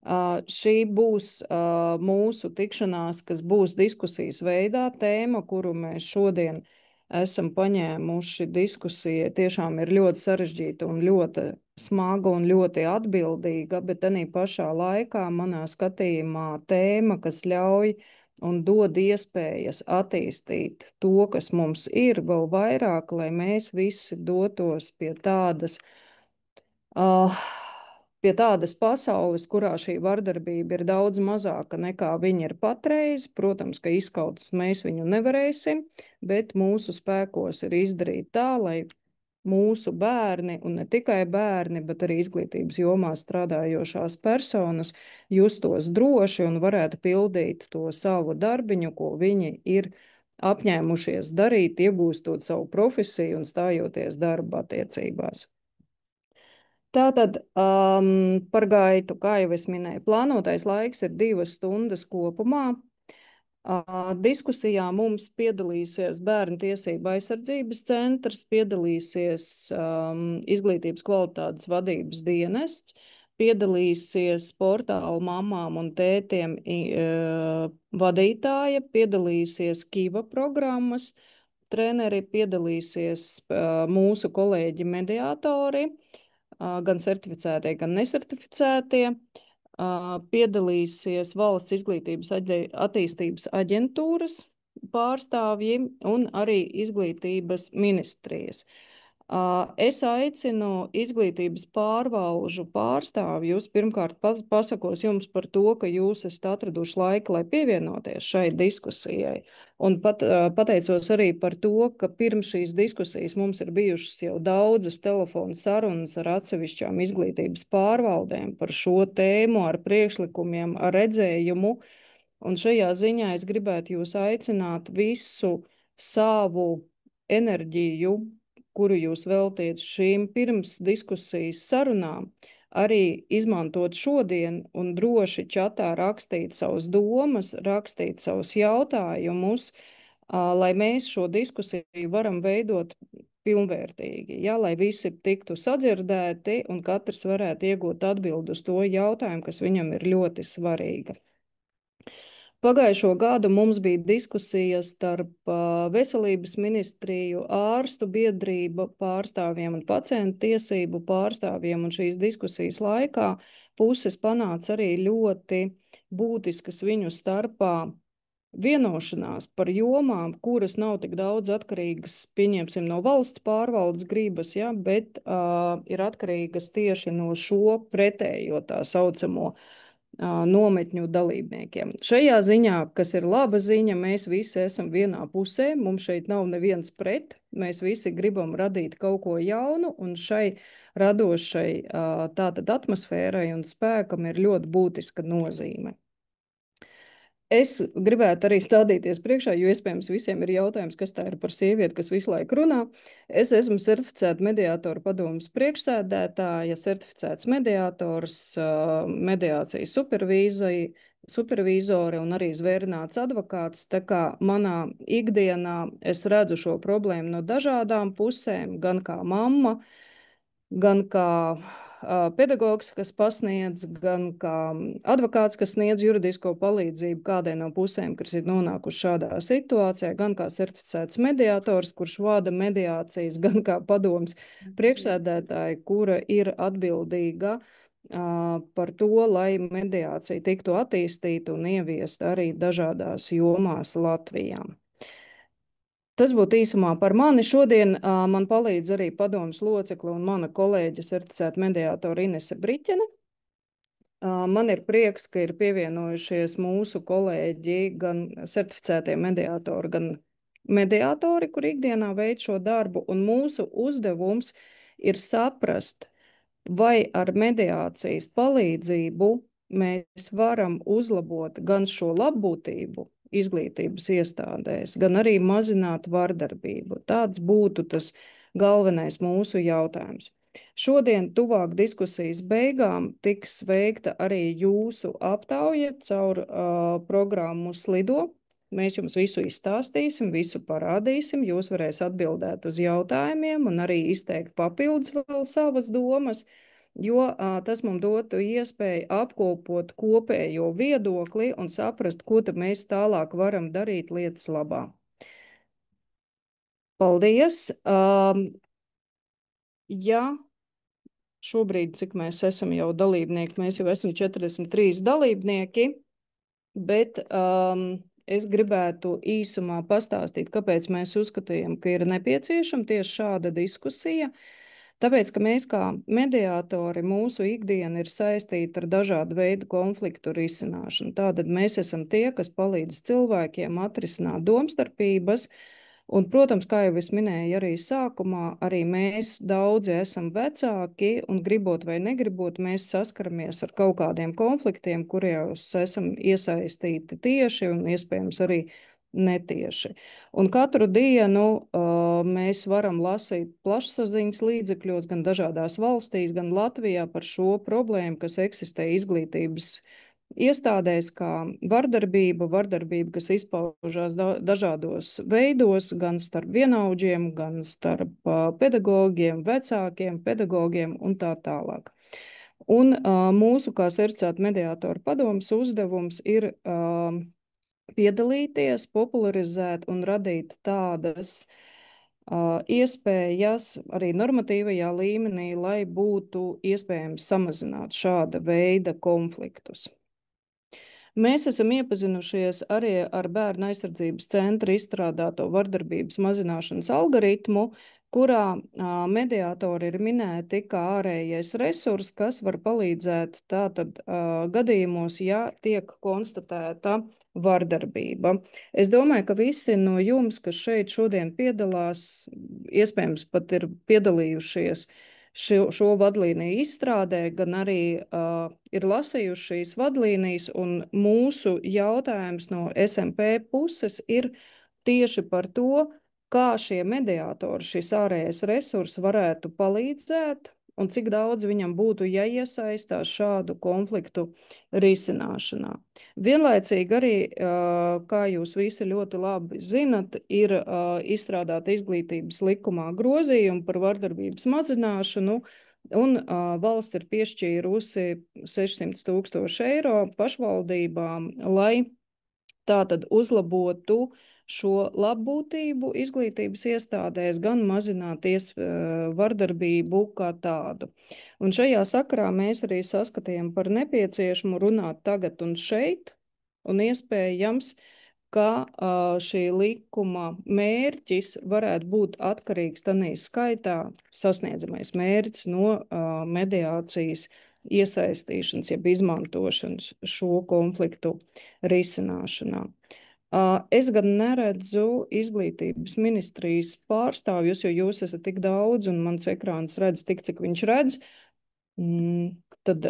Šī būs mūsu tikšanās, kas būs diskusijas veidā. Tēma, kuru mēs šodien esam paņēmuši diskusijai, tiešām ir ļoti sarežģīta un ļoti smaga un ļoti atbildīga, bet tanī pašā laikā manā skatījumā tēma, kas ļauj un dod iespējas attīstīt to, kas mums ir, vēl vairāk, lai mēs visi dotos uh, pie tādas pasaules, kurā šī vardarbība ir daudz mazāka nekā viņa ir patreiz. Protams, ka izskaut mēs viņu nevarēsim, bet mūsu spēkos ir izdarīt tā, lai mūsu bērni, un ne tikai bērni, bet arī izglītības jomā strādājošās personas justos droši un varētu pildīt to savu darbiņu, ko viņi ir apņēmušies darīt, iegūstot savu profesiju un stājoties darba attiecībās. Tātad par gaitu, kā jau es minēju, plānotais laiks ir 2 stundas kopumā. Diskusijā mums piedalīsies Bērnu tiesību aizsardzības centrs, piedalīsies Izglītības kvalitātes vadības dienests, piedalīsies portālu mamām un tētiem vadītāja, piedalīsies Kiva programmas treneri, piedalīsies mūsu kolēģi mediātori, gan certificētie, gan nesertificētie. Piedalīsies Valsts izglītības attīstības aģentūras pārstāvji un arī izglītības ministrijas. Es aicinu izglītības pārvalžu pārstāvjus, pirmkārt pasakos jums par to, ka jūs esat atraduši laiku, lai pievienoties šai diskusijai. Un pateicos arī par to, ka pirms šīs diskusijas mums ir bijušas jau daudzas telefonu sarunas ar atsevišķām izglītības pārvaldēm par šo tēmu, ar priekšlikumiem, ar redzējumu. Un šajā ziņā es gribētu jūs aicināt visu savu enerģiju, kuru jūs veltiet šīm pirms diskusijas sarunām, arī izmantot šodien un droši čatā rakstīt savas domas, rakstīt savus jautājumus, lai mēs šo diskusiju varam veidot pilnvērtīgi, ja, lai visi tiktu sadzirdēti un katrs varētu iegūt atbildi uz to jautājumu, kas viņam ir ļoti svarīga. Pagājušo gadu mums bija diskusijas starp veselības ministriju, ārstu biedrību pārstāvjiem un pacientu tiesību pārstāvjiem, un šīs diskusijas laikā puses panāca arī ļoti būtiskas viņu starpā vienošanās par jomām, kuras nav tik daudz atkarīgas, pieņemsim, no valsts pārvaldes gribas, ja, bet ir atkarīgas tieši no šo pretējo tā saucamo nometņu dalībniekiem. Šajā ziņā, kas ir laba ziņa, mēs visi esam vienā pusē, mums šeit nav neviens pret, mēs visi gribam radīt kaut ko jaunu, un šai radošai tātad atmosfērai un spēkam ir ļoti būtiska nozīme. Es gribētu arī stādīties priekšā, jo iespējams visiem ir jautājums, kas tā ir par sievieti, kas visu laiku runā. Es esmu certificēta mediātora padomas priekšsēdētāja, certificēts mediātors, mediācijas supervīzore un arī zvērināts advokāts. Tā kā manā ikdienā es redzu šo problēmu no dažādām pusēm, gan kā mamma, gan kā pedagogs, kas pasniedz, gan kā advokāts, kas sniedz juridisko palīdzību kādai no pusēm, kas ir nonākuši šādā situācijā, gan kā certificēts mediātors, kurš vada mediācijas, gan kā padoms priekšsēdētāja, kura ir atbildīga par to, lai mediācija tiktu attīstīta un ieviesta arī dažādās jomās Latvijā. Tas būtu īsumā par mani. Šodien man palīdz arī padomas locekle un mana kolēģe certificēta mediātora Inese Briķene. Man ir prieks, ka ir pievienojušies mūsu kolēģi, gan certificētie mediātori, gan mediātori, kur ikdienā veic šo darbu, un mūsu uzdevums ir saprast, vai ar mediācijas palīdzību mēs varam uzlabot gan šo labbūtību izglītības iestādēs, gan arī mazināt vardarbību. Tāds būtu tas galvenais mūsu jautājums. Šodien, tuvāk diskusijas beigām, tiks veikta arī jūsu aptauja caur programmu Slido. Mēs jums visu izstāstīsim, visu parādīsim, jūs varēs atbildēt uz jautājumiem un arī izteikt papildus vēl savas domas. jo tas mums dotu iespēju apkopot kopējo viedokli un saprast, ko tad mēs tālāk varam darīt lietas labā. Paldies! Ja šobrīd, cik mēs esam jau dalībnieki, mēs jau esam 43 dalībnieki, bet es gribētu īsumā pastāstīt, kāpēc mēs uzskatījām, ka ir nepieciešama tieši šāda diskusija. Tāpēc, ka mēs kā mediātori, mūsu ikdiena ir saistīta ar dažādu veidu konfliktu risināšanu. Tātad mēs esam tie, kas palīdz cilvēkiem atrisināt domstarpības. Un, protams, kā jau es minēju arī sākumā, arī mēs daudzi esam vecāki un gribot vai negribot, mēs saskaramies ar kaut kādiem konfliktiem, kuriem esam iesaistīti tieši un iespējams arī netieši. Un katru dienu mēs varam lasīt plašsaziņas līdzekļos gan dažādās valstīs, gan Latvijā par šo problēmu, kas eksistē izglītības iestādēs, kā vardarbība, kas izpaužās dažādos veidos, gan starp vienaudžiem, gan starp pedagogiem, vecākiem pedagogiem un tā tālāk. Un mūsu, kā Sercāt mediātoru padomas uzdevums ir piedalīties, popularizēt un radīt tādas iespējas arī normatīvajā līmenī, lai būtu iespējams samazināt šāda veida konfliktus. Mēs esam iepazinušies arī ar Bērnu aizsardzības centra izstrādāto vardarbības mazināšanas algoritmu, kurā mediātori ir minēti kā ārējais resurs, kas var palīdzēt tātad gadījumos, ja tiek konstatēta vardarbība. Es domāju, ka visi no jums, kas šeit šodien piedalās, iespējams pat ir piedalījušies šo vadlīniju izstrādē, gan arī ir lasījuši šīs vadlīnijas, un mūsu jautājums no SMP puses ir tieši par to, kā šie mediātori, šis ārējais resurs varētu palīdzēt un cik daudz viņam būtu jāiesaistās šādu konfliktu risināšanā. Vienlaicīgi arī, kā jūs visi ļoti labi zinat, ir izstrādāta izglītības likumā grozījumi par vardarbības mazināšanu, un valsts ir piešķīrusi 600 000 eiro pašvaldībām, lai tātad uzlabotu šo labbūtību izglītības iestādēs, gan mazināt vardarbību kā tādu. Un šajā sakarā mēs arī saskatījām par nepieciešamu runāt tagad un šeit, un iespējams, ka šī likuma mērķis varētu būt atkarīgs tanī skaitā sasniedzamais mērķis no mediācijas iesaistīšanas, jeb izmantošanas šo konfliktu risināšanā. Es gan neredzu izglītības ministrijas pārstāvjus, jo jūs esat tik daudz un mans ekrāns redz tik, cik viņš redz. Tad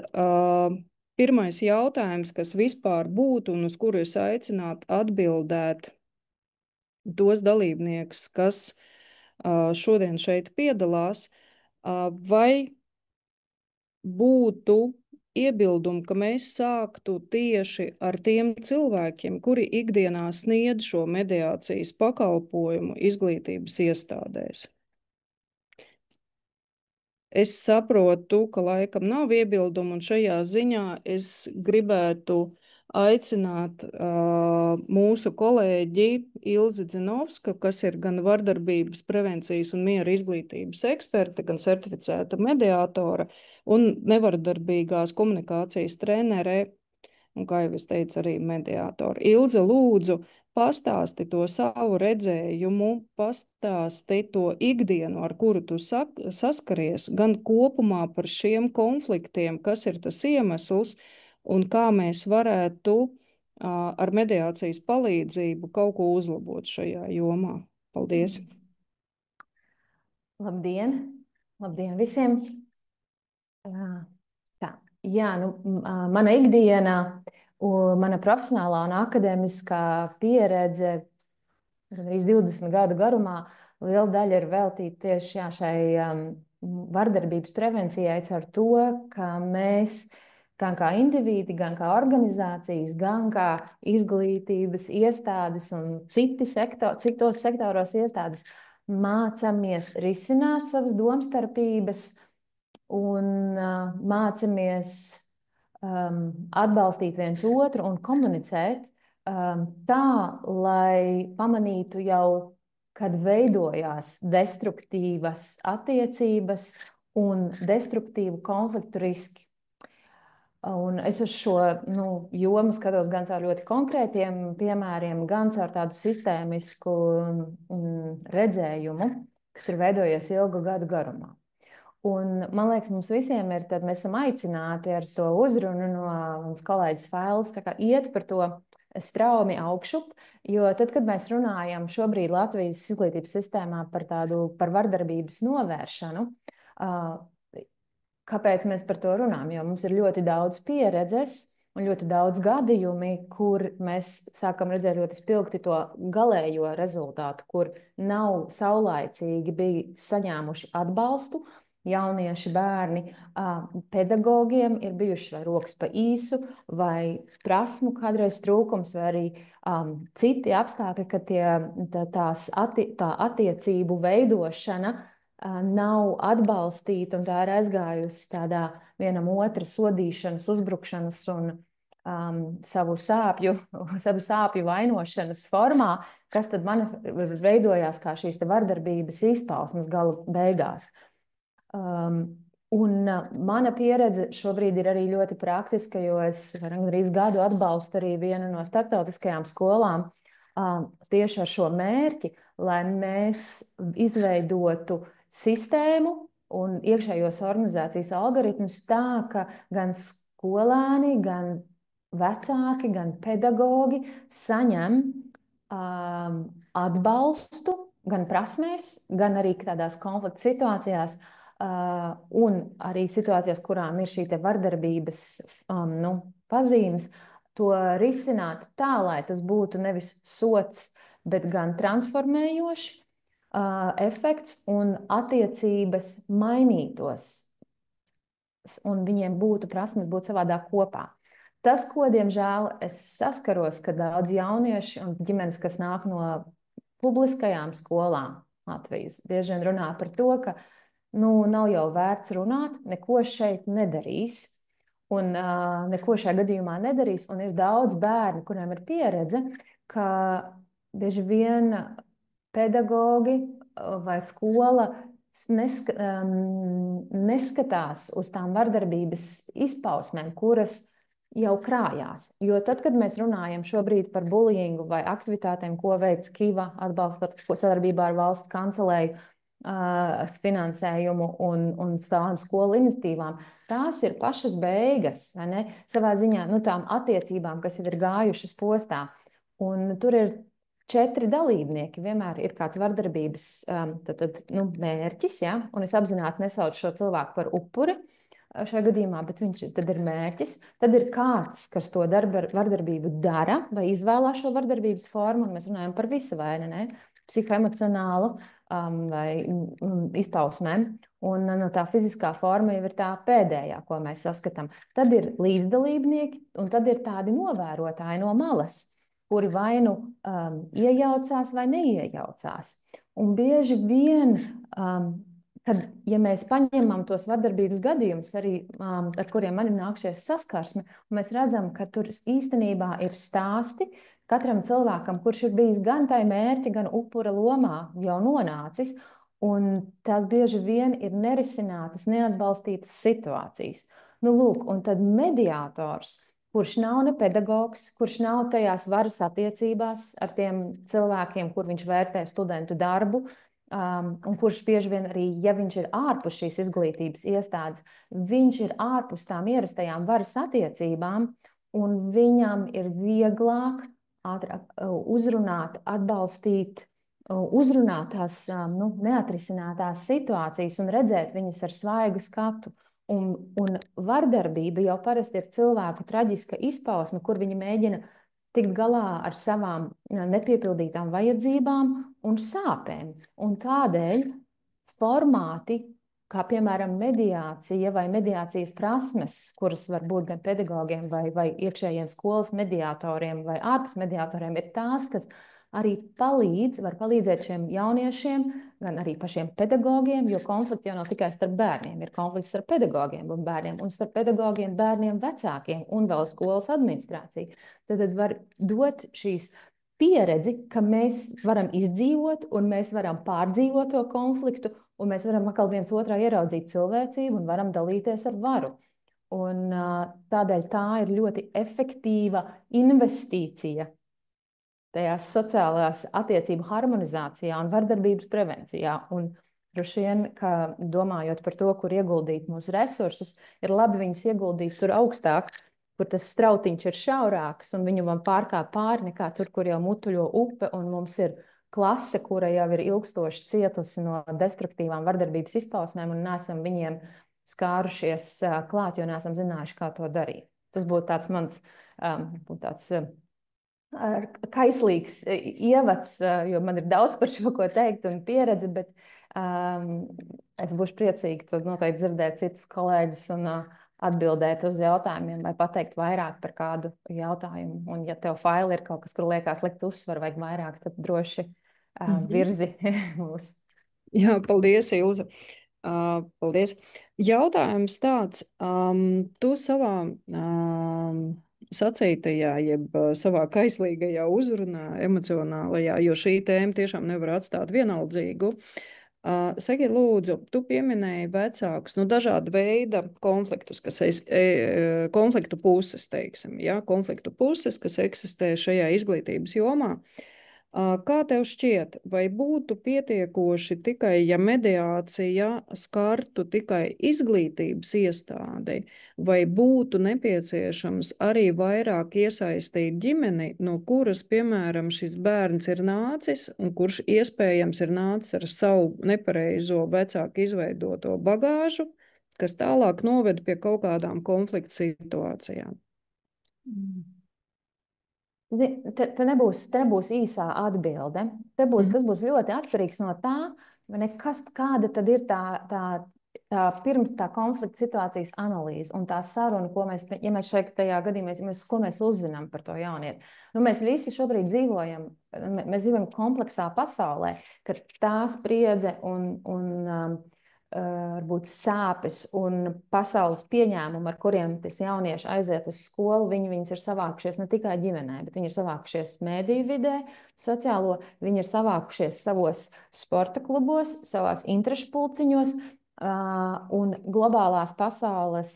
pirmais jautājums, kas vispār būtu un uz kuru es aicinātu atbildēt tos dalībniekus, kas šodien šeit piedalās, vai būtu iebildumi, ka mēs sāktu tieši ar tiem cilvēkiem, kuri ikdienā sniedz šo mediācijas pakalpojumu izglītības iestādēs. Es saprotu, ka laikam nav iebildumu, un šajā ziņā es gribētu aicināt mūsu kolēģi Ilzi Dzinovska, kas ir gan vardarbības prevencijas un miera izglītības eksperte, gan certificēta mediātora un nevardarbīgās komunikācijas trenere, un, kā jau es teicu, arī mediātori. Ilze, lūdzu, pastāsti to savu redzējumu, pastāsti to ikdienu, ar kuru tu saskaries, gan kopumā par šiem konfliktiem, kas ir tas iemesls, un kā mēs varētu ar mediācijas palīdzību kaut ko uzlabot šajā jomā. Paldies! Labdien! Labdien visiem! Jā, mana ikdiena, mana profesionālā un akadēmiskā pieredze arī 20 gadu garumā liela daļa ir veltīta tieši šai vardarbības prevencijai caur to, ka mēs gan kā indivīdi, gan kā organizācijas, gan kā izglītības iestādes un citos sektoros iestādes mācāmies risināt savas domstarpības un mācamies atbalstīt viens otru un komunicēt tā, lai pamanītu jau, kad veidojās destruktīvas attiecības un destruktīvu konfliktu riski. Un es uz šo jomu skatos gan caur ļoti konkrētiem piemēriem, gan caur tādu sistēmisku redzējumu, kas ir veidojies ilgu gadu garumā. Un, man liekas, mums visiem ir, tad mēs esam aicināti ar to uzrunu no mans kolēģis Failes iet par to straumi augšup, jo tad, kad mēs runājam šobrīd Latvijas izglītības sistēmā par vardarbības novēršanu, kāpēc mēs par to runājam? Jo mums ir ļoti daudz pieredzes un ļoti daudz gadījumi, kur mēs sākam redzēt ļoti spilgti to galējo rezultātu, kur nav saulaicīgi bija saņēmuši atbalstu. Jaunieši, bērni, pedagogiem ir bijuši vai rokas pa īsu, vai prasmu kādreiz trūkums, vai arī citi apstākļi, ka tā attiecību veidošana nav atbalstīta un tā ir aizgājusi tādā vienam otra sodīšanas, uzbrukšanas un savu sāpju vainošanas formā, kas tad man veidojās kā šīs vardarbības izpausmes gala beigās. Un mana pieredze šobrīd ir arī ļoti praktiska, jo es gandrīz gadu atbalstu arī vienu no starptautiskajām skolām tieši ar šo mērķi, lai mēs izveidotu sistēmu un iekšējos organizācijas algoritmus tā, ka gan skolēni, gan vecāki, gan pedagogi saņem atbalstu gan prasmēs, gan arī tādās konflikta situācijās, un arī situācijās, kurām ir šī vardarbības pazīmes, to risināt tā, lai tas būtu nevis sots, bet gan transformējošs efekts un attiecības mainītos, un viņiem būtu prasmes būt savādāk kopā. Tas, ko, diemžēl, es saskaros, ka daudz jaunieši un ģimenes, kas nāk no publiskajām skolām Latvijas, bieži vien runā par to, ka nav jau vērts runāt, neko šeit nedarīs, un neko šajā gadījumā nedarīs, un ir daudz bērnu, kuriem ir pieredze, ka bieži vien pedagogi vai skola neskatās uz tām vardarbības izpausmēm, kuras jau krājās. Jo tad, kad mēs runājam šobrīd par bullyingu vai aktivitātēm, ko veic Kiva atbalstot sadarbībā ar valsts kancelēju, finansējumu un skolu iniciatīvām, tās ir pašas beigas, vai ne? Savā ziņā tām attiecībām, kas jau ir gājušas postā. Un tur ir 4 dalībnieki. Vienmēr ir kāds vardarbības mērķis, ja? Un es apzināti nesaucu šo cilvēku par upuri šajā gadījumā, bet viņš tad ir mērķis. Tad ir kāds, kas to vardarbību dara vai izvēlās šo vardarbības formu, un mēs runājam par visu vainu, ne? Psihoemocionālu vai izpausmēm. Un tā fiziskā forma jau ir tā pēdējā, ko mēs saskatām. Tad ir līdzdalībnieki, un tad ir tādi novērotāji no malas, kuri vai iejaucās vai neiejaucās. Un bieži vien, ja mēs paņemam tos vardarbības gadījumus, arī ar kuriem man ir nākšies saskarsme, un mēs redzam, ka tur īstenībā ir stāsti, katram cilvēkam, kurš ir bijis gan tai mērķa, gan upura lomā jau nonācis, un tās bieži vien ir nerisinātas, neatbalstītas situācijas. Lūk, un tad mediātors, kurš nav ne pedagogs, kurš nav tajās varas attiecībās ar tiem cilvēkiem, kur viņš vērtē studentu darbu, un kurš bieži vien arī, ja viņš ir ārpus šīs izglītības iestādes, viņš ir ārpus tām ierastajām varas attiecībām, un viņam ir vieglāk uzrunāt, atbalstīt, uzrunāt tās neatrisinātās situācijas un redzēt viņas ar svaigu skatu. Un vardarbība jau parasti ir cilvēku traģiska izpausme, kur viņi mēģina tikt galā ar savām nepiepildītām vajadzībām un sāpēm. Un tādēļ formāti, kā piemēram mediācija vai mediācijas prasmes, kuras var būt gan pedagogiem vai iekšējiem skolas mediātoriem vai ārpus mediātoriem, ir tās, kas arī var palīdzēt šiem jauniešiem, gan arī pašiem pedagogiem, jo konflikti jau nav tikai starp bērniem, ir konflikts starp pedagogiem un bērniem, un starp pedagogiem, bērniem, vecākiem un vēl skolas administrāciju. Tad var dot šīs pieredzi, ka mēs varam izdzīvot un mēs varam pārdzīvot to konfliktu, un mēs varam atkal viens otrā ieraudzīt cilvēcību un varam dalīties ar varu. Un, tādēļ tā ir ļoti efektīva investīcija tajās sociālās attiecību harmonizācijā un vardarbības prevencijā. Un droši vien, ka domājot par to, kur ieguldīt mūsu resursus, ir labi viņus ieguldīt tur augstāk, kur tas strautiņš ir šaurāks un viņu var pārkāpt pāri nekā tur, kur jau mutuļo upe, un mums ir klase, kura jau ir ilgstoši cietusi no destruktīvām vardarbības izpausmēm, un neesam viņiem skārušies klāt, jo neesam zinājuši, kā to darīt. Tas būtu tāds mans kaislīgs ievads, jo man ir daudz par šo ko teikt un pieredzi, bet es būšu priecīga tad noteikti dzirdēt citus kolēģus un atbildēt uz jautājumiem vai pateikt vairāk par kādu jautājumu. Un ja tev faili ir kaut kas, kur liekas likt uzsvaru vajag vairāk, tad droši virzi mūs. Jā, paldies, Ilze. Paldies. Jautājums tāds, tu savā sacītajā, jeb savā kaislīgajā uzrunā, emocionālajā, jo šī tēma tiešām nevar atstāt vienaldzīgu. Saki, lūdzu, tu pieminēji vecākus, dažāda veida konfliktus, konfliktu puses, teiksim, ja, konfliktu puses, kas eksistē šajā izglītības jomā. Kā tev šķiet, vai būtu pietiekoši tikai, ja mediācija skartu tikai izglītības iestādi, vai būtu nepieciešams arī vairāk iesaistīt ģimeni, no kuras, piemēram, šis bērns ir nācis un kurš iespējams ir nācis ar savu nepareizo vecāku izveidoto bagāžu, kas tālāk noved pie kaut kādām konflikta situācijām? Te nebūs īsā atbilde. Tas būs ļoti atkarīgs no tā, kāda tad ir tā pirms tā konflikta situācijas analīze un tā saruna, ko mēs, ja mēs šeit tajā gadījumā, ko mēs uzzinām par to jaunieti. Mēs visi šobrīd dzīvojam kompleksā pasaulē, kad tā spriedze un varbūt sāpes un pasaules pieņēmumi, ar kuriem tas jaunieši aiziet uz skolu, viņas ir savākušies ne tikai ģimenē, bet viņi ir savākušies mēdīju vidē, sociālo, viņi ir savākušies savos sporta klubos, savās interešu pulciņos, un globālās pasaules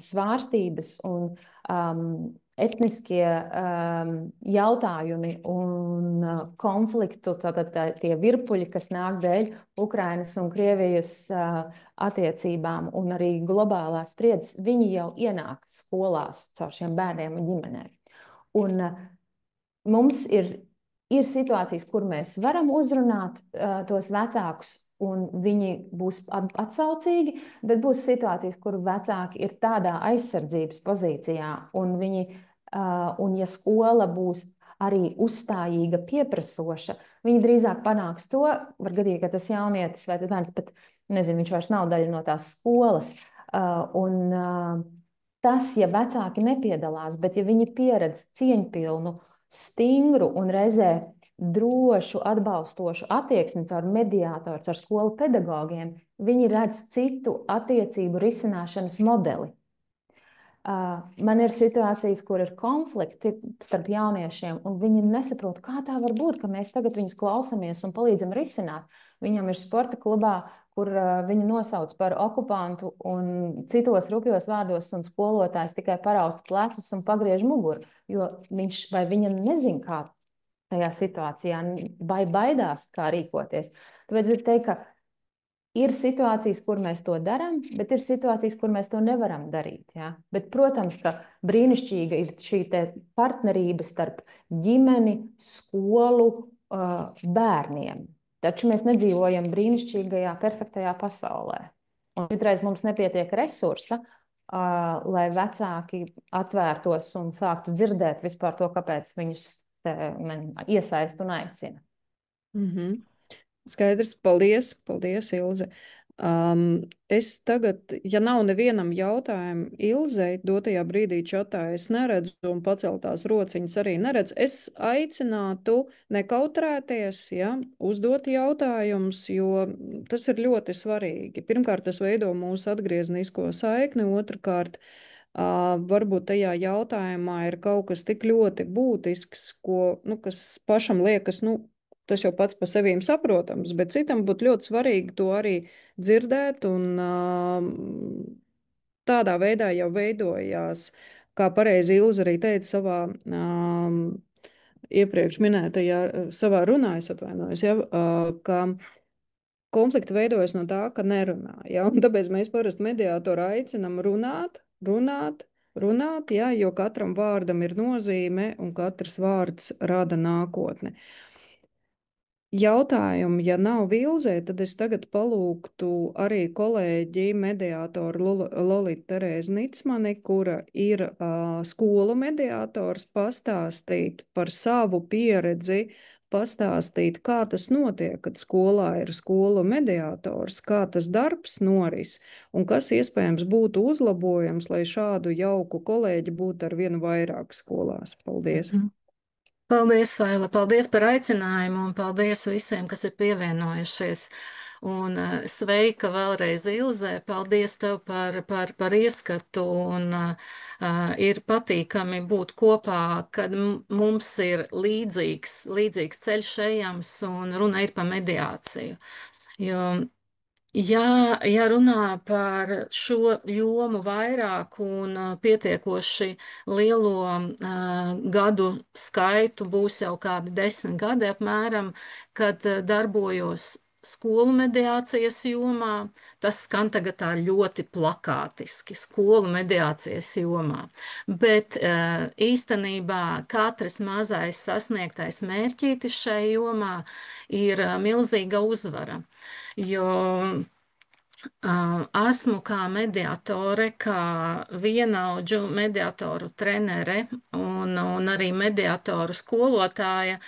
svārstības un etniskie jautājumi un konfliktu, tātad tie virpuļi, kas nāk dēļ Ukrainas un Krievijas attiecībām un arī globālās spriedzes, viņi jau ienāk skolās caur šiem bērniem un ģimenēm. Un mums ir situācijas, kur mēs varam uzrunāt tos vecākus, un viņi būs atsaucīgi, bet būs situācijas, kur vecāki ir tādā aizsardzības pozīcijā, un ja skola būs arī uzstājīga, pieprasoša, viņi drīzāk panāks to, var gadīt, ka tas jaunietis vai bērns pat, nezinu, viņš vairs nav daļa no tās skolas, tas, ja vecāki nepiedalās, bet ja viņi pieredz cieņpilnu, stingru un reizē drošu, atbalstošu attieksmi caur mediātoru, caur skolu pedagogiem, viņi redz citu attiecību risināšanas modeli. Man ir situācijas, kur ir konflikti starp jauniešiem, un viņi nesaprot, kā tā var būt, ka mēs tagad viņus klausamies un palīdzam risināt. Viņam ir sporta klubā, kur viņu nosauc par okupantu un citos rupjos vārdos, un skolotājs tikai parausta plecus un pagriež muguru, jo viņš vai viņa nezin, kā tajā situācijā, vai baidās, kā rīkoties. Tāpēc ir teikt, ka ir situācijas, kur mēs to darām, bet ir situācijas, kur mēs to nevaram darīt. Ja? Bet, protams, ka brīnišķīga ir šī partnerība starp ģimeni, skolu, bērniem. Taču mēs nedzīvojam brīnišķīgajā, perfektajā pasaulē. Un citreiz mums nepietiek resursa, lai vecāki atvērtos un sāktu dzirdēt vispār to, kāpēc viņus iesaist un aicina. Skaidrs, paldies, Ilze. Es tagad, ja nav nevienam jautājumu Ilzei, dotajā brīdī čatā es neredzu un paceltās rociņas arī neredzu. Es aicinātu nekautrēties, ja, uzdot jautājumus, jo tas ir ļoti svarīgi. Pirmkārt, tas veido mūsu atgrieznisko saikni, otrkārt, varbūt tajā jautājumā ir kaut kas tik ļoti būtisks, kas pašam liekas, tas jau pats par sevi saprotams, bet citam būtu ļoti svarīgi to arī dzirdēt, un tādā veidā jau veidojās, kā pareizi Ilza arī teica iepriekš minētajā savā runā, es atvainojos, ja, ka konflikti veidojas no tā, ka nerunā. Ja, un tāpēc mēs parasti mediātoru aicinam runāt, ja, jo katram vārdam ir nozīme un katrs vārds rada nākotni. Jautājumu, ja nav Vilzē, tad es tagad palūgtu arī kolēģi mediātoru Lolitu Terēzi Nicmani, kura ir skolu mediātors, pastāstīt par savu pieredzi, pastāstīt, kā tas notiek, kad skolā ir skolu mediātors, kā tas darbs noris un kas iespējams būtu uzlabojams, lai šādu jauku kolēģi būtu ar vienu vairāk skolās. Paldies! Paldies, Faila, paldies par aicinājumu un paldies visiem, kas ir pievienojušies. Un sveika vēlreiz, Ilzē, paldies tev par ieskatu un ir patīkami būt kopā, kad mums ir līdzīgs ceļš ejams un runa ir par mediāciju. Jo ja runā par šo jomu vairāk un pietiekoši lielo gadu skaitu, būs jau kādi 10 gadi apmēram, kad darbojos skolu mediācijas jomā. Tas skan tagad tā ļoti plakātiski, skolu mediācijas jomā. Bet īstenībā katrs mazais sasniegtais mērķītis šai jomā ir milzīga uzvara. Jo esmu kā mediātore, kā vienaudžu mediātoru trenere un arī mediātoru skolotāja.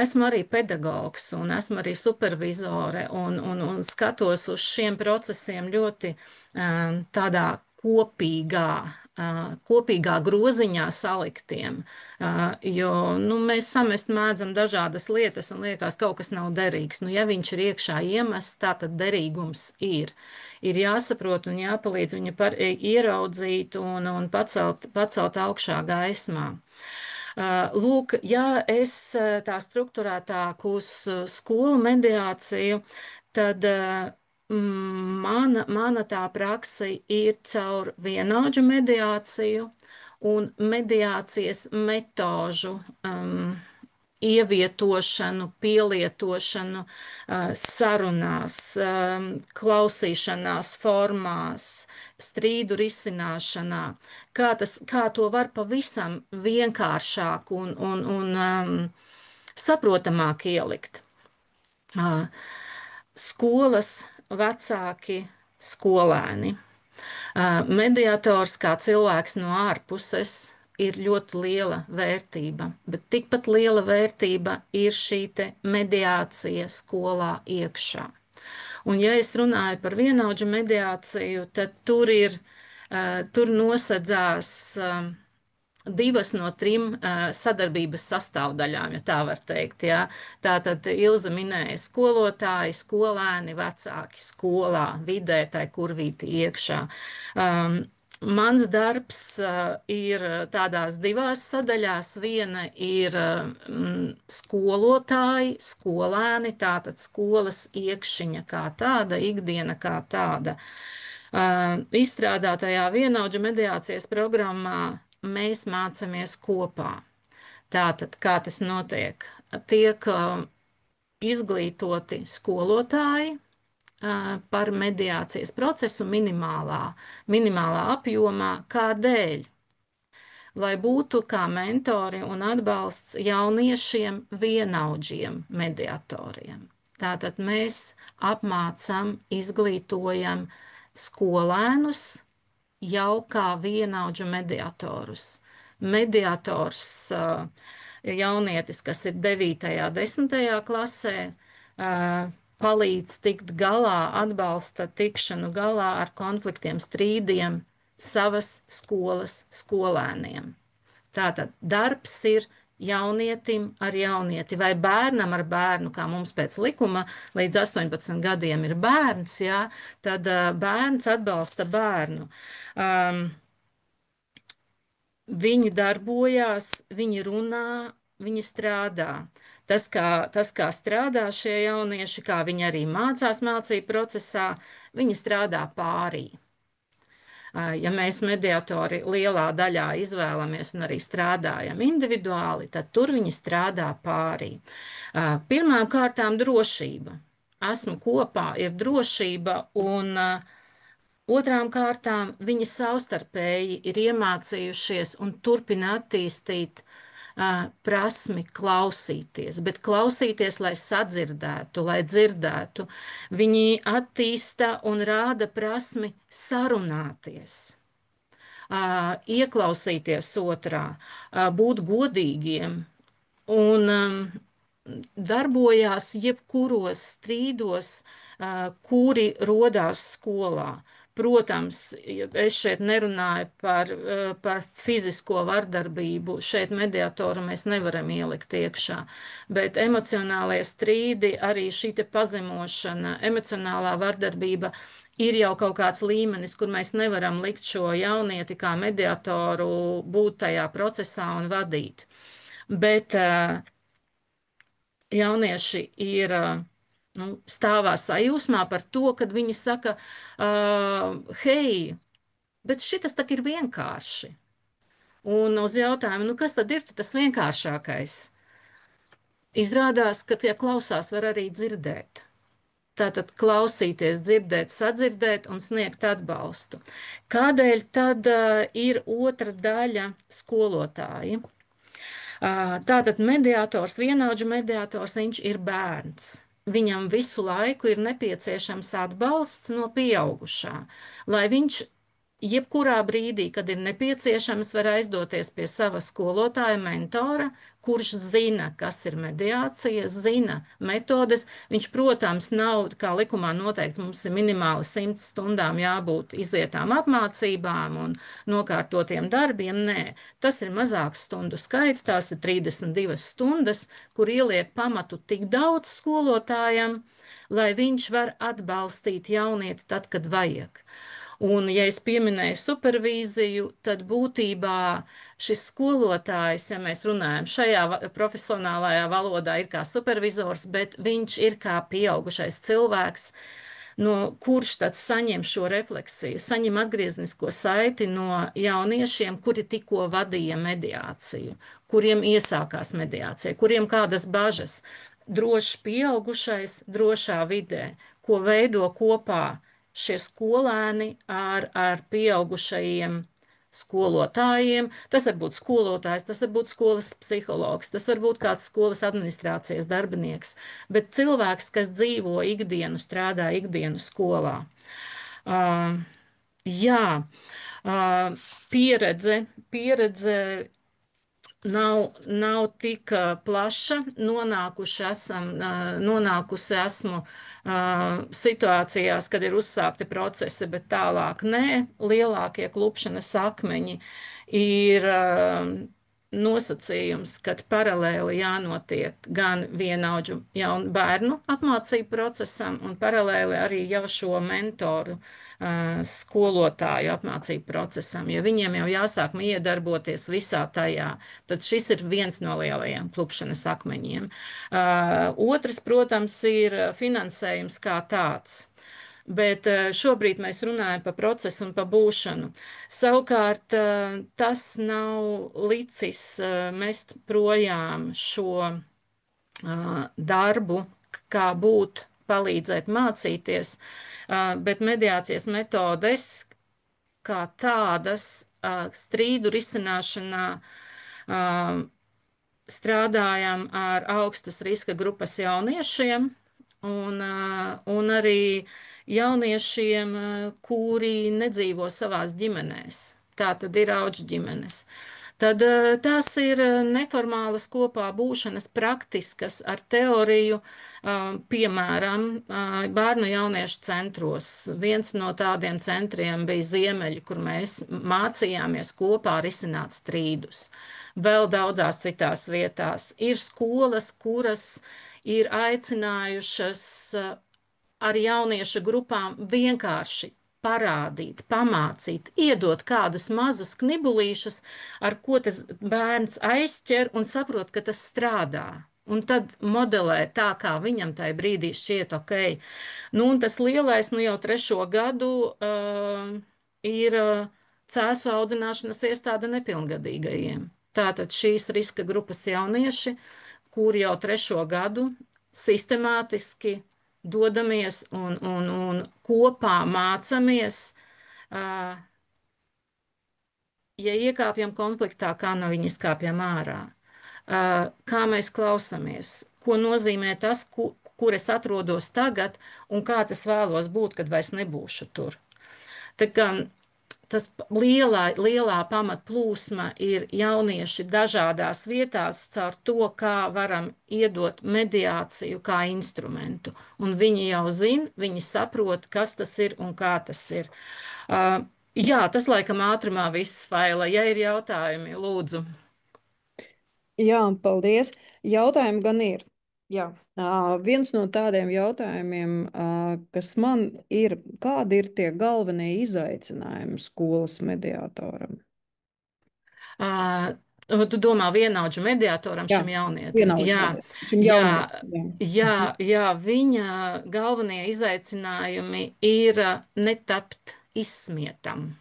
Esmu arī pedagogs un esmu arī supervizore un skatos uz šiem procesiem ļoti tādā kopīgā groziņā saliktiem, jo mēs samest mēdzam dažādas lietas un liekas, kaut kas nav derīgs. Ja viņš ir iekšā iemests, tā tad derīgums ir. Ir jāsaprot un jāpalīdz viņu ieraudzīt un pacelt augšā gaismā. Lūk, ja es tā strukturētāk uz skolu mediāciju, tad mana tā praksa ir caur vienaudžu mediāciju un mediācijas metožu ievietošanu, pielietošanu sarunās, klausīšanās formās, strīdu risināšanā, kā to var pavisam vienkāršāk un saprotamāk ielikt. Skolas, vecāki, skolēni. Mediators kā cilvēks no ārpuses ir ļoti liela vērtība, bet tikpat liela vērtība ir šī mediācija skolā iekšā. Un ja es runāju par vienaudžu mediāciju, tad tur nosedzās 2 no 3 sadarbības sastāvdaļām, ja tā var teikt. Ja? Tātad Ilza minēja skolotāji, skolēni, vecāki skolā, vidē, tai kurvīti iekšā. Mans darbs ir tādās 2 sadaļās. Viena ir skolotāji, skolēni, tātad skolas iekšiņa kā tāda, ikdiena kā tāda. Izstrādātajā vienaudžu mediācijas programmā mēs mācāmies kopā. Tātad, kā tas notiek? Tiek izglītoti skolotāji par mediācijas procesu minimālā apjomā, kādēļ? Lai būtu kā mentori un atbalsts jauniešiem vienaudžiem mediatoriem. Tātad mēs apmācam, izglītojam skolēnus jau kā vienaudžu mediatorus. Mediators jaunietis, kas ir 9., 10. klasē, palīdz tikt galā, atbalsta tikšanu galā ar konfliktiem, strīdiem savas skolas skolēniem. Tātad darbs ir jaunietim ar jaunieti vai bērnam ar bērnu, kā mums pēc likuma līdz 18 gadiem ir bērns, jā, tad bērns atbalsta bērnu. Viņi darbojās, viņi runā, viņi strādā. Tas, kā strādā šie jaunieši, kā viņi arī mācās mācību procesā, viņi strādā pārī. Ja mēs mediatori lielā daļā izvēlamies un arī strādājam individuāli, tad tur viņi strādā pārī. Pirmām kārtām drošība. Esmu kopā, ir drošība, un otrām kārtām viņi savstarpēji ir iemācījušies un turpina attīstīt prasmi klausīties, bet klausīties, lai sadzirdētu, lai dzirdētu. Viņi attīsta un rāda prasmi sarunāties, ieklausīties otrā, būt godīgiem un darbojās jebkuros strīdos, kuri rodās skolā. Protams, es šeit nerunāju par fizisko vardarbību, šeit mediatoru mēs nevaram ielikt iekšā, bet emocionālie strīdi, arī šī te pazemošana, emocionālā vardarbība ir jau kaut kāds līmenis, kur mēs nevaram likt šo jaunieti kā mediatoru būt tajā procesā un vadīt. Bet jaunieši ir stāvā sajūsmā par to, kad viņi saka, hei, bet šitas tak ir vienkārši. Un uz jautājumu, kas tad ir tas vienkāršākais? Izrādās, ka tie klausās var arī dzirdēt. Tātad klausīties, dzirdēt, sadzirdēt un sniegt atbalstu. Kādēļ tad ir otra daļa skolotāji? Tātad mediators, vienaudžu mediators, viņš ir bērns. Viņam visu laiku ir nepieciešams atbalsts no pieaugušā, lai viņš jebkurā brīdī, kad ir nepieciešams, var aizdoties pie sava skolotāja, mentora, kurš zina, kas ir mediācija, zina metodes. Viņš, protams, nav, kā likumā noteikts, mums ir minimāli 100 stundām jābūt izietām apmācībām un nokārtotiem darbiem. Nē, tas ir mazāks stundu skaits, tās ir 32 stundas, kur ieliek pamatu tik daudz skolotājam, lai viņš var atbalstīt jaunieti tad, kad vajag. Un, ja es pieminēju supervīziju, tad būtībā šis skolotājs, ja mēs runājam šajā profesionālajā valodā, ir kā supervizors, bet viņš ir kā pieaugušais cilvēks, no kurš tad saņem šo refleksiju, saņem atgrieznisko saiti no jauniešiem, kuri tikko vadīja mediāciju, kuriem iesākās mediācija, kuriem kādas bažas, drošs pieaugušais, drošā vidē, ko veido kopā šie skolēni ar pieaugušajiem skolotājiem. Tas var būt skolotājs, tas var būt skolas psihologs, tas var būt kāds skolas administrācijas darbinieks, bet cilvēks, kas dzīvo ikdienu, strādā ikdienu skolā. Pieredze nav tik plaša. Nonākusi esmu situācijās, kad ir uzsākti procesi, bet tālāk nē. Lielākie klupšanas akmeņi ir nosacījums, kad paralēli jānotiek gan vienaudžu jaunu bērnu apmācību procesam un paralēli arī jau šo mentoru skolotāju apmācību procesam, jo viņiem jau jāsāk iedarboties visā tajā. Tad šis ir viens no lielajiem klupšanas akmeņiem. Otrs, protams, ir finansējums kā tāds. Bet šobrīd mēs runājam par procesu un par būšanu. Savukārt tas nav licis mest projām šo darbu, kā būt, palīdzēt mācīties, bet mediācijas metodes kā tādas strīdu risināšanā strādājam ar augstas riska grupas jauniešiem un arī jauniešiem, kuri nedzīvo savās ģimenēs. Tā tad ir auģu ģimenes. Tad tās ir neformālas kopā būšanas praktiskas ar teoriju, piemēram, bērnu jauniešu centros. Viens no tādiem centriem bija Ziemeļi, kur mēs mācījāmies kopā risināt strīdus. Vēl daudzās citās vietās ir skolas, kuras ir aicinājušas ar jauniešu grupām vienkārši parādīt, pamācīt, iedot kādus mazus knibulīšus, ar ko tas bērns aizķer un saprot, ka tas strādā. Un tad modelē tā, kā viņam tajā brīdī šķiet ok. Nu, un tas lielais, nu jau 3. gadu ir cēsu audzināšanas iestāde nepilngadīgajiem. Tātad šīs riska grupas jaunieši, kuri jau 3. gadu sistemātiski dodamies un kopā mācāmies, ja iekāpjam konfliktā, kā no viņa izkāpjam ārā, kā mēs klausāmies, ko nozīmē tas, kur es atrodos tagad un kāds es vēlos būt, kad vairs nebūšu tur. Tā kā tas lielā pamatplūsma ir jaunieši dažādās vietās caur to, kā varam iedot mediāciju kā instrumentu. Un viņi jau zina, viņi saprot, kas tas ir un kā tas ir. Jā, tas laikam ātrumā viss, Faila. Ja ir jautājumi, lūdzu. Jā, paldies. Jautājumi gan ir. Jā. Viens no tādiem jautājumiem, kas man ir, kādi ir tie galvenie izaicinājumi skolas mediātoram? Tu domā vienaudžu mediātoram, Jā, šim jaunietim? vienaudžu Jā, mediātoram, šim jā, jaunietim, jā, jā, viņa galvenie izaicinājumi ir netapt izsmietam.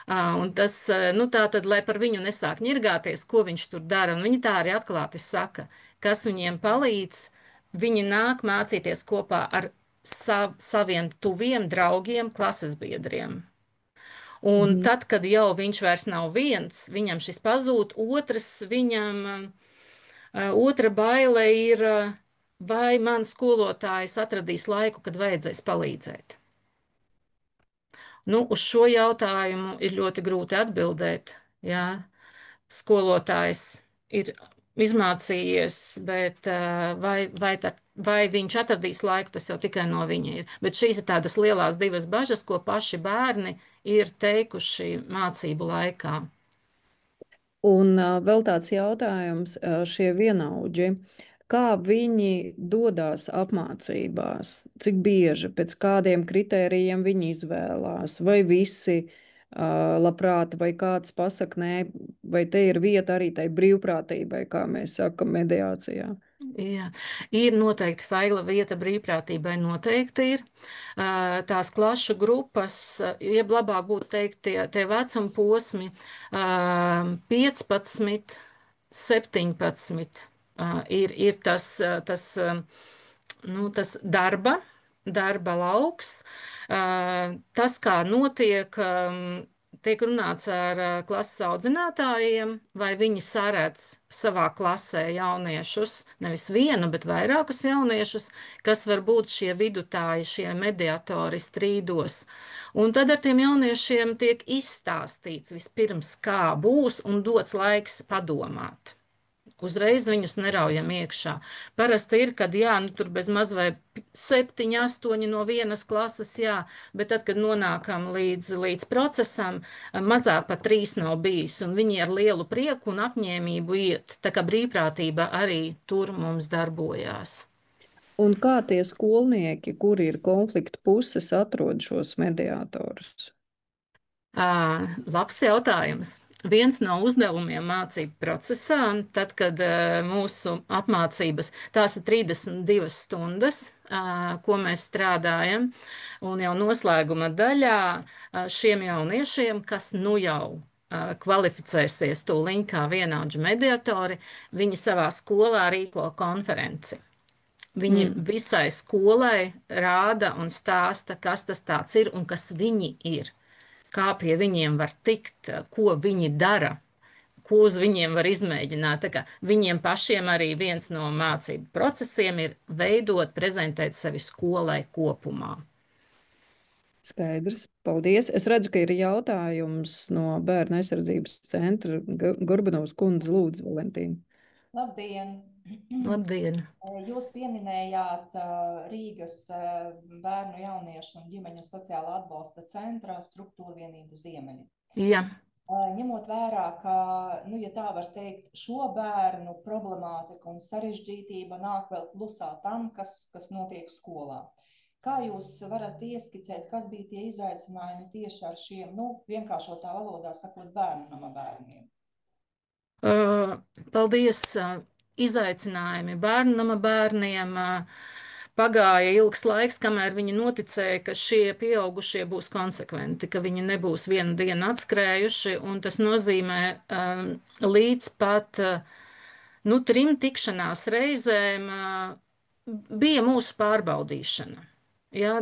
Un tas, nu tā tad, lai par viņu nesāk ņirgāties, ko viņš tur dara, un viņi tā arī atklāti saka, kas viņiem palīdz, viņi nāk mācīties kopā ar saviem tuviem draugiem, klases biedriem. Un tad, kad jau viņš vairs nav viens, viņam šis pazūd, otra baile ir, vai man skolotājs atradīs laiku, kad vajadzēs palīdzēt. Nu, uz šo jautājumu ir ļoti grūti atbildēt. Jā. Skolotājs ir izmācījies, bet vai viņš atradīs laiku, tas jau tikai no viņa ir. Bet šīs ir tādas lielās divas bažas, ko paši bērni ir teikuši mācību laikā. Un vēl tāds jautājums, šie vienaudži, kā viņi dodas apmācībās, cik bieži, pēc kādiem kritērijiem viņi izvēlās, vai visi labprāt, vai kāds pasaka nē, vai te ir vieta arī tai brīvprātībai, kā mēs sakam, mediācijā. Jā, ir noteikti faila vieta brīvprātībai, noteikti ir. Tās klašu grupas, jeb labāk būtu teikt, tie vecuma posmi 15, 17 ir tas darba lauks. Tas, kā notiek, tiek runāts ar klases audzinātājiem, vai viņi saredz savā klasē jauniešus, nevis vienu, bet vairākus jauniešus, kas var būt šie vidutāji, šie mediatori strīdos. Un tad ar tiem jauniešiem tiek izstāstīts vispirms, kā būs, un dots laiks padomāt. Uzreiz viņus neraujam iekšā. Parasti ir, kad jā, nu tur bez maz vai 7, 8 no vienas klases, jā, bet tad, kad nonākam līdz procesam, mazāk pat 3 nav bijis, un viņi ar lielu prieku un apņēmību iet. Tā kā brīvprātība arī tur mums darbojās. Un kā tie skolnieki, kuri ir konfliktu puses, atrod šos mediātorus? Labs jautājums. Viens no uzdevumiem mācību procesā, tad, kad mūsu apmācības, tās ir 32 stundas, ko mēs strādājam, un jau noslēguma daļā šiem jauniešiem, kas nu jau kvalificēsies tūlīt kā vienaudžu mediatori, viņi savā skolā rīko konferenci. Viņi visai skolai rāda un stāsta, kas tas tāds ir un kas viņi ir. Kā pie viņiem var tikt, ko viņi dara, ko uz viņiem var izmēģināt. Tā kā viņiem pašiem arī viens no mācību procesiem ir veidot, prezentēt sevi skolai kopumā. Skaidrs. Paldies. Es redzu, ka ir jautājums no Bērnu aizsardzības centra. Gorbanovs kundze, lūdzu, Valentīna. Labdien! Labdien! Jūs pieminējāt Rīgas bērnu, jauniešu un ģimeņu sociālā atbalsta centra struktūru vienību Ziemeļi. Jā. Ņemot vērā, ka, nu, ja tā var teikt, šo bērnu problemātika un sarežģītība nāk vēl plusā tam, kas notiek skolā. Kā jūs varat ieskicēt, kas bija tie izaicinājumi tieši ar šiem, nu, vienkāršotā valodā sakot, bērnu nama bērniem? Paldies! Izaicinājumi bērnu nama bērniem. Pagāja ilgs laiks, kamēr viņi noticēja, ka šie pieaugušie būs konsekventi, ka viņi nebūs vienu dienu atskrējuši, un tas nozīmē līdz pat 3 tikšanās reizēm bija mūsu pārbaudīšana. Ja,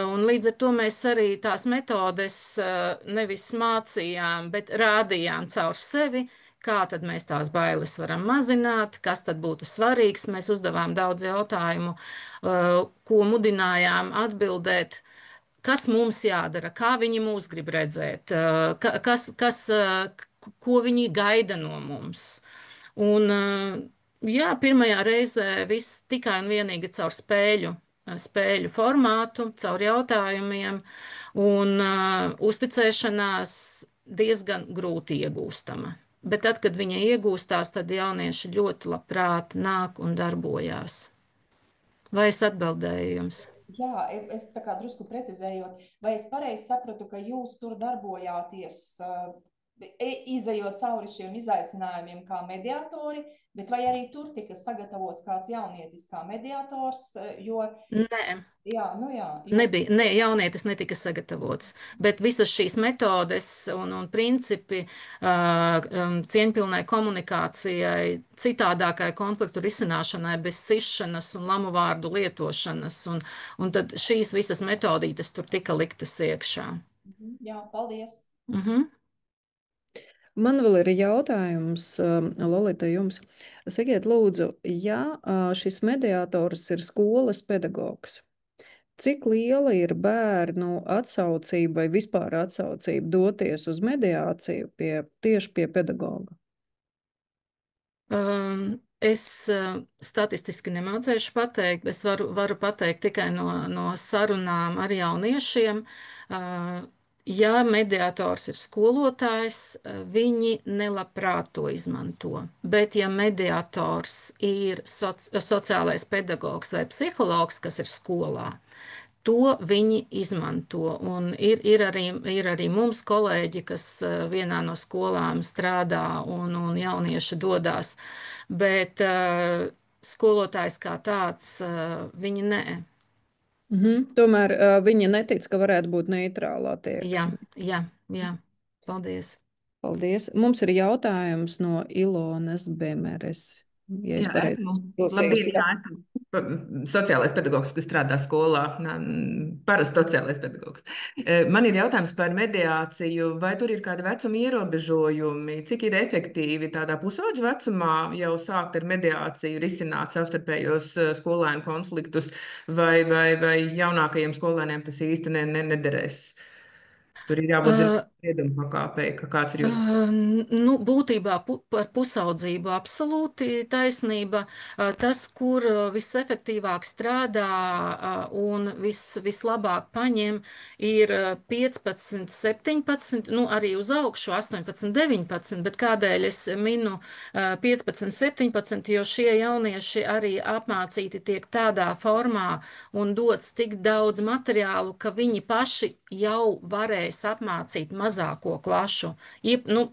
un līdz ar to mēs arī tās metodes nevis mācījām, bet rādījām caur sevi, kā tad mēs tās bailes varam mazināt, kas tad būtu svarīgs. Mēs uzdevām daudz jautājumu, ko mudinājām atbildēt, kas mums jādara, kā viņi mūs grib redzēt, ko viņi gaida no mums. Un, jā, pirmajā reizē viss tikai un vienīgi caur spēļu formātu, caur jautājumiem, un uzticēšanās diezgan grūti iegūstama. Bet tad, kad viņa iegūstās, tad jaunieši ļoti labprāt nāk un darbojās. Vai es atbildēju jums? Jā, es tā kā drusku precizējot, vai es pareizi sapratu, ka jūs tur darbojāties, izejot cauri šiem izaicinājumiem kā mediatori, bet vai arī tur tika sagatavots kāds jaunietis kā mediators, jo... Nē. Jā, nu jā. Nebija, ne, jaunietis netika sagatavots, bet visas šīs metodes un principi cieņpilnai komunikācijai, citādākai konfliktu risināšanai bez sišanas un lamu vārdu lietošanas, un tad šīs visas metodītes tur tika liktas iekšā. Jā, paldies. Man vēl ir jautājums, Lolita, jums. Sakiet, lūdzu, ja šis mediātors ir skolas pedagogs, cik liela ir bērnu atsaucība vai vispār atsaucība doties uz mediāciju tieši pie pedagoga? Es statistiski nemācēšu pateikt, bet es varu pateikt tikai no sarunām ar jauniešiem. Ja mediators ir skolotājs, viņi nelabprāt to izmanto. Bet ja mediators ir sociālais pedagogs vai psihologs, kas ir skolā, to viņi izmanto. Un ir arī mums kolēģi, kas vienā no skolām strādā un jaunieši dodas, bet skolotājs kā tāds viņi nē. Tomēr viņa netic, ka varētu būt neitrālā attieksme. Jā. Paldies. Paldies. Mums ir jautājums no Ilonas Bemeres. Ja Jā, esmu sociālais pedagogs, kas strādā skolā, parasts sociālais pedagogs. Man ir jautājums par mediāciju. Vai tur ir kādi vecuma ierobežojumi? Cik ir efektīvi tādā pusauģu vecumā jau sākt ar mediāciju, risināt savstarpējos skolēnu konfliktus, vai jaunākajiem skolēniem tas īsti nederēs? Tur ir jābūt sprieduma pakāpei, ka kāds ir jūsu... Būtībā par pusaudzību absolūti taisnība. Tas, kur visefektīvāk strādā un vislabāk paņem, ir 15, 17, arī uz augšu 18, 19, bet kādēļ es minu 15, 17, jo šie jaunieši arī apmācīti tiek tādā formā un dots tik daudz materiālu, ka viņi paši jau varēs apmācīt mazāko klašu,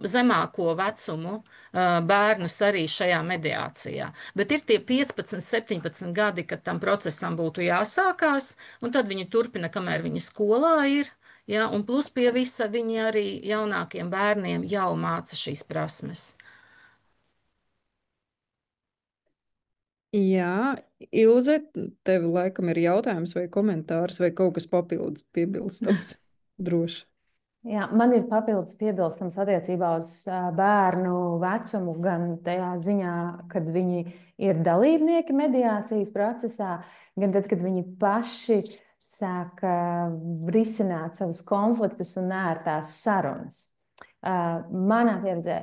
zemāko vecumu bērnus arī šajā mediācijā. Bet ir tie 15, 17 gadi, kad tam procesam būtu jāsākās, un tad viņi turpina, kamēr viņi skolā ir, ja, un plus pie visa viņi arī jaunākiem bērniem jau māca šīs prasmes. Jā, Ilze, tev laikam ir jautājums vai komentārs vai kaut kas papildus piebilstams? Droši. Jā, man ir papildus piebilstams attiecībā uz bērnu vecumu, gan tajā ziņā, kad viņi ir dalībnieki mediācijas procesā, gan tad, kad viņi paši sāk risināt savus konfliktus un ērtās sarunas. Manā pieredzē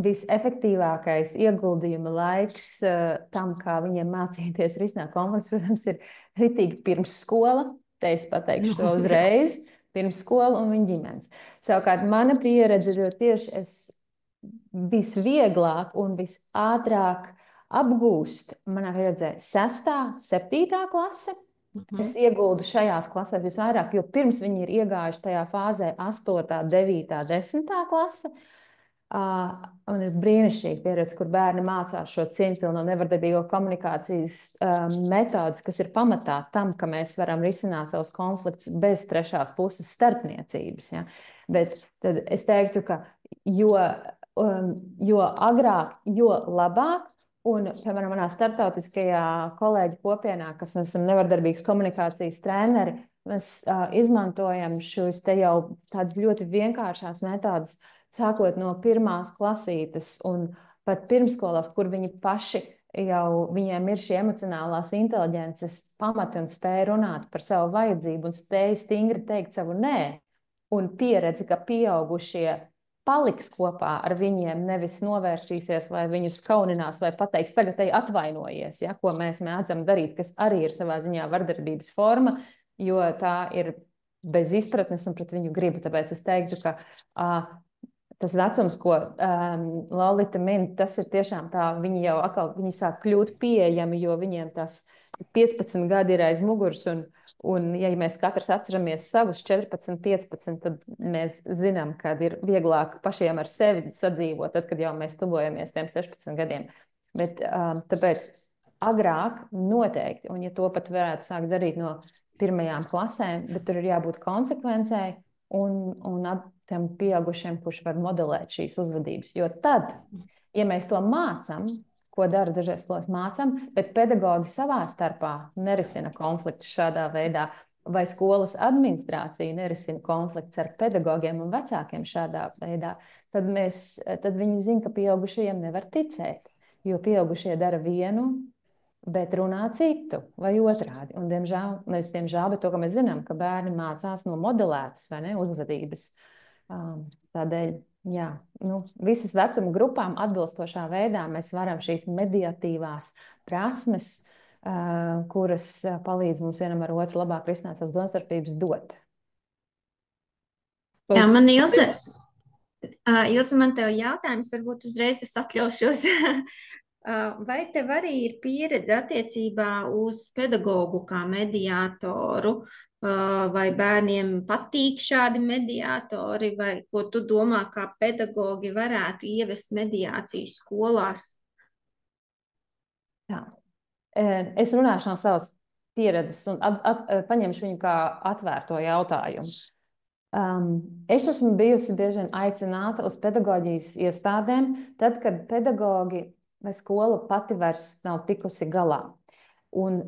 visefektīvākais ieguldījuma laiks tam, kā viņiem mācīties risināt konfliktus, protams, ir ritīgi pirmsskola. Te es pateikšu to uzreiz. Pirmsskola un viņa ģimenes. Savukārt mana pieredze ir tieši es visvieglāk un visātrāk apgūst, manā pieredzē, 6., 7. klase. Es ieguldu šajās klasēs visvairāk, jo pirms viņi ir iegājuši tajā fāzē 8., 9., 10. klase. Un ir brīnišķīgi pieredze, kur bērni mācās šo cieņpilno nevardarbīgo komunikācijas metodus, kas ir pamatā tam, ka mēs varam risināt savus konfliktus bez trešās puses starpniecības. Ja? Bet tad es teiktu, ka jo agrāk, jo labāk. Un, piemēram, manā starptautiskajā kolēģu kopienā, kas esam nevardarbīgas komunikācijas treneri, mēs izmantojam šos te jau tādas ļoti vienkāršās metodas, sākot no 1. klasītes un pat pirmskolās, kur viņi paši jau, viņiem ir šī emocionālās inteliģences pamati un spēja runāt par savu vajadzību un spēja stingri teikt savu nē, un pieredzi, ka pieaugušie paliks kopā ar viņiem, nevis novērsīsies vai viņus kauninās vai pateiks, tagad ej atvainojies, ja, ko mēs mēdzam darīt, kas arī ir savā ziņā vardarbības forma, jo tā ir bez izpratnes un pret viņu gribu. Tāpēc es teiktu, ka tas vecums, ko Lolita min, tas ir tiešām tā, viņi jau atkal, viņi sāk kļūt pieejami, jo viņiem tas 15 gadi ir aiz muguras, un ja mēs katrs atceramies savus 14, 15, tad mēs zinām, ka ir vieglāk pašiem ar sevi sadzīvot, tad, kad jau mēs tuvojamies tiem 16 gadiem. Bet tāpēc agrāk noteikti, un ja to pat varētu sākt darīt no 1. klasēm, bet tur ir jābūt konsekvencei un tiem pieaugušiem, kurš var modelēt šīs uzvedības. Jo tad, ja mēs to mācam, ko dara dažreiz skolās mācam, bet pedagogi savā starpā nerisina konfliktus šādā veidā, vai skolas administrācija nerisina konflikts ar pedagogiem un vecākiem šādā veidā, tad viņi zina, ka pieaugušajiem nevar ticēt, jo pieaugušie dara vienu, bet runā citu vai otrādi. Un, diemžēl, bet to, ka mēs zinām, ka bērni mācās no modelētas vai ne, uzvedības. Tādēļ, jā, visas vecuma grupām atbilstošā veidā mēs varam šīs mediatīvās prasmes, kuras palīdz mums vienam ar otru labāk risināt savas domstarpības, dot. Jā, man Ilze, man tev jautājums, varbūt uzreiz es atļaušos. Vai tev arī ir pieredze attiecībā uz pedagogu kā mediātoru, vai bērniem patīk šādi mediātori, vai ko tu domā, kā pedagogi varētu ievest mediāciju skolās? Jā. Es runāšu no savas pieredzes un paņemšu viņu kā atvērto jautājumu. Es esmu bijusi bieži vien aicināta uz pedagoģijas iestādēm, tad, kad pedagogi vai skola pati vairs nav tikusi galā. Un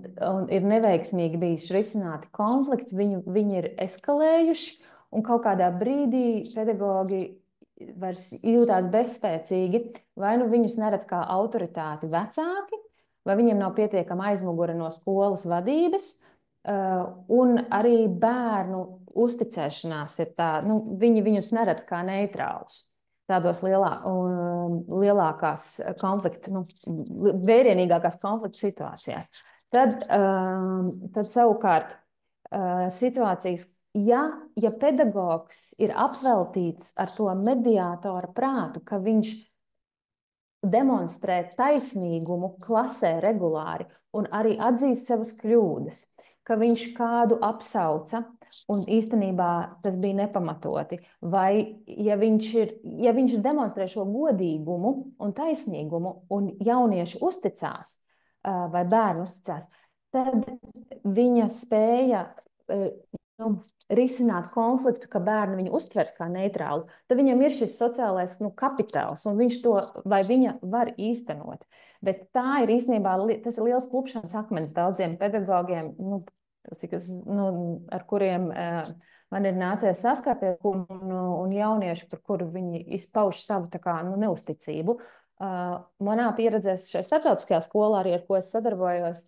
ir neveiksmīgi bijuši risināti konflikti, viņi ir eskalējuši, un kaut kādā brīdī pedagogi vairs jūtās bezspēcīgi, vai nu viņus neredz kā autoritāti vecāki, vai viņiem nav pietiekama aizmugure no skolas vadības, un arī bērnu uzticēšanās ir tā, viņi viņus neredz kā neitrālus. Tādos lielākās konflikta, vērienīgākās konflikta situācijās. Tad savukārt situācijas, ja pedagogs ir apveltīts ar to mediātora prātu, ka viņš demonstrē taisnīgumu klasē regulāri un arī atzīst savas kļūdas, ka viņš kādu apsauca, un īstenībā tas bija nepamatoti. Vai ja viņš demonstrē šo godīgumu un taisnīgumu, un jaunieši uzticās, vai bērni uzticās, tad viņa spēja risināt konfliktu, ka bērni viņu uztvers kā neitrālu, tad viņam ir šis sociālais kapitāls, un viņš to vai viņa var īstenot. Bet tā ir īstenībā, tas ir liels klupšanas akmens daudziem pedagogiem, ar kuriem man ir nācies saskarties, un jaunieši, par kuru viņi izpauž savu neusticību. Manā pieredzē šajā starptautiskajā skolā, arī ar ko es sadarbojos,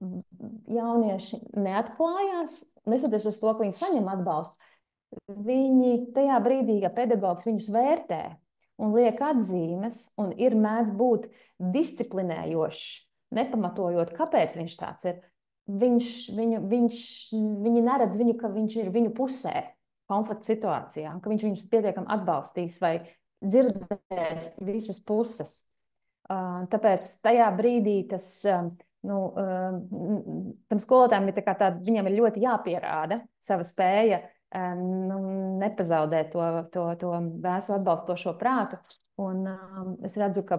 jaunieši neatklājās, neskatoties uz to, ka viņi saņem atbalstu. Viņi tajā brīdī, ja pedagogs viņus vērtē un liek atzīmes, un ir mēdz būt disciplinējošs, nepamatojot, kāpēc viņš tāds ir, viņi neredz viņu, ka viņš ir viņu pusē konflikta situācijā, ka viņš viņus pietiekami atbalstīs vai dzirdēs visas puses. Tāpēc tajā brīdī tas, tam skolotājiem ir viņam ir ļoti jāpierāda sava spēja nepazaudēt to vēsu atbalstošo prātu. Un es redzu, ka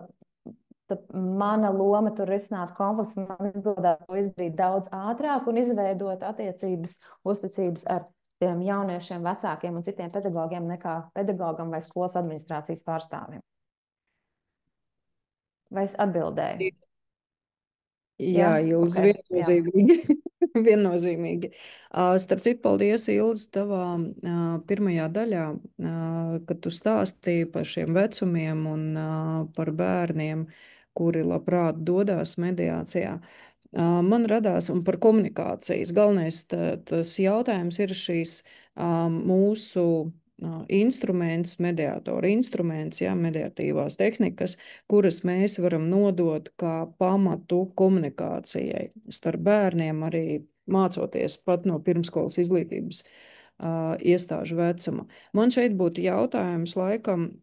mana loma tur risināt konflikts, man izdodas to izdarīt daudz ātrāk un izveidot attiecības, uzticības ar tiem jauniešiem, vecākiem un citiem pedagogiem nekā pedagogam vai skolas administrācijas pārstāvim. Vai es atbildēju? Jā, Ilze, okay, viennozīmīgi. Viennozīmīgi. Starp citu, paldies, Ilze, tavā pirmajā daļā, kad tu stāstīji par šiem vecumiem un par bērniem, kuri labprāt dodās mediācijā. Man radās, un par komunikācijas, galvenais tas jautājums ir šīs mūsu instruments, mediātora instruments, jā, mediatīvās tehnikas, kuras mēs varam nodot kā pamatu komunikācijai starp bērniem, arī mācoties pat no pirmskolas izglītības iestāžu vecuma. Man šeit būtu jautājums laikam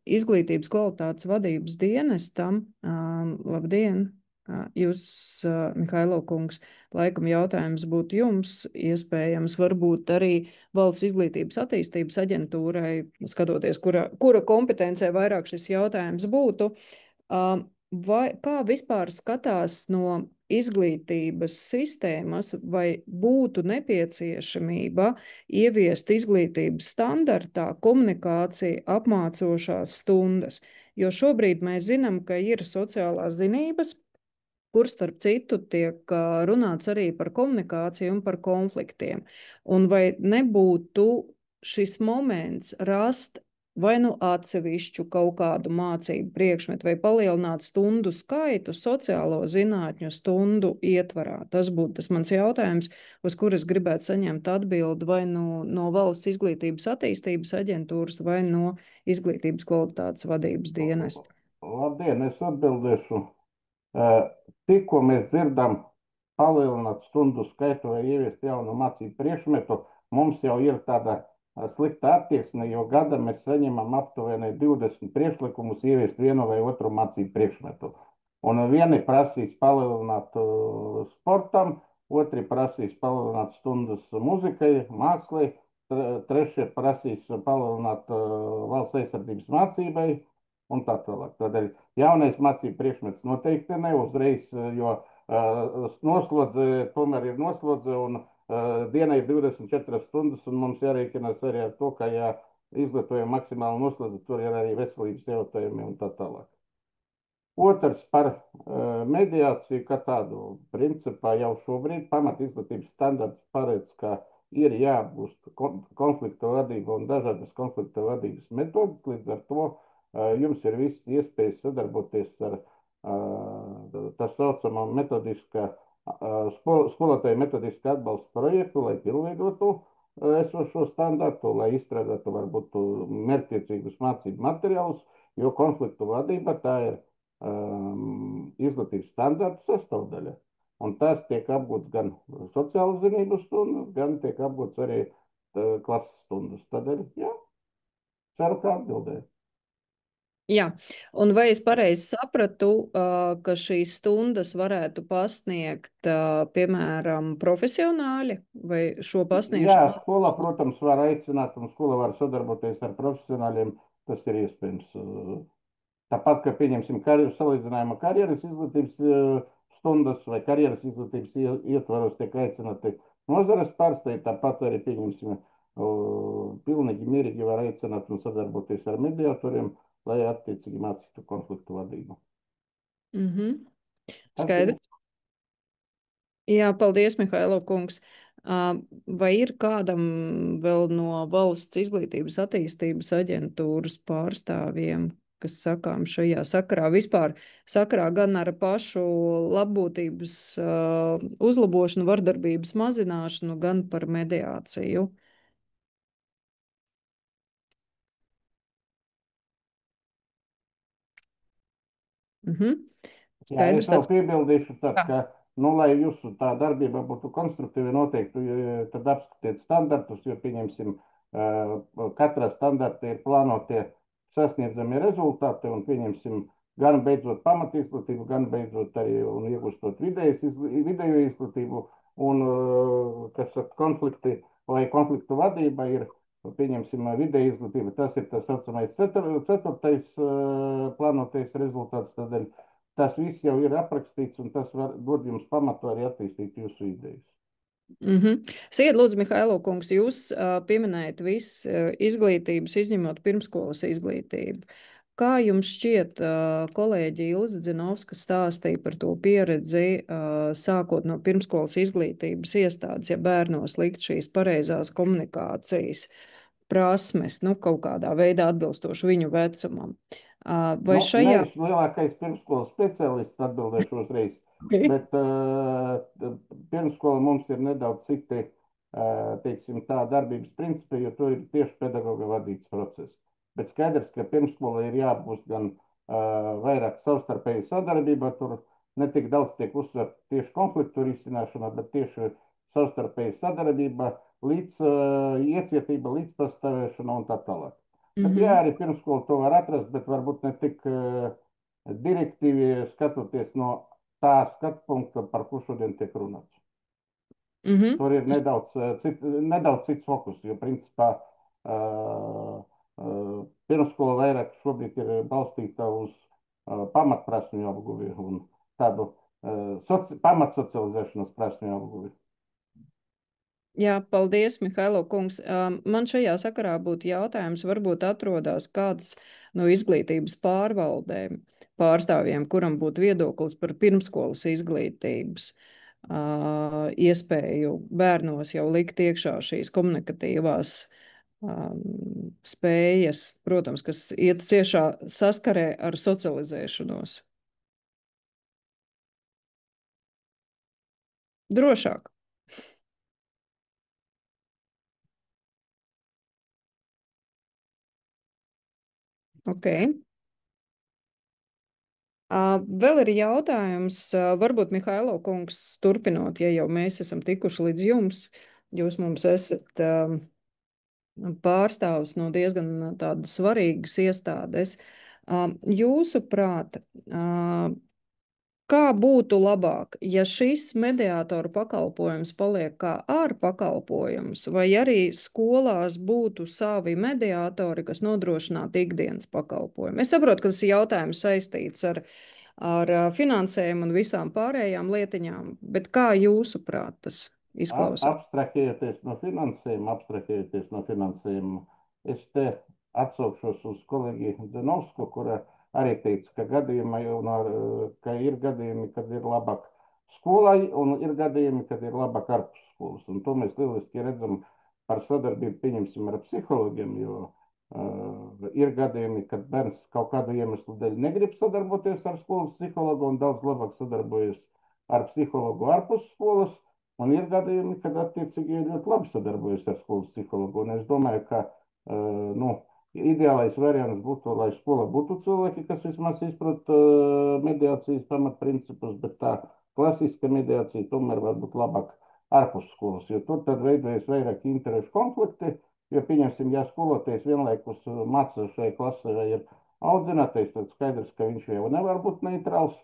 izglītības kvalitātes vadības dienestam. Labdien! Jūs, Mihailo kungs, laikam jautājums būtu jums, iespējams, varbūt arī Valsts izglītības attīstības aģentūrai, skatoties, kura kompetencē vairāk šis jautājums būtu. Vai kā vispār skatās no izglītības sistēmas, vai būtu nepieciešamība ieviest izglītības standartā komunikācija apmācošās stundas? Jo šobrīd mēs zinām, ka ir sociālās zinības, kur starp citu tiek runāts arī par komunikāciju un par konfliktiem. Un vai nebūtu šis moments rast vai nu atsevišķu kaut kādu mācību priekšmetu vai palielināt stundu skaitu sociālo zinātņu stundu ietvarā? Tas būtu tas mans jautājums, uz kuras gribētu saņemt atbildi vai no Valsts izglītības attīstības aģentūras vai no Izglītības kvalitātes vadības dienesta. Labdien, es atbildēšu. Tikko mēs dzirdam palielināt stundu skaitu vai ieviest jaunu mācību priekšmetu, mums jau ir tāda slikta attieksme, jo gada mēs saņemam aptuveni 20 priekšlikumus ieviest vienu vai otru mācību priekšmetu. Un vieni prasīs palielināt sportam, otri prasīs palielināt stundas muzikai, mākslai, trešie prasīs palielināt valsts aizsardzības mācībai, un tā tālāk. Tādēļ jaunais mācību priekšmets noteikti ne uzreiz, jo noslodze tomēr ir noslodze, un dienai ir 24 stundas, un mums jārēķinās arī ar to, ka, ja izglītojam maksimāli noslodzi, tur ir arī veselības jautājumi un tā tālāk. Otrs par mediāciju, kā tādu principā jau šobrīd pamat izglītības standarts paredz, ka ir jāapgūst konflikta vadība un dažādas konflikta vadības metodas, līdz ar to jums ir visas iespējas sadarboties ar tā saucamo skolotāju metodiskā atbalsta projektu, lai pilnveidotu esošo standartu, lai izstrādātu varbūt mērķtiecīgus mācību materiālus, jo konfliktu vadība tā ir izglītības standartu sastāvdaļa. Un tas tiek apgūts gan sociālu zinību stundas, gan tiek apgūts arī klases stundas. Tādēļ, jā, ceru, ka atbildēju. Jā, un vai es pareizi sapratu, ka šīs stundas varētu pasniegt, piemēram, profesionāļi vai šo pasniegšanu? Jā, skola, protams, var aicināt un skola var sadarboties ar profesionāļiem, tas ir iespējams. Tāpat, ka pieņemsim salīdzinājuma karjeras izglītības stundas vai karjeras izglītības ietvaros tiek aicināti nozares pārstāvji, tāpat arī pieņemsim pilnīgi mierīgi var aicināt un sadarboties ar mediatoriem, lai attiecīgi mācītu konfliktu vadību. Skaidrs. Jā, paldies, Mihailo kungs. Vai ir kādam vēl no Valsts izglītības attīstības aģentūras pārstāvjiem kas sakām šajā sakarā. Vispār sakarā gan ar pašu labbūtības uzlabošanu, vardarbības mazināšanu, gan par mediāciju. Jā, es Skaidrs. vēl piebildīšu, ka, lai jūsu tā darbība būtu konstruktīva, noteikti tad apskatiet standartus, jo, pieņemsim, katrā standartā ir plānotie sasniedzami rezultāti, un, pieņemsim, gan beidzot pamatizglītību, gan beidzot arī un iegūstot vidējo izglītību, un, kas saka, konflikti vai konfliktu vadība ir, pieņemsim, vidēja izglītība, tas ir tas saucamais ceturtais plānotais rezultāts, tādēļ tas viss jau ir aprakstīts, un tas var dot jums pamatu arī attīstīt jūsu idejas. Siet, lūdzu, Mihailo kungs, jūs pieminējat visu izglītības, izņemot pirmskolas izglītību. Kā jums šķiet, kolēģi Ilze Dzinovska stāstīja par to pieredzi, sākot no pirmskolas izglītības iestādes, ja bērnos likt šīs pareizās komunikācijas prasmes, kaut kādā veidā atbilstoši viņu vecumam? Vai šajā... Neesmu lielākais pirmskolas speciālists, atbildēšu uzreiz, bet pirmskola mums ir nedaudz citi, teiksim, tā darbības principi, jo to ir tieši pedagoga vadīts process. Bet skaidrs, ka pirmskola ir jābūt gan vairāk savstarpēju sadarbība, tur ne tik daudz tiek uzsverta tieši konfliktu risināšana, bet tieši savstarpēju sadarbība, iecietība, līdzpastāvēšana un tā tālāk. Bet, jā, arī pirmskola to var atrast, bet varbūt ne tik direktīvi skatoties no tā skatu punkta, par ko šodien tiek runāts. Tur ir nedaudz cits fokus, jo principā pirmskola vairāk šobrīd ir balstīta uz pamatprasmju apguvi un tādu pamatsocializēšanas prasmju apguvi. Jā, paldies, Mihailo kungs. Man šajā sakarā būtu jautājums, varbūt atrodas kāds no izglītības pārvaldēm pārstāvjiem, kuram būtu viedoklis par pirmskolas izglītības iespēju bērnos jau likt iekšā šīs komunikatīvās spējas, protams, kas iet ciešā saskarē ar socializēšanos. Drošāk. Ok. Vēl ir jautājums, varbūt Mihailo kungs turpinot, ja jau mēs esam tikuši līdz jums, jūs mums esat pārstāvis no diezgan tādas svarīgas iestādes. Jūsuprāt, kā būtu labāk, ja šis mediātoru pakalpojums paliek kā ārpakalpojums, vai arī skolās būtu savi mediātori, kas nodrošinātu ikdienas pakalpojumu? Es saprotu, ka tas ir jautājums saistīts ar finansējumu un visām pārējām lietiņām, bet kā jūsuprāt tas izklausās? Abstrahējoties no finansējuma, es te atsaukšos uz kolēģi Dzinovsku, kura arī teica, ka ir gadījumi, kad ir labāk skolai, un ir gadījumi, kad ir labāk ārpus skolas. Un to mēs lieliski redzam par sadarbību, pieņemsim, ar psihologiem, jo ir gadījumi, kad bērns kaut kādu iemeslu dēļ negrib sadarboties ar skolas psihologu un daudz labāk sadarbojas ar psihologu ārpus skolas, un ir gadījumi, kad attiecīgi ļoti labi sadarbojas ar skolas psihologu. Un es domāju, ka, ideālais variants būtu, lai skola būtu cilvēki, kas vismaz izprot mediācijas pamatprincipus, bet tā klasiska mediācija tomēr var būt labāk ārpus skolas, jo tur tad veidojas vairāk interešu konflikti, jo, pieņemsim, ja skolotājs vienlaikus mācās šajā klasē vai ir audzinātais, tad skaidrs, ka viņš jau nevar būt neitrāls.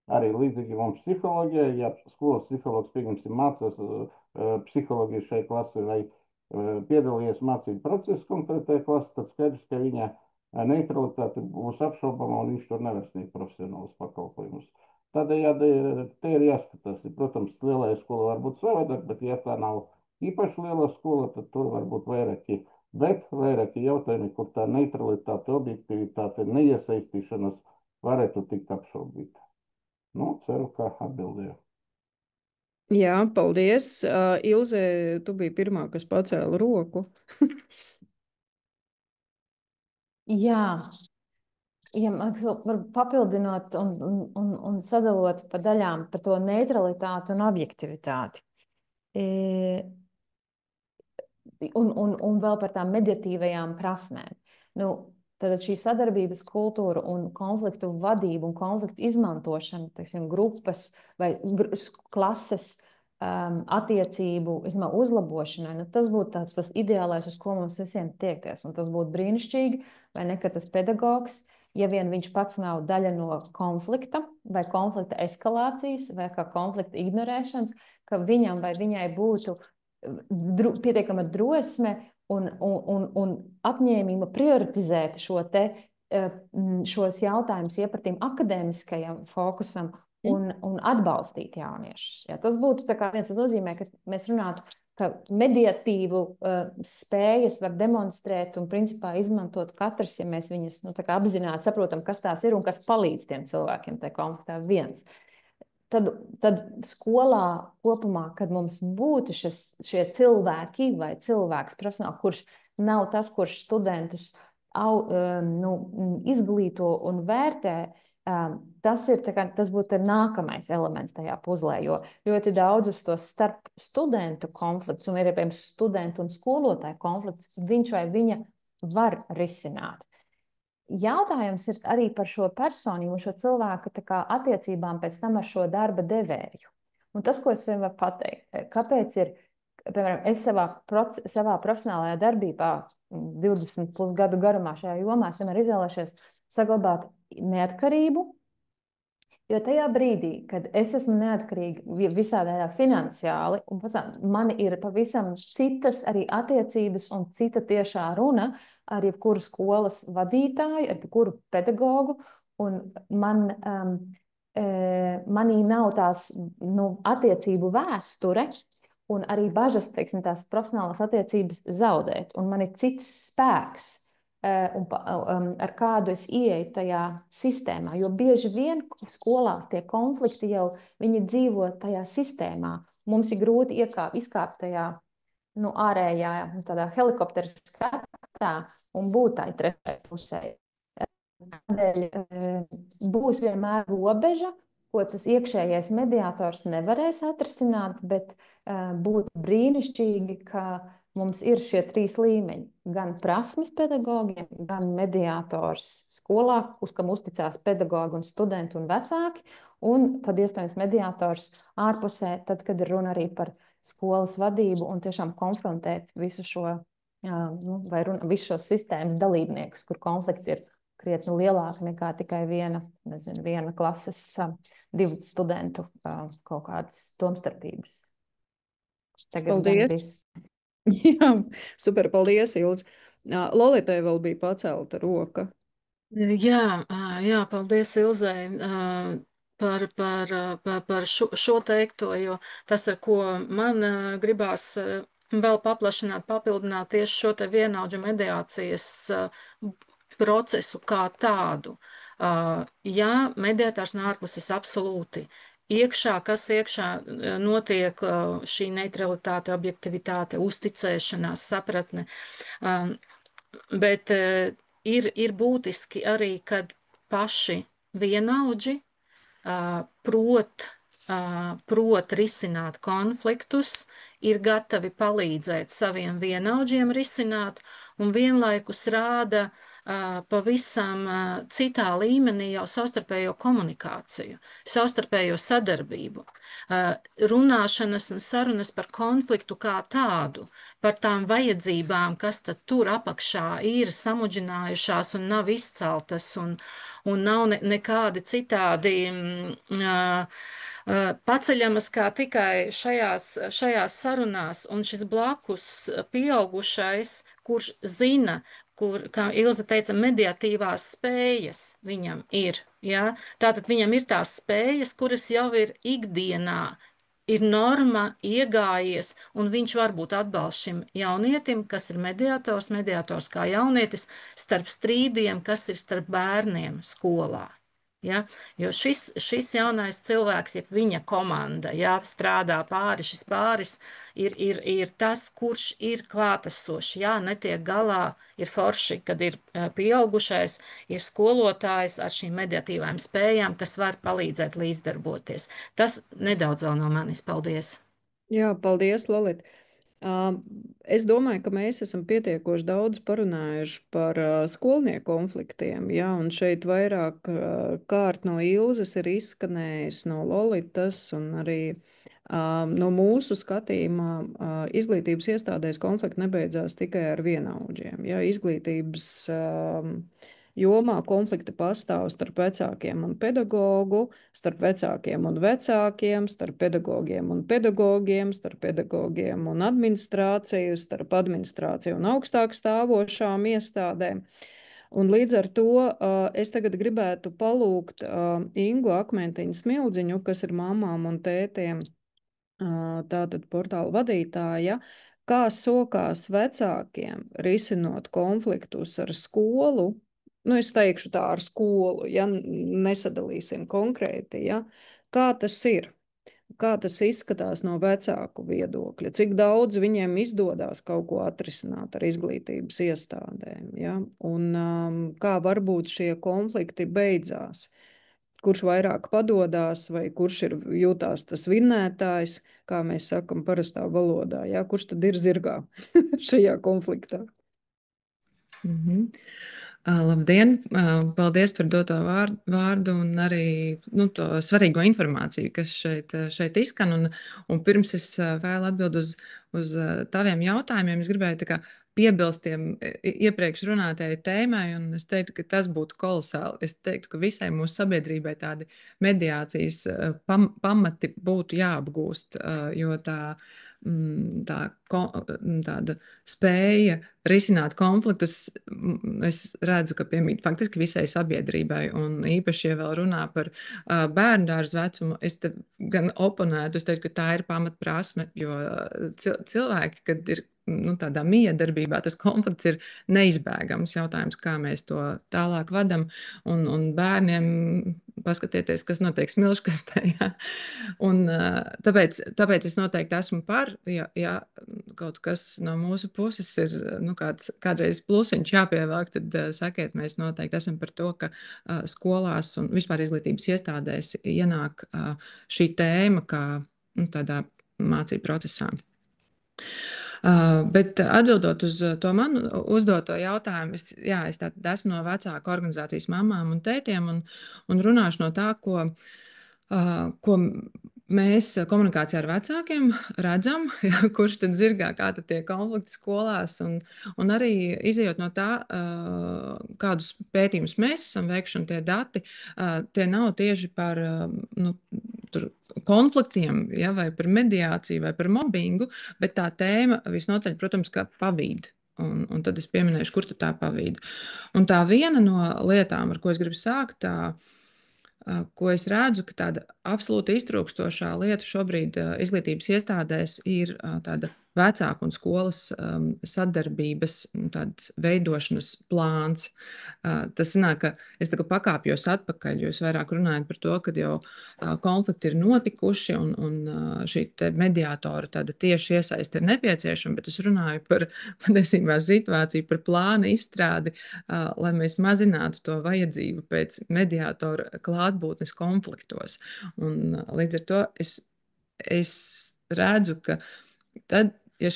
Arī līdzīgi mums psiholoģijā, ja skolas psihologs, pieņemsim, mācās psiholoģiju šajā klasē vai piedalījies mācību procesa konkrētajā klasē, tad skaidrs, ka viņa neutralitāte būs apšaubama un viņš tur nevar sniegt profesionālus pakalpojumus. Tādējādi te ir jāskatās. Protams, lielajā skolā var būt savādāk, bet ja tā nav īpaši liela skola, tad tur var būt vairāki jautājumi, kur tā neutralitāte, objektivitāte, neiesaistīšanas varētu tikt apšaubīta. Ceru, ka atbildēju. Jā, paldies. Ilze, tu biji pirmā, kas pacēla roku. Jā, Ja var papildinot un sadalot pa daļām par to neutralitāti un objektivitāti. Un vēl par tām mediatīvajām prasmēm. Nu, tad šī sadarbības kultūra un konfliktu vadība un konfliktu izmantošana, teiksim, grupas vai klases attiecību uzlabošanai, nu, tas būtu tas ideālais, uz ko mums visiem tiekties. Un tas būtu brīnišķīgi, vai ne, ka tas pedagogs, ja vien viņš pats nav daļa no konflikta vai konflikta eskalācijas vai kā konflikta ignorēšanas, ka viņam vai viņai būtu pietiekama drosme un apņēmība prioritizēt šos jautājumus iepratīm akadēmiskajam fokusam un atbalstīt jauniešus. Ja, tas būtu viens, tas nozīmē, ka mēs runātu, ka mediatīvu spējas var demonstrēt un principā izmantot katrs, ja mēs viņas apzināti saprotam, kas tās ir un kas palīdz tiem cilvēkiem tajā konfliktā viens. Tad skolā kopumā, kad mums būtu šie cilvēki vai cilvēks profesionāli, kurš nav tas, kurš studentus izglīto un vērtē, tas būtu nākamais elements tajā puzlē, jo ļoti daudzus tos starp studentu konfliktus un ir, piemēram, studentu un skolotāju konfliktus, viņš vai viņa var risināt. Jautājums ir arī par šo personību, šo cilvēku attiecībām pēc tam ar šo darba devēju. Un tas, ko es vienmēr pateiktu, kāpēc ir, piemēram, es savā profesionālajā darbībā 20 plus gadu garumā šajā jomā esmu izvēlējušies saglabāt neatkarību, jo tajā brīdī, kad es esmu neatkarīga visā veidā finansiāli, un man ir pavisam citas arī attiecības un cita tiešā runa ar jebkuru skolas vadītāju, ar jebkuru pedagogu, un manī nav tās attiecību vēsture, un arī bažas, teiksim, tās profesionālās attiecības zaudēt, un man ir cits spēks, ar kādu es ieeju tajā sistēmā, jo bieži vien skolās tie konflikti jau viņi dzīvo tajā sistēmā. Mums ir grūti izkāpt tajā ārējā tādā helikoptera skatā un būt tai trešai pusē. Tādēļ būs vienmēr robeža, ko tas iekšējais mediātors nevarēs atrisināt, bet būtu brīnišķīgi, ka mums ir šie 3 līmeņi. Gan prasmes pedagogiem, gan mediātors skolā, uz kam uzticās pedagogi un studenti un vecāki, un tad iespējams mediātors ārpusē, tad, kad ir runa arī par skolas vadību un tiešām konfrontēt visu šo, visu šos sistēmas dalībniekus, kur konflikti ir krietni lielāki nekā tikai viena klases 2 studentu kaut kādas domstarpības. Tagad gan viss. Jā, super, paldies, Ilze. Lolitai vēl bija pacelta roka. Jā, paldies, Ilzei, par šo teikto, jo tas, ar ko man gribās vēl paplašināt, papildināt tieši šo te vienaudžu mediācijas procesu kā tādu. Jā, mediātors no ārpuses absolūti. Kas iekšā notiek šī neutralitāte, objektivitāte, uzticēšanās, sapratne. Bet ir būtiski arī, kad paši vienaudži prot risināt konfliktus, ir gatavi palīdzēt saviem vienaudžiem risināt un vienlaikus rāda pavisam citā līmenī jau savstarpējo komunikāciju, savstarpējo sadarbību, runāšanas un sarunas par konfliktu kā tādu, par tām vajadzībām, kas tad tur apakšā ir samudžinājušās un nav izceltas un nav nekādi citādi paceļamas kā tikai šajās sarunās, un šis blakus pieaugušais, kurš zina, kā Ilze teica, mediatīvās spējas viņam ir. Ja? Tātad viņam ir tās spējas, kuras jau ir ikdienā, ir norma, iegājies, un viņš var būt atbalsts šim jaunietim, kas ir mediators kā jaunietis, starp strīdiem, kas ir starp bērniem skolā. Ja? Jo šis jaunais cilvēks, ja viņa komanda, ja, strādā šis pāris ir tas, kurš ir klātesošs, jā, netiek galā, ir forši, kad ir pieaugušais, ir skolotājs ar šīm mediatīvām spējām, kas var palīdzēt līdzdarboties. Tas nedaudz vēl no manis. Paldies! Jā, paldies, Lolita. Es domāju, ka mēs esam pietiekoši daudz parunājuši par skolnieku konfliktiem, jā, un šeit vairāk kārt no Ilzes ir izskanējis, no Lolitas un arī no mūsu skatījumā izglītības iestādēs konflikti nebeidzās tikai ar vienaudžiem. Jā, izglītības jomā konflikti pastāv starp vecākiem un pedagogu, starp vecākiem un vecākiem, starp pedagogiem un pedagogiem, starp pedagogiem un administrāciju, starp administrāciju un augstāk stāvošām iestādēm. Un līdz ar to es tagad gribētu palūgt Ingu Akmentiņu Smildziņu, kas ir mamām un tētiem, tātad portāla vadītāja, kā sokās vecākiem risinot konfliktus ar skolu. Nu, es teikšu tā ar skolu, ja nesadalīsim konkrēti, ja. Kā tas ir? Kā tas izskatās no vecāku viedokļa? Cik daudz viņiem izdodas kaut ko atrisināt ar izglītības iestādēm, ja? Un kā varbūt šie konflikti beidzās? Kurš vairāk padodas, vai kurš ir jūtās tas vinnētājs, kā mēs sakam parastā valodā, ja? Kurš tad ir zirgā šajā konfliktā? Labdien! Paldies par doto vārdu un arī to svarīgo informāciju, kas šeit izskan. Un pirms es vēl atbildu uz taviem jautājumiem, es gribēju piebilst tiem iepriekš runātajai tēmai, un es teiktu, ka tas būtu kolosāli. Es teiktu, ka visai mūsu sabiedrībai tādi mediācijas pamati būtu jāapgūst, jo tāda spēja risināt konfliktus, es redzu, ka piemīt faktiski visai sabiedrībai, un īpaši, ja vēl runā par bērndārza vecumu, es te gan oponētu, es teiktu, ka tā ir pamatprasme, jo cilvēki, kad ir tādā miedarbībā, tas konflikts ir neizbēgams jautājums, kā mēs to tālāk vadam, un bērniem paskatieties, kas notiek smilškastē, ja? Un tāpēc es noteikti esmu par, ja kaut kas no mūsu puses ir, kādreiz plusiņš jāpievāk, tad sakiet, mēs noteikti esam par to, ka skolās un vispār izglītības iestādēs ienāk šī tēma kā tādā mācību procesā. Bet atbildot uz to manu uzdoto jautājumu, es esmu no vecāku organizācijas mamām un tētiem un runāšu no tā, ko mēs komunikācijā ar vecākiem redzam, kurš tad zirgā, kā tad tie konflikti skolās, un arī izejot no tā, kādus pētījumus mēs esam veikuši, un tie dati, tie nav tieši par konfliktiem, ja, vai par mediāciju, vai par mobbingu, bet tā tēma visnotaļ, protams, kā pavīd. Un tad es pieminēšu, kur tad tā pavīd. Un tā viena no lietām, ar ko es gribu sākt, ko es redzu, ka tāda absolūti iztrūkstošā lieta šobrīd izglītības iestādēs ir tāda vecāku un skolas sadarbības veidošanas plāns. Tas sanāk, ka es pakāpjos atpakaļ, jo es vairāk runāju par to, ka jau konflikti ir notikuši un šī mediātora tāda tieši iesaiste ir nepieciešama, bet es runāju par patiesībā situāciju, par plāna izstrādi, lai mēs mazinātu to vajadzību pēc mediātora klātbūtnes konfliktos. Un līdz ar to es redzu, ka tad, ja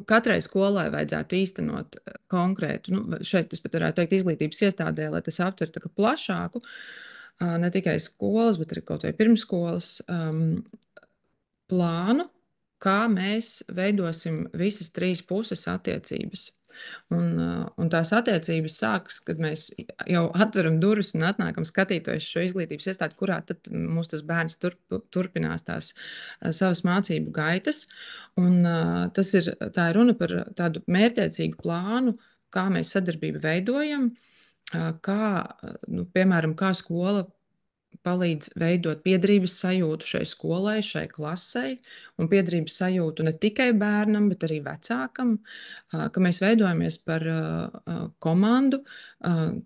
katrai skolai vajadzētu īstenot konkrētu, šeit es pat varētu teikt izglītības iestādē, lai tas aptver plašāku, ne tikai skolas, bet arī kaut vai pirmsskolas plānu, kā mēs veidosim visas trīs puses attiecības. Un tās attiecības sākas, kad mēs jau atveram durvis un atnākam skatīties šo izglītības iestādi, kurā tad mūs tas bērns turpinās tās savas mācību gaitas. Un tā ir runa par tādu mērķiecīgu plānu, kā mēs sadarbību veidojam, piemēram, kā skola palīdz veidot piederības sajūtu šai skolai, šai klasei, un piederības sajūtu ne tikai bērnam, bet arī vecākam, ka mēs veidojamies par komandu,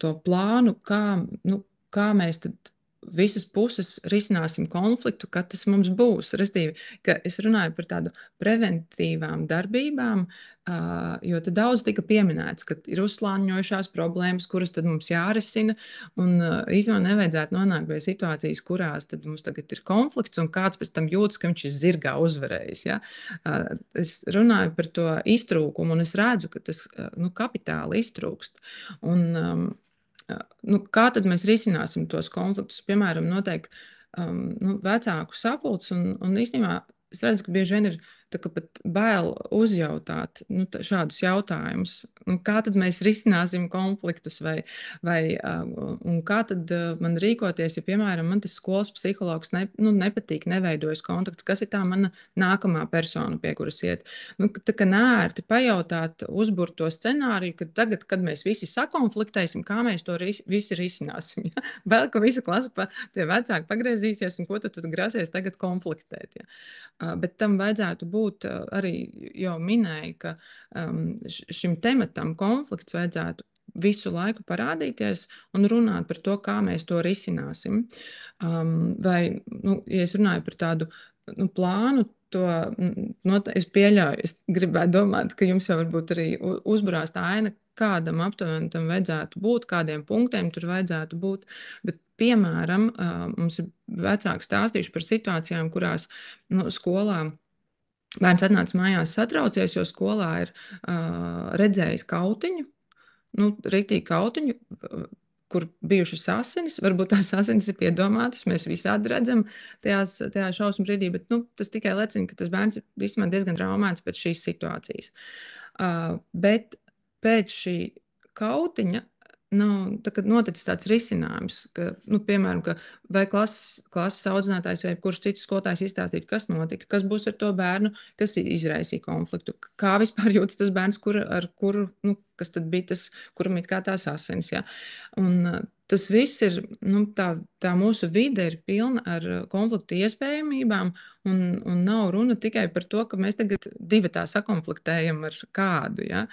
to plānu, kā mēs tad visas puses risināsim konfliktu, kad tas mums būs. Restīvi, ka es runāju par tādu preventīvām darbībām, jo te daudz tika pieminēts, ka ir uzslāņojušās problēmas, kuras tad mums jārisina, un īstenībā nevajadzētu nonākt pie situācijas, kurās tad mums tagad ir konflikts, un kāds pēc tam jūtas, ka viņš ir zirgā uzvarējis. Ja? Es runāju par to iztrūkumu, un es redzu, ka tas kapitāli iztrūkst. Un, kā tad mēs risināsim tos konfliktus? Piemēram, noteikti vecāku sapulcs, un īstenībā es redzu, ka bieži vien ir pat bail uzjautāt šādus jautājumus. Kā tad mēs risināsim konfliktus, un kā tad man rīkoties, ja, piemēram, man tas skolas psihologs nepatīk, neveidojas kontakts, kas ir tā mana nākamā persona, pie kuras iet. Tā kā nērti pajautāt, uzburt to scenāriju, ka tagad, kad mēs visi sakonfliktēsim, kā mēs to visi risināsim. Ja? Vēl, ka visa klase, tie vecāki pagriezīsies, un ko tad tu grasies tagad konfliktēt. Ja? Bet tam vajadzētu būt arī, jau minēju, ka šim tematam konflikts vajadzētu visu laiku parādīties un runāt par to, kā mēs to risināsim. Vai, ja es runāju par tādu plānu, to es pieļauju, es gribētu domāt, ka jums jau varbūt arī uzburās tā aina, kādam aptuveni tam vajadzētu būt, kādiem punktiem tur vajadzētu būt, bet piemēram, mums ir vecāki stāstījuši par situācijām, kurās skolā bērns atnāca mājās satraucies, jo skolā ir redzējis kautiņu, riktīgi kautiņu, kur bijušas asinis, varbūt tās asinis ir piedomātas, mēs visādi redzam tajā šausmu brīdī, bet tas tikai liecina, ka tas bērns ir vismaz diezgan traumēts pēc šīs situācijas. Bet pēc šī kautiņa noticis tāds risinājums, ka, piemēram, ka vai klases audzinātājs vai kurš cits skolotājs izstāstītu, kas notika, kas būs ar to bērnu, kas izraisīja konfliktu, kā vispār jūtas tas bērns, kas tad bija tas, kuram it kā tās asinis. Ja? Un tas viss ir, tā mūsu vide ir pilna ar konfliktu iespējamībām, un nav runa tikai par to, ka mēs tagad divatā sakonfliktējam ar kādu. Ja?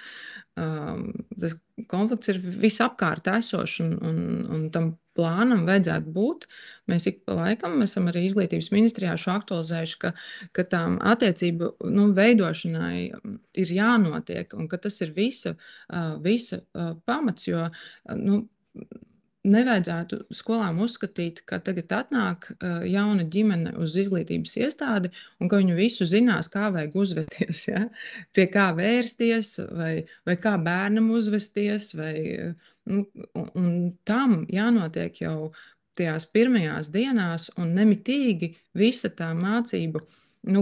Tas konflikts ir visapkārt esošs, un tam plānam vajadzētu būt. Mēs ik pa laikam esam arī izglītības ministrijā šo aktualizējuši, ka tām attiecību veidošanai ir jānotiek, un ka tas ir visa pamats, jo nevajadzētu skolām uzskatīt, ka tagad atnāk jauna ģimene uz izglītības iestādi un ka viņi visu zinās, kā vajag uzvesties, ja? Pie kā vērsties vai kā bērnam uzvesties. Un tam jānotiek jau tajās pirmajās dienās un nemitīgi visa tā mācību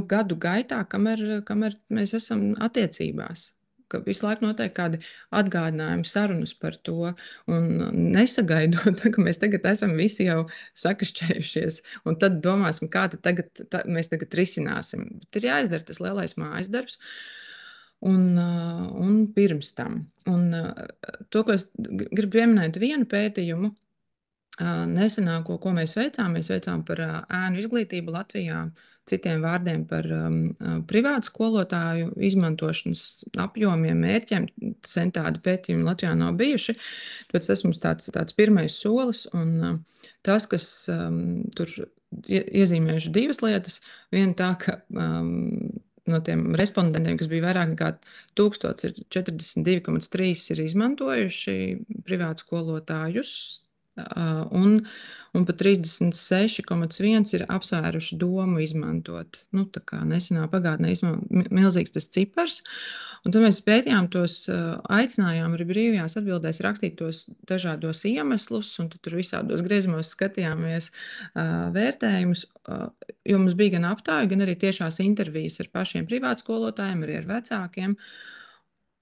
gadu gaitā, kamēr mēs esam attiecībās. Ka visu laiku notiek kādi atgādinājumi, sarunas par to, un nesagaidot, ka mēs tagad esam visi jau sakašķējušies, un tad domāsim, kā mēs tagad risināsim. Bet ir jāizdara tas lielais mājas darbs, un pirms tam. Un to, ko es gribu pieminēt vienu pētījumu, nesenāko, ko mēs veicām par ēnu izglītību Latvijā, citiem vārdiem par privātu skolotāju izmantošanas apjomiem, mērķiem. Sen tādi pētījumi Latvijā nav bijuši, tāpēc tas mums tāds pirmais solis, un tas, kas tur iezīmējuši divas lietas, viena tā, ka no tiem respondentiem, kas bija vairāk nekā 1000, ir 42,3 ir izmantojuši privātu skolotājus, un pat 36,1 ir apsvēruši domu izmantot. Tā kā nesenā pagātnē milzīgs tas cipars. Un tad mēs pētījām tos, aicinājām arī brīvajās atbildēs rakstīt tos dažādos iemeslus, un tur visādos griezumos skatījāmies vērtējumus, jo mums bija gan aptāju, gan arī tiešās intervijas ar pašiem privātskolotājiem, arī ar vecākiem.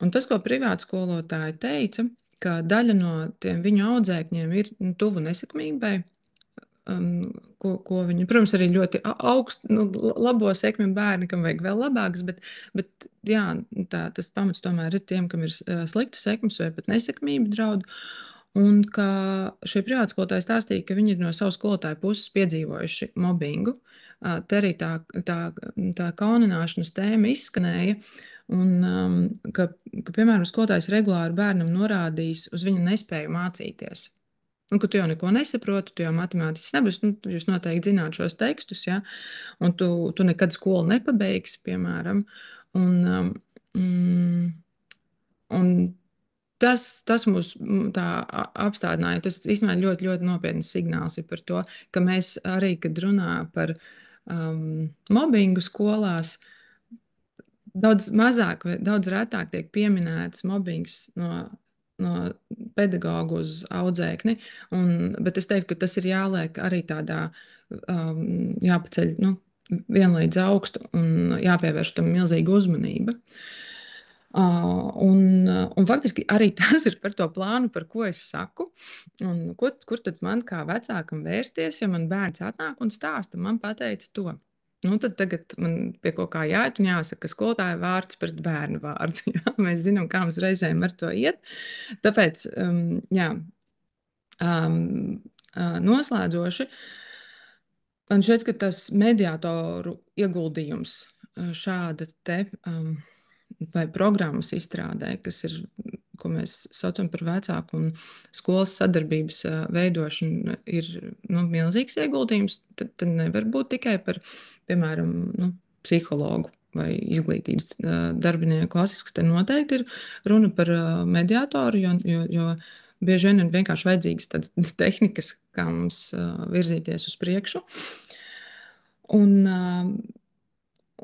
Un tas, ko privātskolotāji teica, ka daļa no tiem viņu audzēkņiem ir tuvu nesekmībai, ko viņi, protams, arī ļoti augstu, labo sekmi bērni, kam vajag vēl labāks, bet jā, tas pamats tomēr ir tiem, kam ir slikta sekmes vai pat nesekmība draud. Un ka šie privātskolotāji stāstīja, ka viņi ir no savu skolotāju puses piedzīvojuši mobbingu. Te arī tā kaunināšanas tēma izskanēja, un ka piemēram, skolotājs regulāri bērnam norādījis uz viņa nespēju mācīties. Un, ka tu jau neko nesaproti, tu jau matemātiski nebūsi, jūs noteikti zināt šos tekstus, ja, un tu nekad skolu nepabeigsi, piemēram. Un tas mūs tā apstādināja. Tas īstenībā ļoti, ļoti nopietns signāls ir par to, ka mēs arī, kad runājam par mobbingu skolās, daudz mazāk, daudz retāk tiek pieminēts mobbings no pedagoga uz audzēkni. Bet es teiktu, ka tas ir jāliek arī tādā, jāpaceļ vienlīdz augstu un jāpievērš tam milzīga uzmanība. Un faktiski arī tas ir par to plānu, par ko es saku. Kur tad man kā vecākam vērsties, ja man bērns atnāk un stāsta, man pateica to. Tad tagad man pie kaut kā jāiet un jāsaka, ka skolotāja vārds pret bērnu vārdu. Ja? Mēs zinām, kā mums reizēm ar to iet. Tāpēc, noslēdzoši, man šķiet, ka tas mediātoru ieguldījums šāda te vai programmas izstrādē, kas ir, ko mēs saucam par vecāku un skolas sadarbības veidošanu, ir milzīgs ieguldījums. Tad nevar būt tikai par, piemēram, psihologu vai izglītības darbinieku klasiski. Te noteikti ir runa par mediātoru, jo bieži vien ir vienkārši vajadzīgas tādas tehnikas, kā mums virzīties uz priekšu.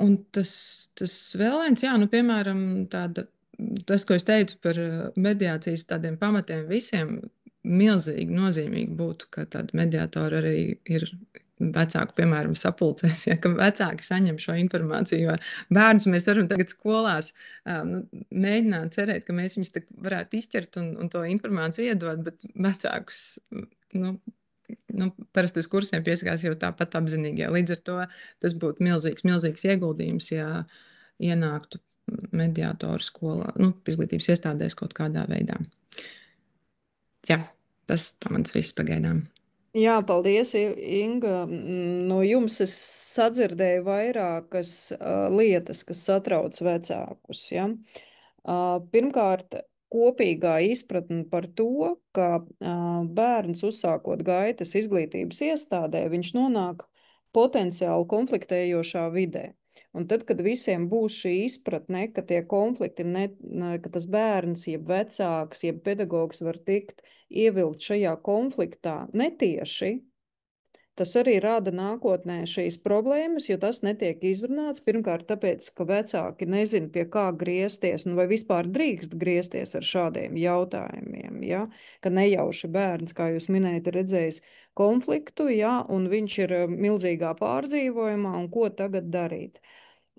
Un tas vēl viens, piemēram, tas, ko es teicu par mediācijas tādiem pamatiem visiem, milzīgi nozīmīgi būtu, ka tādi mediātori arī ir vecāku, piemēram, sapulcēs, ja, ka vecāki saņem šo informāciju, jo bērnus mēs varam tagad skolās mēģināt cerēt, ka mēs viņus varētu izķert un to informāciju iedot, bet vecākus, parasti uz kursiem piesakās jau tāpat apzinīgie. Līdz ar to tas būtu milzīgs ieguldījums, ja ienāktu mediātoru skolā, izglītības iestādēs kaut kādā veidā. Jā, tas mans viss pagaidām. Jā, paldies, Inga. No jums es sadzirdēju vairākas lietas, kas satrauc vecākus. Ja? Pirmkārt, kopīgā izpratne par to, ka bērns uzsākot gaitas izglītības iestādē, viņš nonāk potenciāli konfliktējošā vidē. Un tad, kad visiem būs šī izpratne, ka tie konflikti, ka tas bērns, jeb vecāks, jeb pedagogs var tikt ievilkt šajā konfliktā netieši, tas arī rada nākotnē šīs problēmas, jo tas netiek izrunāts. Pirmkārt, tāpēc, ka vecāki nezina, pie kā griezties, vai vispār drīkst griezties ar šādiem jautājumiem. Ja? Ka nejauši bērns, kā jūs minējat, ir redzējis konfliktu, ja? Un viņš ir milzīgā pārdzīvojumā, un ko tagad darīt.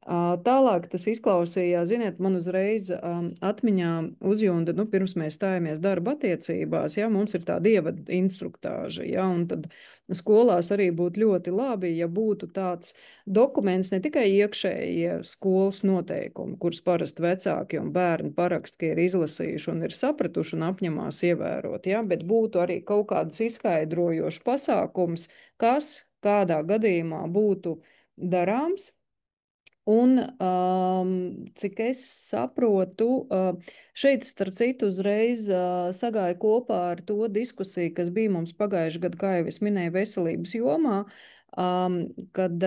Tālāk tas izklausījās, ziniet, man uzreiz atmiņā uzjunda, pirms mēs stājamies darba attiecībās, ja, mums ir tāda ievada instruktāža, ja, un tad skolās arī būtu ļoti labi, ja būtu tāds dokuments, ne tikai iekšējie skolas noteikumi, kurus parasti vecāki un bērni parakst, ka ir izlasījuši un ir sapratuši un apņemās ievērot, ja, bet būtu arī kaut kāds izskaidrojošs pasākums, kas kādā gadījumā būtu darāms. Un, cik es saprotu, šeit, starp citu, uzreiz sagāja kopā ar to diskusiju, kas bija mums pagājuši gadu, kā jau es minēju, veselības jomā, kad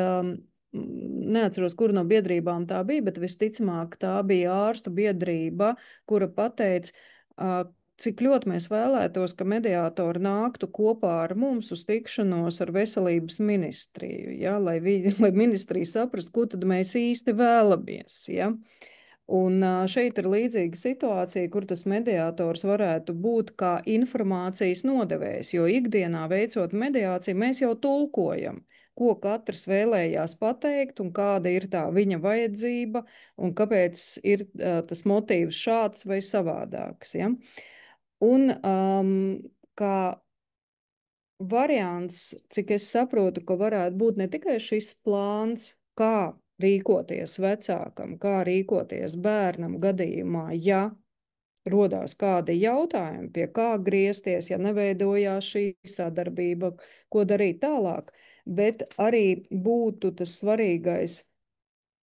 neatceros, kur no biedrībām tā bija, bet visticamāk tā bija ārstu biedrība, kura pateica, cik ļoti mēs vēlētos, ka mediātori nāktu kopā ar mums uz tikšanos ar veselības ministriju, ja, lai ministrija saprastu, ko tad mēs īsti vēlamies. Ja. Un šeit ir līdzīga situācija, kur tas mediātors varētu būt kā informācijas nodevējs, jo ikdienā veicot mediāciju mēs jau tulkojam, ko katrs vēlējās pateikt un kāda ir tā viņa vajadzība un kāpēc ir tas motīvs šāds vai savādāks. Ja. Un kā variants, cik es saprotu, ka varētu būt ne tikai šis plāns, kā rīkoties vecākam, kā rīkoties bērnam gadījumā, ja rodās kādi jautājumi, pie kā griezties, ja neveidojās šī sadarbība, ko darīt tālāk, bet arī būtu tas svarīgais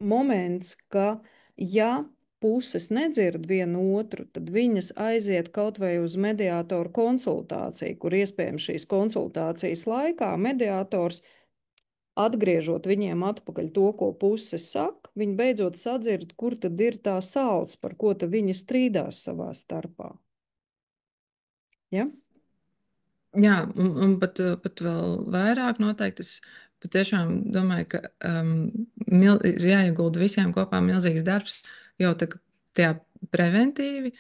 moments, ka ja puses nedzird vienu otru, tad viņas aiziet kaut vai uz mediātoru konsultāciju, kur iespējams šīs konsultācijas laikā mediātors, atgriežot viņiem atpakaļ to, ko puses saka, viņi beidzot sadzird, kur tad ir tā sāls, par ko tad viņi strīdās savā starpā. Ja? Jā, un pat vēl vairāk noteikti es patiešām domāju, ka ir jāiegulda visiem kopā milzīgs darbs jau tajā preventīvi,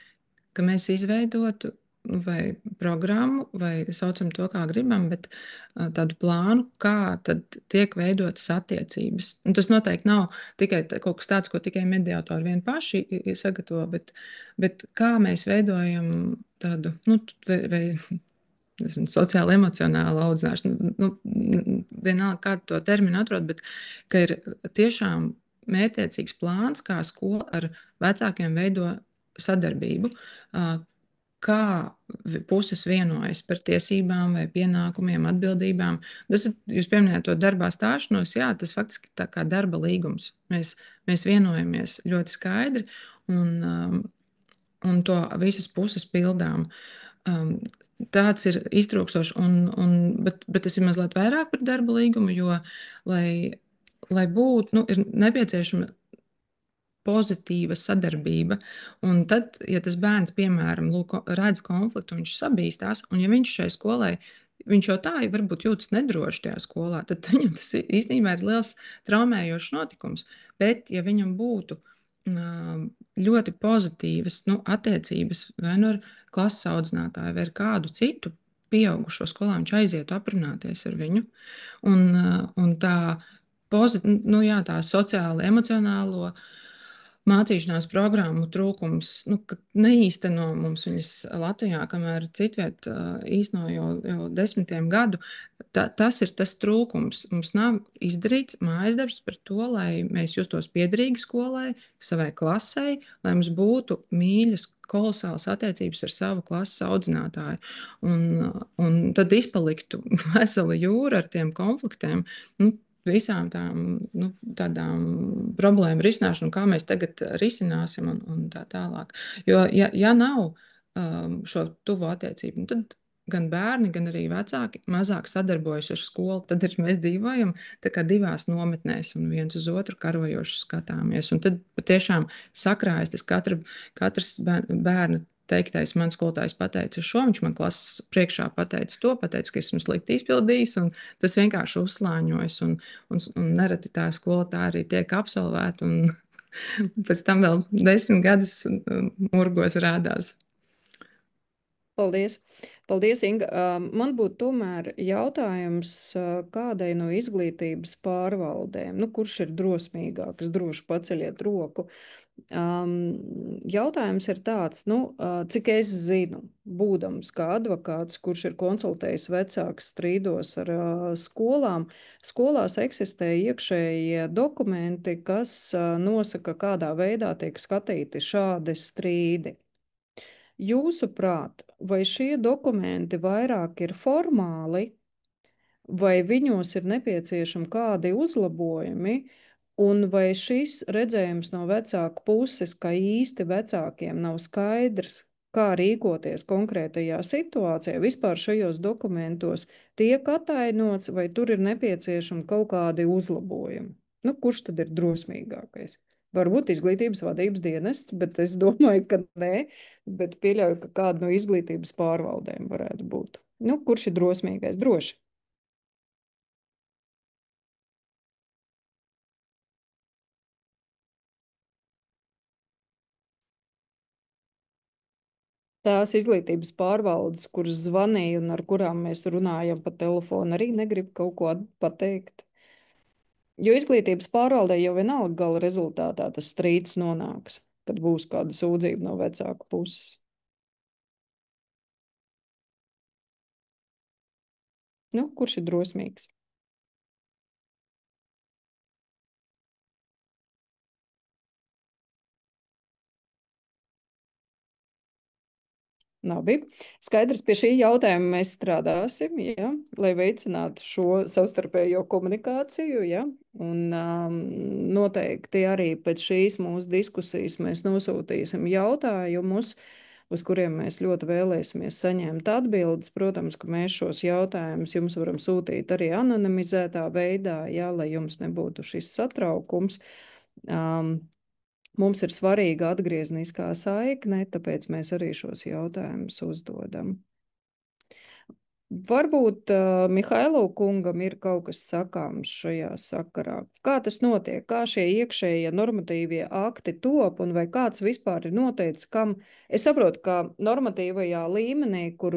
ka mēs izveidotu vai programmu, vai saucam to, kā gribam, bet tādu plānu, kā tad tiek veidotas attiecības. Un tas noteikti nav tikai kaut kas tāds, ko tikai mediātori vien paši sagatavo, bet kā mēs veidojam tādu, vai sociāli emocionālu audzināšanu, vienalga kādu to terminu atrod, bet ka ir tiešām mērķtiecīgs plāns, kā skola ar vecākiem veido sadarbību, kā puses vienojas par tiesībām vai pienākumiem, atbildībām. Jūs pieminējāt to darbā stāšanos, jā, tas faktiski tā kā darba līgums. Mēs vienojamies ļoti skaidri un to visas puses pildām. Tāds ir iztrūkstošs, bet tas ir mazliet vairāk par darba līgumu, jo, lai būtu, ir nepieciešama pozitīva sadarbība. Un tad, ja tas bērns, piemēram, redz konfliktu, viņš sabīstās, un ja viņš šai skolai, viņš jau tā varbūt jūtas nedroši tajā skolā, tad viņam tas īstenībā ir liels traumējošs notikums. Bet, ja viņam būtu ļoti pozitīvas attiecības vai ar klases audzinātāju vai ar kādu citu pieaugušo skolā, viņš aizietu aprunāties ar viņu. Un tā tā sociāli, emocionālo mācīšanās programmu trūkums, ka neīsteno mums viņas Latvijā, kamēr citviet īsteno jau desmitiem gadu, tas ir tas trūkums. Mums nav izdarīts mājas darbs par to, lai mēs justos piederīgi skolai, savai klasei, lai mums būtu mīļas, kolosālas attiecības ar savu klases audzinātāju. Un tad izpaliktu vesela jūra ar tiem konfliktiem, visām tādām problēmu risināšanu, kā mēs tagad risināsim un tā tālāk. Jo, ja nav šo tuvo attiecību, tad gan bērni, gan arī vecāki mazāk sadarbojas ar skolu. Tad mēs dzīvojam tā kā divās nometnēs un viens uz otru karojoši skatāmies. Un tad patiešām sakrājas tas katrs bērna teiktais. Man skolotājs pateica šo, viņš man klases priekšā pateica to, pateica, ka esmu slikti izpildījis, un tas vienkārši uzslāņojas, un nereti tā skola tā arī tiek absolvēta, un pēc tam vēl 10 gadus murgos rādās. Paldies! Paldies, Inga! Man būtu tomēr jautājums kādai no izglītības pārvaldēm, kurš ir drosmīgāks, droši paceļiet roku. Jautājums ir tāds, cik es zinu, būdams kā advokāts, kurš ir konsultējis vecāks strīdos ar skolām, skolās eksistē iekšējie dokumenti, kas nosaka, kādā veidā tiek skatīti šādi strīdi. Jūsuprāt, vai šie dokumenti vairāk ir formāli, vai viņos ir nepieciešami kādi uzlabojumi, un vai šis redzējums no vecāku puses, ka īsti vecākiem nav skaidrs, kā rīkoties konkrētajā situācijā, vispār šajos dokumentos tiek atainots, vai tur ir nepieciešami kaut kādi uzlabojumi? Kurš tad ir drosmīgākais? Varbūt izglītības vadības dienests, bet es domāju, ka nē, bet pieļauju, ka kāda no izglītības pārvaldēm varētu būt. Kurš ir drosmīgais? Droši. Tās izglītības pārvaldes, kuras zvanīja un ar kurām mēs runājam pa telefonu, arī negrib kaut ko pateikt. Jo izglītības pārvaldē jau vienalga gala rezultātā tas strīds nonāks, kad būs kāda sūdzība no vecāku puses. Kurš ir drosmīgs? Labi. Skaidrs, pie šī jautājuma mēs strādāsim, ja, lai veicinātu šo savstarpējo komunikāciju. Ja, un noteikti arī pēc šīs mūsu diskusijas mēs nosūtīsim jautājumus, uz kuriem mēs ļoti vēlēsimies saņemt atbildes. Protams, ka mēs šos jautājumus jums varam sūtīt arī anonimizētā veidā, ja, lai jums nebūtu šis satraukums. Mums ir svarīga atgriezniskā saikne, tāpēc mēs arī šos jautājumus uzdodam. Varbūt Mihailo kungam ir kaut kas sakāms šajā sakarā. Kā tas notiek? Kā šie iekšējie normatīvie akti top un vai kāds vispār ir noteicis, kam? Es saprotu, ka normatīvajā līmenī, kur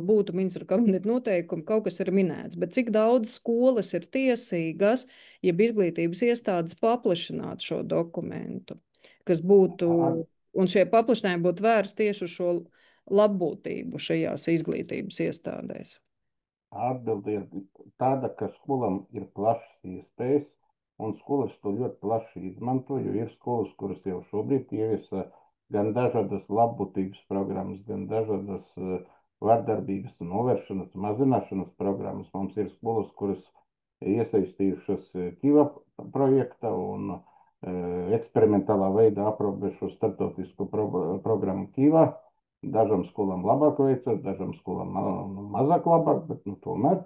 būtu ministra kabineta noteikumi, kaut kas ir minēts, bet cik daudz skolas ir tiesīgas, jeb izglītības iestādes paplašināt šo dokumentu, kas būtu, un šie paplašinājumi būtu vērsti tieši uz šo labbūtību šajās izglītības iestādēs? Atbilde ir tāda, ka skolām ir plašas iespējas, un skolas to ļoti plaši izmanto, jo ir skolas, kuras jau šobrīd ieviesa gan dažādas labbūtības programmas, gan dažādas vardarbības novēršanas, mazināšanas programmas. Mums ir skolas, kuras iesaistījušas Kiva projekta un eksperimentālā veidā aprobežo starptautisko programmu Kiva. Dažām skolām labāk veicas, dažām skolām mazāk labāk, bet tomēr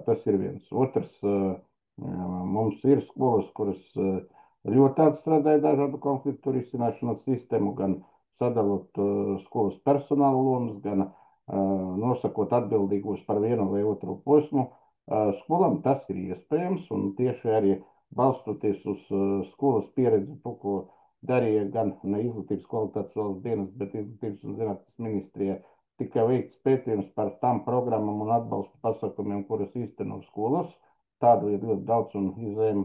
tas ir viens. Otrs, mums ir skolas, kuras ļoti atstrādāja dažādu konfliktu risināšanas sistēmu, gan sadalot skolas personāla lomas, gan nosakot atbildīgos par vienu vai otru posmu. Skolām tas ir iespējams, un tieši arī balstoties uz skolas pieredzi, ko darīja gan ne Izglītības kvalitātes valsts dienas, bet Izglītības un zinātnes ministrija, tika veikts pētījums par tām programmām un atbalsta pasākumiem, kuras īsteno skolas. Tādu ir ļoti daudz, un zem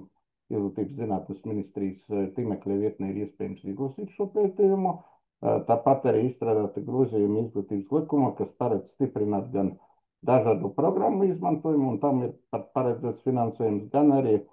Izglītības zinātnes ministrijas tīmekļa vietnē ir iespējams izlasīt šo pētījumu. Tāpat arī izstrādāti grozījumi izglītības likumā, kas paredz stiprināt gan dažādu programmu izmantojumu, un tam ir paredzēts finansējums, gan arī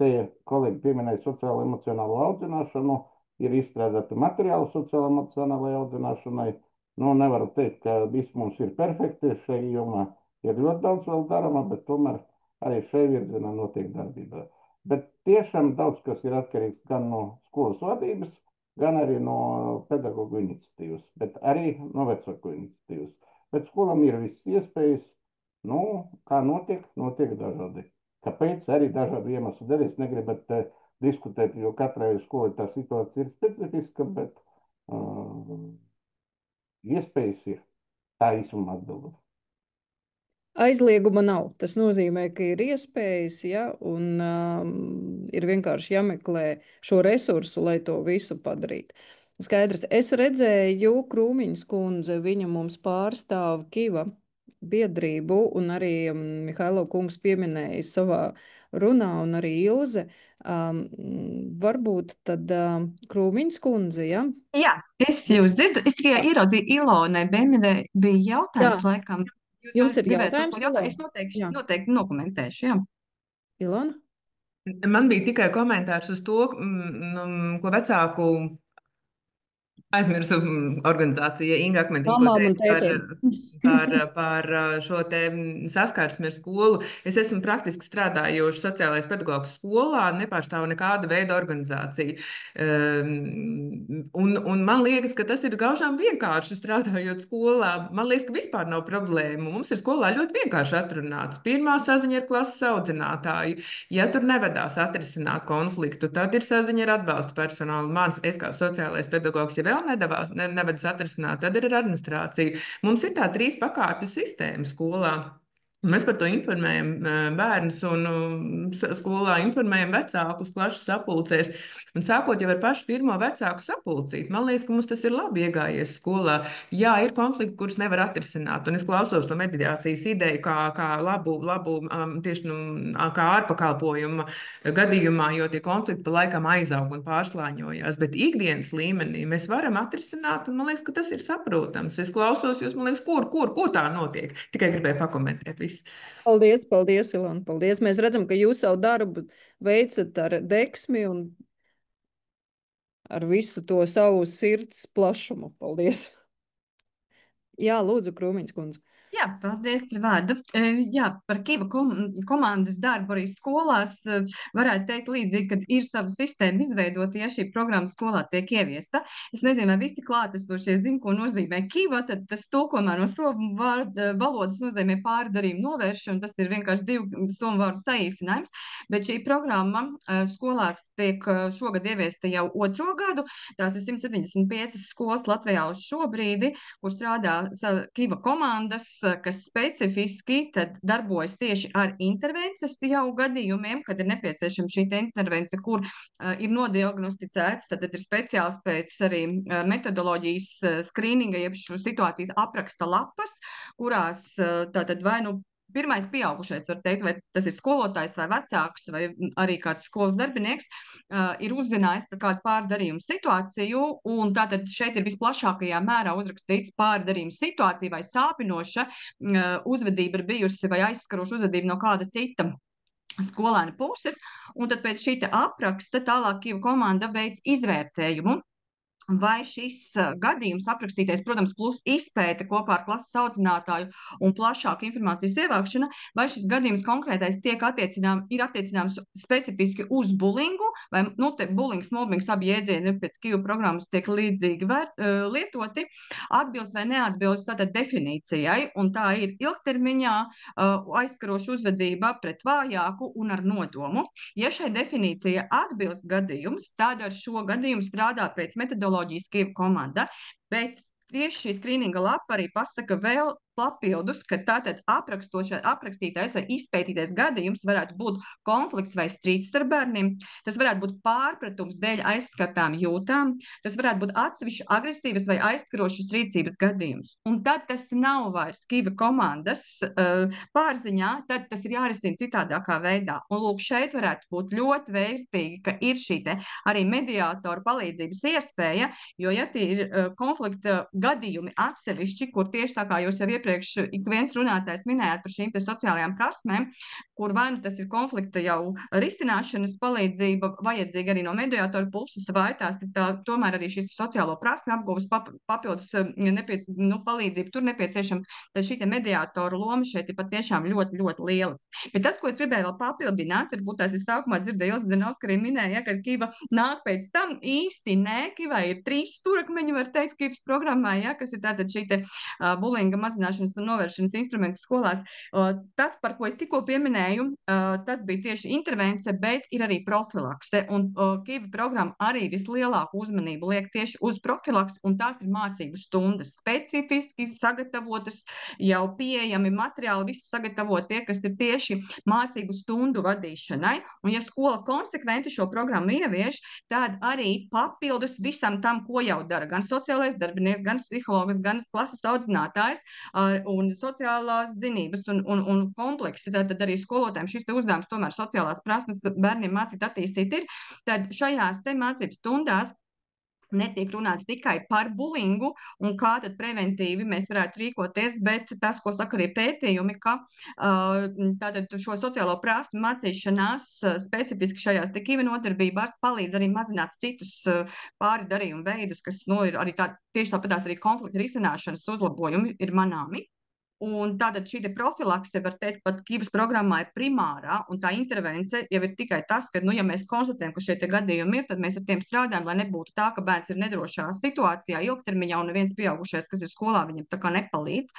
te kolēģi pieminēja sociālo emocionālo audzināšanu, ir izstrādāti materiāli sociālai emocionālai audzināšanai. Nevaru teikt, ka viss mums ir perfekti. Šajā jomā ir ļoti daudz vēl darāmā, bet tomēr arī šajā virzienā notiek darbība. Bet tiešām daudz kas ir atkarīgs gan no skolas vadības, gan arī no pedagoģu iniciatīvas, bet arī no vecāku iniciatīvas. Bet skolām ir visas iespējas, kā notiek dažādi. Kāpēc? Arī dažādu iemeslu dēļ. Es negribu diskutēt, jo katrai skolai tā situācija ir specifiska, bet iespējas ir. Tā īsumā atbildot. Aizlieguma nav. Tas nozīmē, ka ir iespējas, ja, un ir vienkārši jāmeklē šo resursu, lai to visu padarītu. Skaidrs. Es redzēju Krūmiņas kundze, viņa mums pārstāv Kiva biedrību, un arī Mihailo kungs pieminēja savā runā, un arī Ilze. Varbūt tad Krūmiņas kundze, ja? Jā, es jūs dzirdu. Es tikai ieraudzīju Ilonai Bemirē bija jautājums, Jā. laikam. Jums ir gribētu jautājums, kaut ko jautāt? Es Jā. noteikti nokomentēšu, jā. Ilona? Man bija tikai komentārs uz to, ko vecāku aizmirsu organizācija Inga Akmentīna, ko Mamām un teica par šo te saskarsmi ar skolu. Es esmu praktiski strādājoši sociālais pedagogs skolā, nepārstāvu nekāda veida organizāciju. Un man liekas, ka tas ir gaužām vienkārši strādājot skolā. Man liekas, ka vispār nav problēmu. Mums ir skolā ļoti vienkārši atrunāts. Pirmā saziņa ar klases audzinātāju. Ja tur nevedās atrisināt konfliktu, tad ir saziņa ar atbalsta personālu. Es kā sociālais pedagogs, ja vēl nevedas atrisināt, tad ir ar administrāciju. Mums ir tā 3 pakāpju sistēma skolā. Mēs par to informējam bērnus un skolā informējam vecākus klases sapulcēs. Un sākot jau ar pašu pirmo vecāku sapulcīt, man liekas, ka mums tas ir labi iegājies skolā. Jā, ir konflikti, kurus nevar atrisināt. Un es klausos to mediācijas ideju kā labu tieši kā ārpakalpojuma gadījumā, jo tie konflikti pa laikam aizaug un pārslāņojās. Bet ikdienas līmenī mēs varam atrisināt, un man liekas, ka tas ir saprotams. Es klausos jūs, man liekas, kur tā notiek. Tikai gribēju pakomentēt visu. Paldies, Ilona. Paldies. Mēs redzam, ka jūs savu darbu veicat ar deksmi un ar visu to savu sirds plašumu. Paldies. Jā, lūdzu, Krūmiņas kundze. Jā, paldies par vārdu. Jā, par Kiva komandas darbu arī skolās varētu teikt līdzīgi, kad ir sava sistēma izveidota, ja šī programma skolā tiek ieviesta. Es nezinu, vai visi klātesošie zina, ko nozīmē Kiva, tad tas tulkojumā no somu valodas nozīmē pārdarījumu novēršanu, tas ir vienkārši 2 somu vārdu saīsinājums, bet šī programma skolās tiek šogad ieviesta jau 2. gadu, tās ir 175 skolas Latvijā uz šo brīdi, kur strādā Kiva komandas, kas specifiski tad darbojas tieši ar intervences jau gadījumiem, kad ir nepieciešama šī intervence, kur ir nodiagnosticēts, tad ir speciāls pēc arī metodoloģijas skrīninga, jeb šo situācijas apraksta lapas, kurās tātad vai nu pirmais pieaugušais, var teikt, vai tas ir skolotājs vai vecāks, vai arī kāds skolas darbinieks, ir uzzinājis par kādu pārdarījumu situāciju, un tātad šeit ir visplašākajā mērā uzrakstīts pārdarījuma situācija vai sāpinoša uzvedība ir bijusi vai aizskaroša uzvedība no kāda cita skolēna puses, un tad pēc šī apraksta tālāk Kiva komanda veic izvērtējumu. Vai šis gadījums aprakstītais, protams, plus izpēte kopā ar klases audzinātāju un plašāku informācijas ievākšana, vai šis gadījums konkrētais ir attiecināms specifiski uz bulingu, vai, bulings, mobbings, abi jēdzieni pēc Kiva programmas tiek līdzīgi lietoti, atbilst vai neatbilst tātad definīcijai, un tā ir ilgtermiņā aizskaroša uzvedība pret vājāku un ar nodomu. Ja šai definīcija atbilst gadījums, tad ar šo gadījumu strādā pēc metodoloģijas Kiva komanda, bet tieši šī skrīninga lapa arī pasaka vēl papildus, ka tātad aprakstītais vai izpētītais gadījums varētu būt konflikts vai strīds starp bērniem, tas varētu būt pārpratums dēļ aizskartām jūtām, tas varētu būt atsevišķi agresīvas vai aizskarošas rīcības gadījums. Un tad tas nav vairs Kiva komandas pārziņā, tad tas ir jārisina citādākā veidā. Un lūk, šeit varētu būt ļoti vērtīgi, ka ir šī arī mediātoru palīdzības iespēja, jo ja tie ir konflikta gadījumi atsevišķi, kur tieši tā kā jūs jau iepriekš ik viens runātājs minējāt par šīm sociālajām prasmēm, kur vai nu tas ir konflikta jau risināšanas palīdzība vajadzīga arī no mediātoru puses, vai tās ir tomēr arī šīs sociālo prasmi apguves papildus palīdzību tur nepieciešama, tad šī mediātoru loma šeit ir patiešām ļoti, ļoti liela. Bet tas, ko es gribēju vēl papildināt, varbūt tās es sākumā dzirdēju, Ilze Zinovska arī minēja, ka Kiva nāk pēc tam īsti nē, Kivai ir 3 stūrakmeņi, var teikt, Kivas programmā, kas ir tātad šī bulinga mazināšanas un novēršanas instruments skolās. Tas, par ko es tikko pieminēju, tas bija tieši intervence, bet ir arī profilakse. Un Kiva programma arī vislielāku uzmanību liek tieši uz profilakse, un tās ir mācību stundas. Specifiski sagatavotas, jau pieejami materiāli, visi sagatavotie, kas ir tieši mācību stundu vadīšanai. Un ja skola konsekventi šo programmu ievieš, tad arī papildus visam tam, ko jau dara gan sociālais darbinieks, gan psihologs, gan klases audzinātājs un sociālās zinības un kompleksi, tad arī skolotājiem šis uzdevums tomēr sociālās prasmes bērniem mācīt attīstīt ir, tad šajās mācību stundās netiek runāts tikai par bulingu un kā tad preventīvi mēs varētu rīkoties, bet tas, ko saka arī pētījumi, ka tātad šo sociālo prasmu mācīšanās specifiski šajās Kiva nodarbībās palīdz arī mazināt citus pāri darījumu veidus, kas ir arī tieši tāpatās arī konflikta risināšanas uzlabojumi ir manāmi. Un tātad šī profilakse, var teikt, pat Kivas programmā ir primārā, un tā intervence jau ir tikai tas, ka, ja mēs konstatējam, ka šie gadījumi ir, tad mēs ar tiem strādājam, lai nebūtu tā, ka bērns ir nedrošā situācijā ilgtermiņā un neviens pieaugušais, kas ir skolā, viņam tā kā nepalīdz.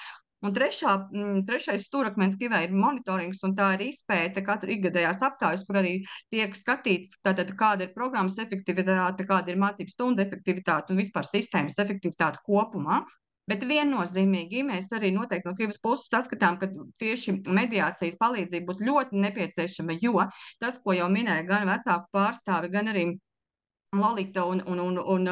Un trešais stūrakmens Kivai ir monitorings, un tā ir izpēte katru ikgadējās aptājas, kur arī tiek skatīts, tātad kāda ir programmas efektivitāte, kāda ir mācību stunda efektivitāte un vispār sistēmas efektivitāte kopumā. Bet viennozīmīgi mēs arī noteikti no Kivas puses saskatām, ka tieši mediācijas palīdzība būtu ļoti nepieciešama, jo tas, ko jau minēja gan vecāku pārstāvi, gan arī Lolita un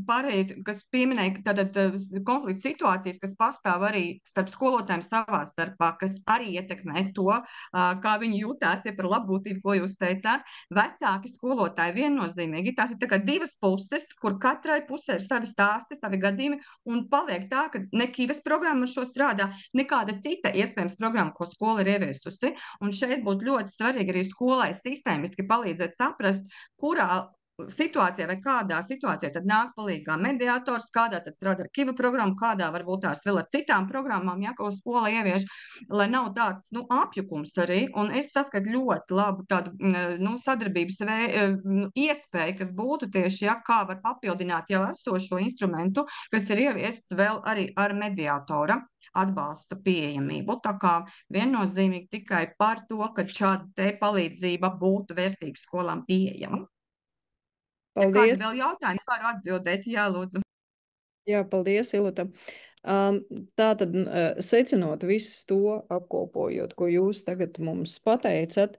pārējie, kas pieminēja tātad konflikta situācijas, kas pastāv arī starp skolotājiem savā starpā, kas arī ietekmē to, kā viņi jūtās, ja par labbūtību, ko jūs teicāt. Vecāki skolotāji viennozīmīgi, tās ir tā kā 2 puses, kur katrai pusē ir savi stāsti, savi gadījumi, un paliek tā, ka ne Kivas programma ar šo strādā, nekāda cita iespējams programma, ko skola ir ieviestusi. Un šeit būtu ļoti svarīgi arī skolai sistēmiski palīdzēt saprast, kurā situācijā vai kādā situācijā tad nāk palīgā mediātors, kādā tad strādā ar Kiva programmu, kādā varbūt tās vēl ar citām programmām, ja, ko skola ievieš, lai nav tāds, apjukums arī. Un es saskatu ļoti labu tādu, sadarbības iespēju, kas būtu tieši, ja, kā var papildināt jau esošo instrumentu, kas ir ieviests vēl arī ar mediātora atbalsta pieejamību. Tā kā viennozīmīgi tikai par to, ka šāda te palīdzība būtu vērtīga skolām pieejama. Ja kādi Paldies! vēl jautājumi, varu atbildēt. Jā, lūdzu. Jā, paldies, Ilota. Tātad, secinot visu to, apkopojot, ko jūs tagad mums pateicat,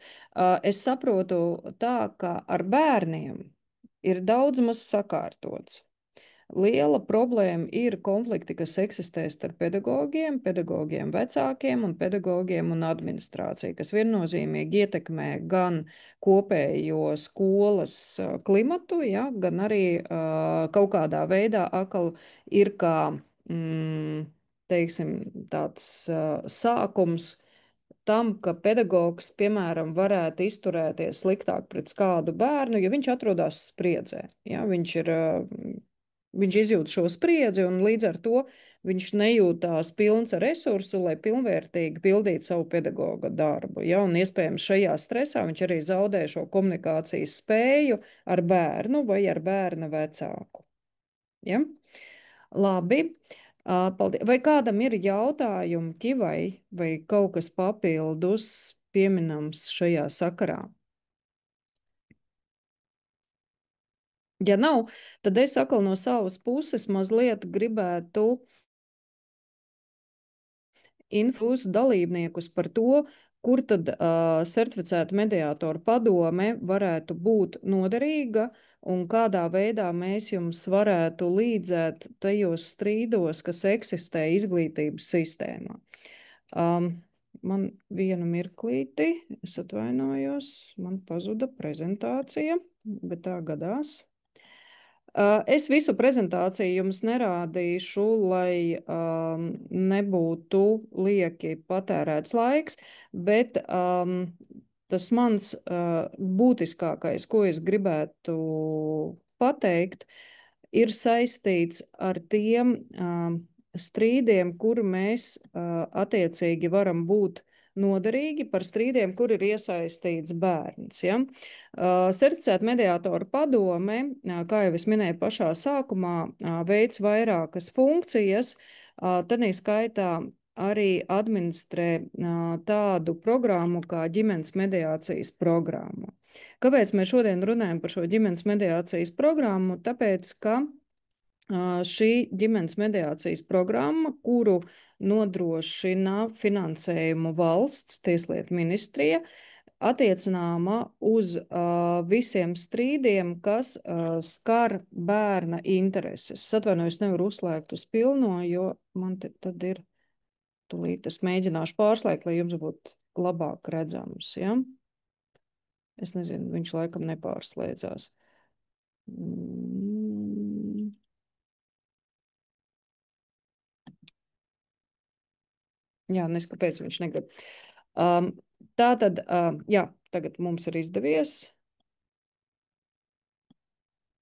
es saprotu tā, ka ar bērniem ir daudz maz sakārtots. Liela problēma ir konflikti, kas eksistē starp pedagogiem vecākiem un pedagogiem un administrāciju, kas viennozīmīgi ietekmē gan kopējo skolas klimatu, ja, gan arī kaut kādā veidā atkal ir kā, teiksim, tāds sākums tam, ka pedagogs, piemēram, varētu izturēties sliktāk pret kādu bērnu, jo viņš atrodas spriedzē. Ja, viņš izjūt šo spriedzi, un līdz ar to viņš nejūtās pilns ar resursu, lai pilnvērtīgi pildītu savu pedagoga darbu. Ja? Un iespējams šajā stresā viņš arī zaudē šo komunikācijas spēju ar bērnu vai ar bērna vecāku. Ja? Labi. Paldies. Vai kādam ir jautājumi Kivai vai kaut kas papildus pieminams šajā sakarā? Ja nav, tad es atkal no savas puses mazliet gribētu informēt dalībniekus par to, kur tad certificēta mediātora padome varētu būt noderīga un kādā veidā mēs jums varētu līdzēt tajos strīdos, kas eksistē izglītības sistēmā. Man vienu mirklīti, es atvainojos, man pazuda prezentācija, bet tā gadās. Es visu prezentāciju jums nerādīšu, lai nebūtu lieki patērēts laiks, bet tas mans būtiskākais, ko es gribētu pateikt, ir saistīts ar tiem strīdiem, kuru mēs attiecīgi varam būt noderīgi, par strīdiem, kur ir iesaistīts bērns. Ja? Certificēta mediātora padome, kā jau es minēju pašā sākumā, veic vairākas funkcijas, tādī skaitā arī administrē tādu programmu kā ģimenes mediācijas programmu. Kāpēc mēs šodien runājam par šo ģimenes mediācijas programmu? Tāpēc, ka šī ģimenes mediācijas programma, kuru nodrošina finansējumu valsts tieslietu ministrija, attiecināma uz visiem strīdiem, kas skar bērna intereses. Es atvainojos, nevaru uzslēgt uz pilno, jo man tad ir tūlīt es mēģināšu pārslēgt, lai jums būtu labāk redzams. Ja? Es nezinu, viņš laikam nepārslēdzās. Jā, nes kāpēc viņš negrib. Tātad, jā, tagad mums ir izdevies.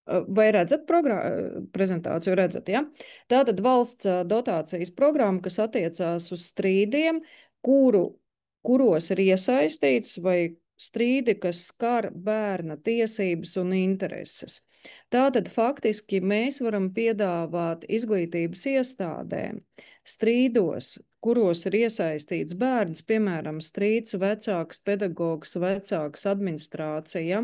Vai redzat prezentāciju? Redzat, ja? Tātad valsts dotācijas programma, kas attiecās uz strīdiem, kuros ir iesaistīts vai strīdi, kas skar bērna tiesības un intereses. Tātad faktiski mēs varam piedāvāt izglītības iestādēm strīdos, kuros ir iesaistīts bērns, piemēram, strīds vecāks, pedagogs, vecāks, administrācija,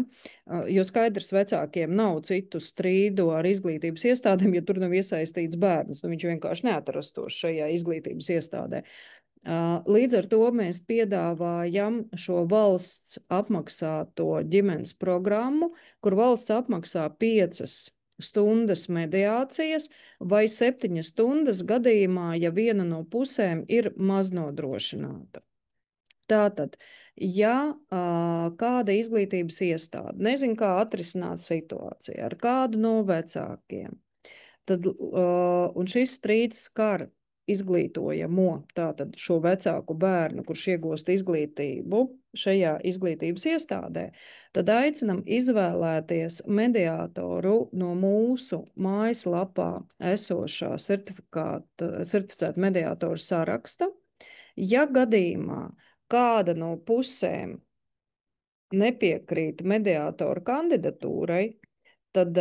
jo skaidrs vecākiem nav citu strīdu ar izglītības iestādēm, ja tur nav iesaistīts bērns, viņš vienkārši neatrastos šajā izglītības iestādē. Līdz ar to mēs piedāvājam šo valsts apmaksāto ģimenes programmu, kur valsts apmaksā 5 stundas mediācijas vai 7 stundas gadījumā, ja viena no pusēm ir maznodrošināta. Tātad, ja kāda izglītības iestāde nezin, kā atrisināt situāciju ar kādu no vecākiem, tad, un šis strīds skar izglītojamo, tātad šo vecāku bērnu, kurš iegūst izglītību šajā izglītības iestādē, tad aicinam izvēlēties mediātoru no mūsu mājaslapā esošā certificēta mediātoru saraksta. Ja gadījumā kāda no pusēm nepiekrīt mediātoru kandidatūrai, tad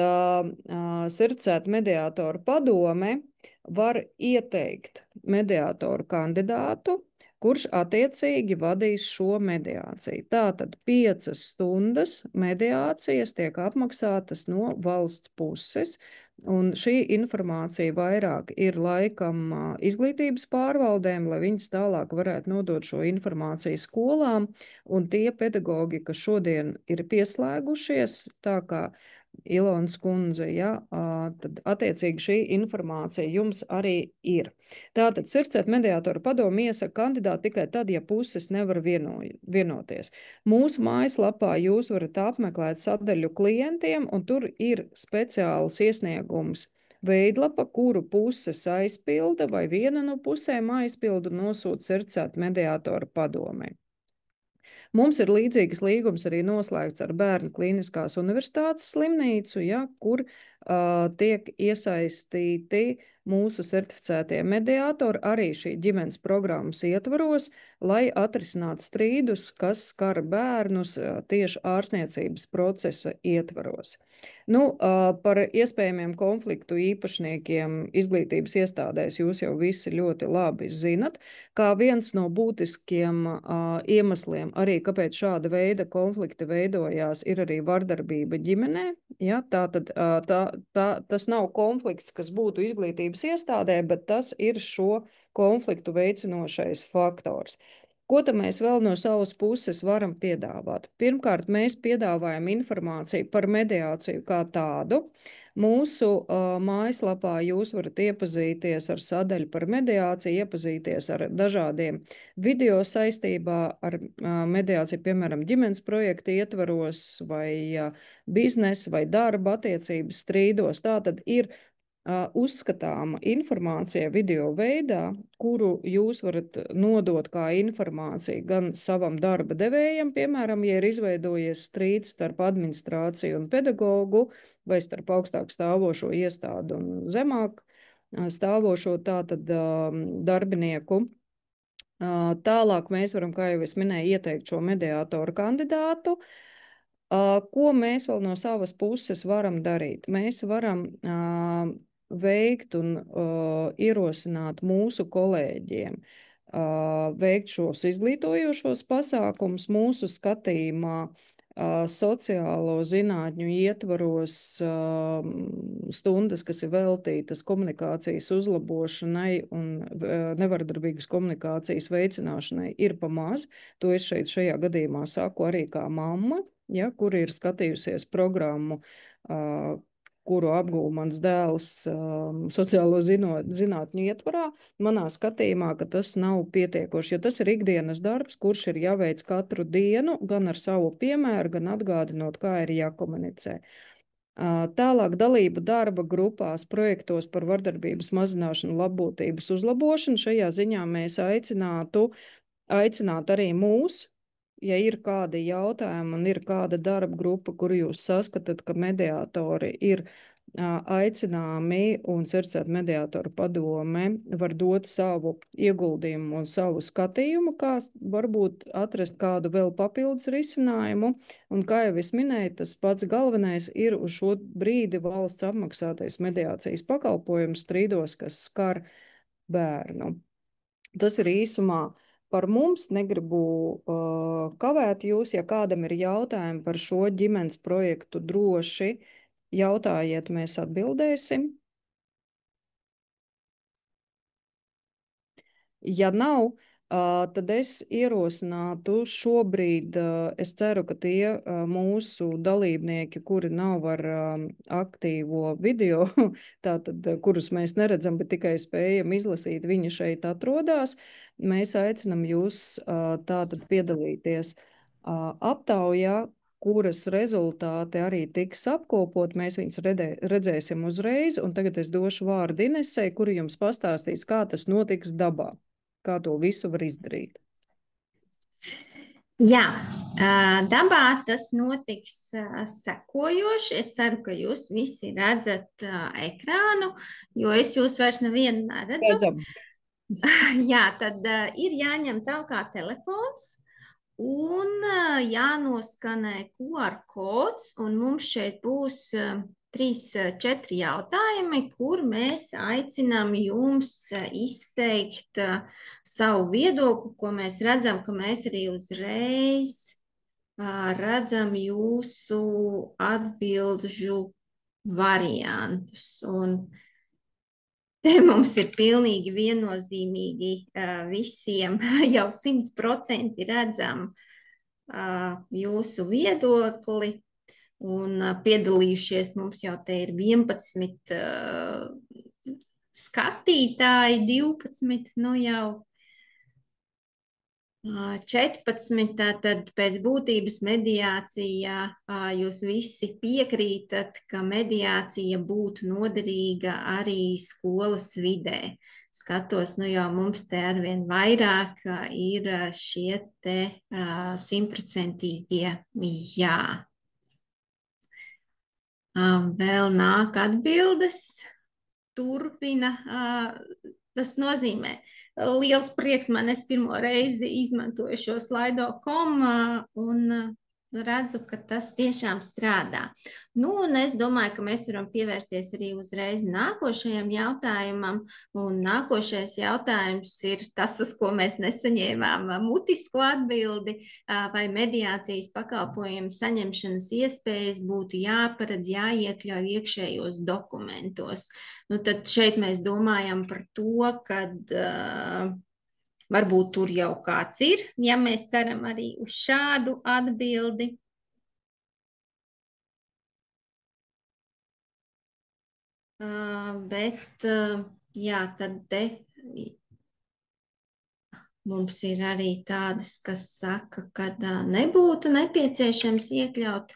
certificēta mediātoru padome var ieteikt mediātoru kandidātu, kurš attiecīgi vadīs šo mediāciju. Tātad 5 stundas mediācijas tiek apmaksātas no valsts puses, un šī informācija vairāk ir laikam izglītības pārvaldēm, lai viņas tālāk varētu nodot šo informāciju skolām, un tie pedagogi, kas šodien ir pieslēgušies, tā kā Ilonas kundze, ja, tad attiecīgi šī informācija jums arī ir. Tātad certificēta mediātora padome iesaka kandidātu tikai tad, ja puses nevar vienoties. Mūsu mājaslapā jūs varat apmeklēt sadaļu klientiem, un tur ir speciāls iesniegums veidlapa, kuru puses aizpilda vai viena no pusēm aizpilda un nosūta certificēta mediātora padomei. Mums ir līdzīgas līgums arī noslēgts ar Bērnu Kliniskās universitātes slimnīcu, ja, kur tiek iesaistīti mūsu certificētie mediātori arī šī ģimenes programmas ietvaros, lai atrisinātu strīdus, kas skar bērnus tieši ārstniecības procesa ietvaros. Par iespējamiem konfliktu īpašniekiem izglītības iestādēs jūs jau visi ļoti labi zinat, kā viens no būtiskiem iemesliem arī, kāpēc šāda veida konflikti veidojās, ir arī vardarbība ģimenē. Ja, tas nav konflikts, kas būtu izglītības iestādē, bet tas ir šo konfliktu veicinošais faktors. Ko tad mēs vēl no savas puses varam piedāvāt? Pirmkārt, mēs piedāvājam informāciju par mediāciju kā tādu. Mūsu mājaslapā jūs varat iepazīties ar sadaļu par mediāciju, iepazīties ar dažādiem video saistībā ar mediāciju, piemēram, ģimenes projekta ietvaros vai biznesa vai darba attiecības strīdos. Tātad ir uzskatāma informācija video veidā, kuru jūs varat nodot kā informāciju gan savam darba devējam, piemēram, ja ir izveidojies strīds starp administrāciju un pedagogu vai starp augstāk stāvošo iestādu un zemāk stāvošo tātad darbinieku. Tālāk mēs varam, kā jau es minēju, ieteikt šo mediātoru kandidātu. Ko mēs vēl no savas puses varam darīt? Mēs varam veikt un ierosināt mūsu kolēģiem, veikt šos izglītojošos pasākumus mūsu skatījumā, sociālo zinātņu ietvaros stundas, kas ir veltītas komunikācijas uzlabošanai un nevardarbīgas komunikācijas veicināšanai, ir pa maz. To es šajā gadījumā saku arī kā mamma, ja, kur ir skatījusies programmu, kuru apguva mans dēls sociālo zinātņu ietvarā, manā skatījumā, ka tas nav pietiekoši, jo tas ir ikdienas darbs, kurš ir jāveic katru dienu, gan ar savu piemēru, gan atgādinot, kā ir jākomunicē. Tālāk dalība darba grupās, projektos par vardarbības mazināšanu, labbūtības uzlabošanu. Šajā ziņā mēs aicinātu arī mūs, ja ir kādi jautājumi un ir kāda darba grupa, kuru jūs saskatāt, ka mediātori ir aicināmi un certificēta mediātora padome var dot savu ieguldījumu un savu skatījumu, kā varbūt atrast kādu vēl papildus risinājumu. Un kā jau es minēju, tas pats galvenais ir uz šo brīdi valsts apmaksātais mediācijas pakalpojums strīdos, kas skar bērnu. Tas ir īsumā par mums. Negribu kavēt jūs, ja kādam ir jautājumi par šo ģimenes projektu, droši jautājiet, mēs atbildēsim. Ja nav, tad es ierosinātu šobrīd, es ceru, ka tie mūsu dalībnieki, kuri nav ar aktīvo video, tātad, kurus mēs neredzam, bet tikai spējam izlasīt, viņi šeit atrodās. Mēs aicinam jūs tātad piedalīties aptaujā, kuras rezultāti arī tiks apkopot, mēs viņus redzēsim uzreiz, un tagad es došu vārdu Inesei, kuri jums pastāstīs, kā tas notiks dabā, kā to visu var izdarīt. Jā, dabā tas notiks sekojoši. Es ceru, ka jūs visi redzat ekrānu, jo es jūs vairs nevienu neredzu. Redzam. Jā, tad ir jāņem tālāk telefons un jānoskanē QR kods, un mums šeit būs 3-4 jautājumi, kur mēs aicinām jums izteikt savu viedokli, ko mēs redzam, ka mēs arī uzreiz redzam jūsu atbildžu variantus. Un te mums ir pilnīgi viennozīmīgi visiem jau 100% redzam jūsu viedokli. Un piedalījušies mums jau te ir 11 skatītāji, 12, nu jau 14, tātad pēc būtības mediācijā jūs visi piekrītat, ka mediācija būtu noderīga arī skolas vidē. Skatos, nu jau mums te arvien vairāk ir šie te 100% jā. Vēl nāk atbildes, turpina. Tas nozīmē, liels prieks man, es pirmo reizi izmantoju šo Slido.com un redzu, ka tas tiešām strādā. Nu, un es domāju, ka mēs varam pievērsties arī uzreiz nākošajam jautājumam, un nākošais jautājums ir tas, uz ko mēs nesaņēmām mutisku atbildi, vai mediācijas pakalpojumu saņemšanas iespējas būtu jāparedz, jāiekļauj iekšējos dokumentos. Nu, tad šeit mēs domājam par to, kad varbūt tur jau kāds ir, ja mēs ceram arī uz šādu atbildi. Bet, jā, tad te mums ir arī tādas, kas saka, ka nebūtu nepieciešams iekļaut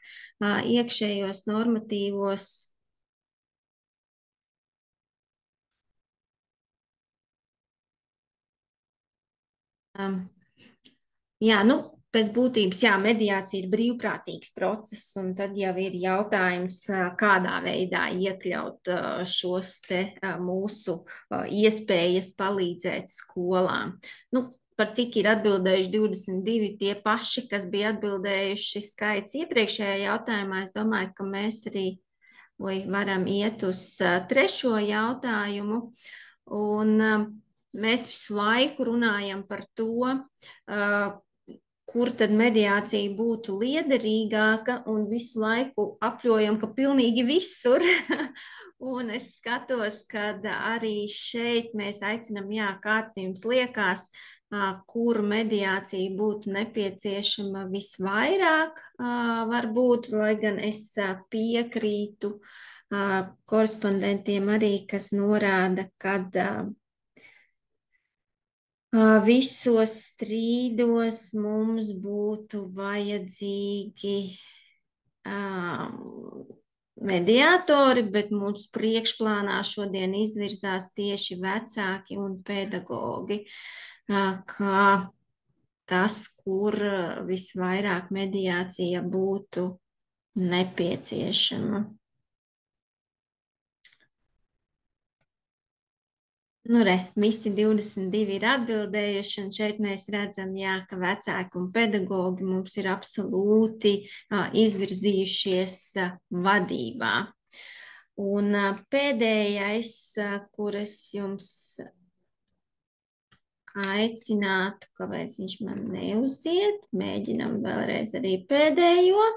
iekšējos normatīvos. Jā, nu, pēc būtības, jā, mediācija ir brīvprātīgs process, un tad jau ir jautājums, kādā veidā iekļaut šos te mūsu iespējas palīdzēt skolām. Nu, par cik ir atbildējuši 22 tie paši, kas bija atbildējuši skaits iepriekšējā jautājumā, es domāju, ka mēs arī varam iet uz trešo jautājumu, un mēs visu laiku runājam par to, kur tad mediācija būtu liederīgāka, un visu laiku apļojam, ka pilnīgi visur. Un es skatos, ka arī šeit mēs aicinam, jā, kā jums liekas, kur mediācija būtu nepieciešama visvairāk, varbūt, lai gan es piekrītu korespondentiem arī, kas norāda, kad visos strīdos mums būtu vajadzīgi mediātori, bet mums priekšplānā šodien izvirzās tieši vecāki un pedagogi, kā tas, kur visvairāk mediācija būtu nepieciešama. Nu, visi 22 ir atbildējuši, un šeit mēs redzam, jā, ka vecāki un pedagogi mums ir absolūti izvirzījušies vadībā. Un pēdējais, kur es jums aicinātu, kāpēc viņš man neuziet, mēģinam vēlreiz arī pēdējo.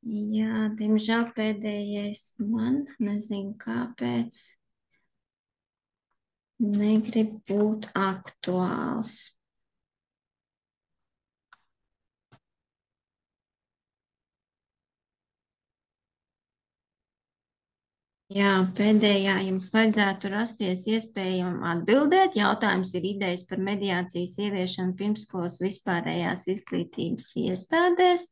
Jā, diemžēl pēdējais man, nezinu kāpēc, negrib būt aktuāls. Jā, pēdējā jums vajadzētu rasties iespējami atbildēt. Jautājums ir idejas par mediācijas ieviešanu pirmskolas vispārējās izglītības iestādēs,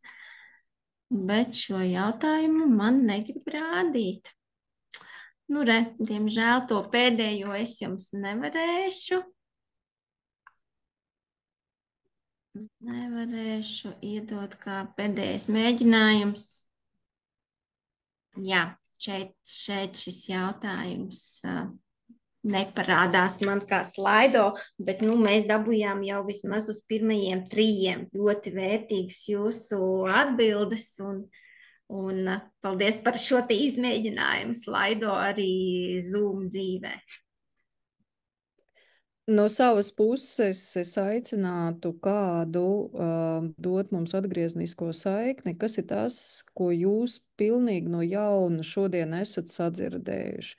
bet šo jautājumu man negrib rādīt. Nu, diemžēl to pēdējo es jums nevarēšu. Nevarēšu iedot kā pēdējais mēģinājums. Jā, šeit šis jautājums neparādās man kā slaido, bet mēs dabūjām jau vismaz uz pirmajiem 3 ļoti vērtīgus jūsu atbildes, un paldies par šo te izmēģinājumu slaido arī Zoom dzīvē. No savas puses es aicinātu kādu dot mums atgrieznisko saikni, kas ir tas, ko jūs pilnīgi no jauna šodien esat sadzirdējuši.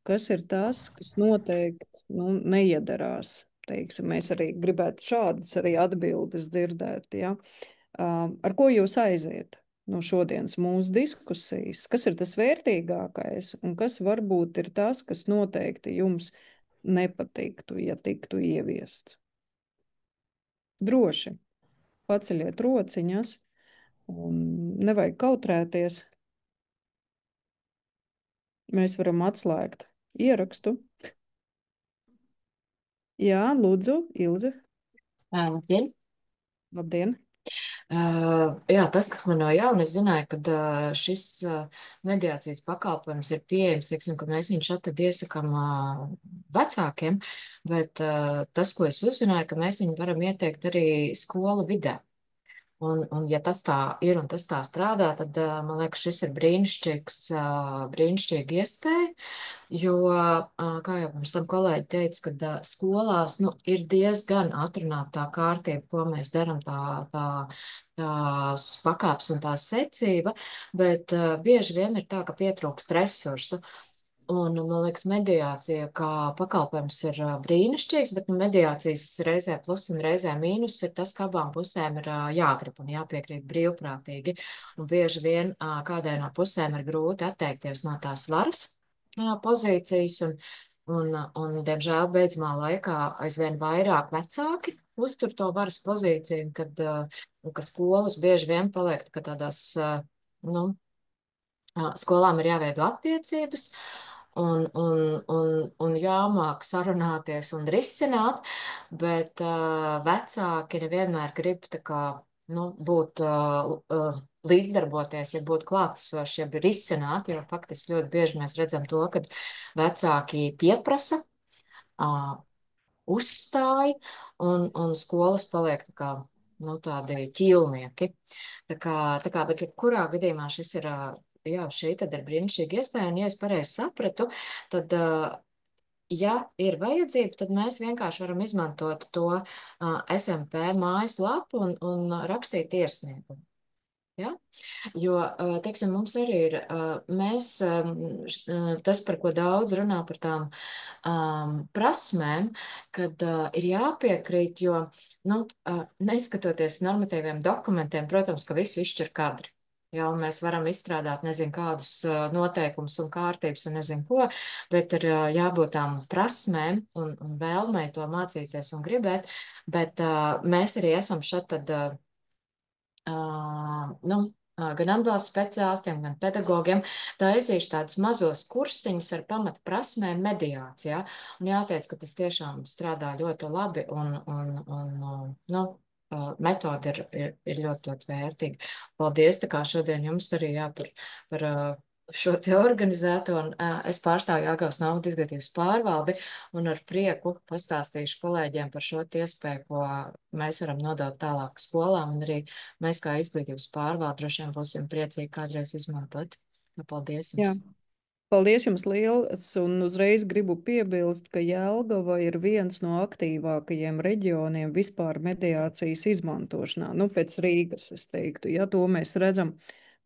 Kas ir tas, kas noteikti neiedarās. Teiksim, mēs arī gribētu šādas arī atbildes dzirdēt. Ja? Ar ko jūs aiziet no šodienas mūsu diskusijas? Kas ir tas vērtīgākais un kas varbūt ir tas, kas noteikti jums nepatiktu, ja tiktu ieviests? Droši paceļiet rociņas un nevajag kautrēties. Mēs varam atslēgt ierakstu. Jā, lūdzu, Ilze. Labdien! Labdien! Jā, tas, kas man no jauna, es zināju, ka šis mediācijas pakalpojums ir pieejams, teiksim, ka mēs viņu šatad iesakām vecākiem, bet tas, ko es uzzināju, ka mēs viņu varam ieteikt arī skolu vidē. Un ja tas tā ir un tas tā strādā, tad man liekas, šis ir brīnišķīga iespēja, jo, kā jau pirms tam kolēģi teica, kad skolās ir diezgan atrunāta tā kārtība, ko mēs darām, tās pakāpes un tā secība, bet bieži vien ir tā, ka pietrūkst resursu. Un, man liekas, mediācija kā pakalpojums ir brīnišķīgs, bet mediācijas reizē plus un reizē mīnus ir tas, ka abām pusēm ir jāgrib un jāpiekrīt brīvprātīgi. Un bieži vien kādai no pusēm ir grūti atteikties no tās varas pozīcijas, un diemžēl, beidzamā laikā aizvien vairāk vecāki uztur to varas pozīciju, ka skolas bieži vien paliek tādās, skolām ir jāveido attiecības, un jāmāk sarunāties un risināt, bet vecāki nevienmēr grib būt līdzdarboties, ja būt klātesoši, ja risināt, jo faktiski ļoti bieži mēs redzam to, ka vecāki pieprasa, uzstāj, un skolas paliek tādi ķīlnieki. Bet kurā gadījumā šis ir jā, šī tad ir brīnišķīga iespēja, un ja es pareizi sapratu, tad, ja ir vajadzība, tad mēs vienkārši varam izmantot to SMP mājaslapu un rakstīt iesniegumu. Ja? Jo, teiksim, mums arī ir, tas, par ko daudz runā par tām prasmēm, kad ir jāpiekrīt, jo, neskatoties normatīviem dokumentiem, protams, ka visu izšķir kadri. Jā, un mēs varam izstrādāt, nezinu, kādus noteikumus un kārtības un nezinu ko, bet ir jābūt tām prasmēm un vēlmei to mācīties un gribēt, bet mēs arī esam šeit tad, gan atbalsta speciālistiem, gan pedagogiem taisījuši tādus mazos kursiņus ar pamata prasmēm mediācijā. Un jāteic, ka tas tiešām strādā ļoti labi un metode ir ļoti, ļoti vērtīga. Paldies, tā kā šodien jums arī par šo te organizēto, un es pārstāvu Jelgavas novada izglītības pārvaldi, un ar prieku pastāstīšu kolēģiem par šo iespēju, ko mēs varam nodot tālāk skolām, un arī mēs kā izglītības pārvalde droši vien būsim priecīgi kādreiz izmantot. Paldies jums! Jā. Paldies jums liels, un uzreiz gribu piebilst, ka Jelgava ir viens no aktīvākajiem reģioniem vispār mediācijas izmantošanā. Pēc Rīgas, es teiktu, ja to mēs redzam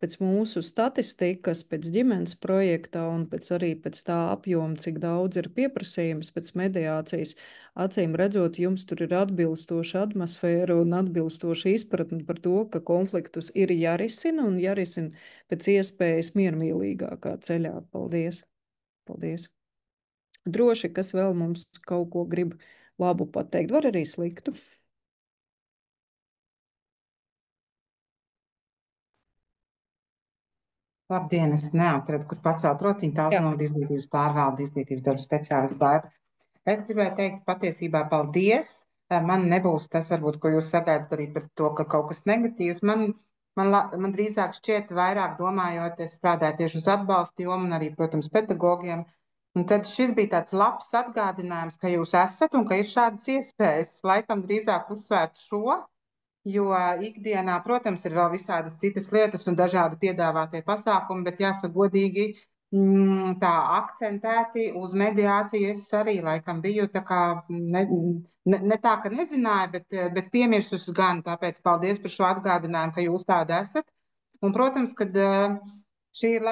pēc mūsu statistikas, pēc ģimenes projektā un arī pēc tā apjoma, cik daudz ir pieprasījums pēc mediācijas, acīm redzot, jums tur ir atbilstoša atmosfēra un atbilstoša izpratne par to, ka konfliktus ir jārisina un jārisina pēc iespējas miermīlīgākā ceļā. Paldies! Paldies. Droši, kas vēl mums kaut ko grib labu pateikt, var arī sliktu. Labdien, es neatradu, kur pacelt rociņu. Tās no izglītības pārvalde, izglītības darba speciālists Baiba. Es gribēju teikt patiesībā paldies. Man nebūs tas, varbūt, ko jūs sagaidat arī par to, ka kaut kas negatīvs. Man drīzāk šķiet vairāk domājot, es strādāju tieši uz atbalstu jomu un arī, protams, pedagogiem. Un tad šis bija tāds labs atgādinājums, ka jūs esat un ka ir šādas iespējas. Es laikam drīzāk uzsvērtu šo. Jo ikdienā, protams, ir vēl visādas citas lietas un dažādi piedāvātie pasākumi, bet jāsaka godīgi, tā akcentēti uz mediāciju es arī laikam biju tā kā ne tā, ka nezināju, bet piemirsus gan. Tāpēc paldies par šo atgādinājumu, ka jūs tādi esat. Un, protams, kad šī ir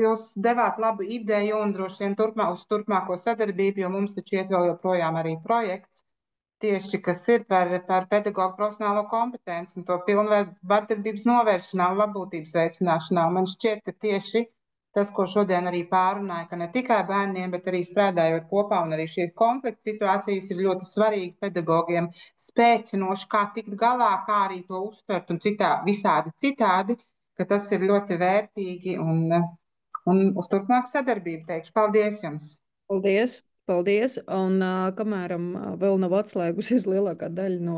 jūs devāt labu ideju un droši vien uz turpmāko sadarbību, jo mums taču iet vēl joprojām arī projekts. Tieši, kas ir par pedagoģu profesionālo kompetenci un to pilnveidu vardarbības novēršanā un labbūtības veicināšanā. Man šķiet, ka tieši tas, ko šodien arī pārunāja, ka ne tikai bērniem, bet arī strādājot kopā un arī šie konflikta situācijas ir ļoti svarīgi pedagogiem spēcinoši, kā tikt galā, kā arī to uztvert un visādi citādi, ka tas ir ļoti vērtīgi un uz turpmāku sadarbību teikšu. Paldies jums! Paldies! Paldies! Un kamēram vēl nav atslēgusies lielākā daļa no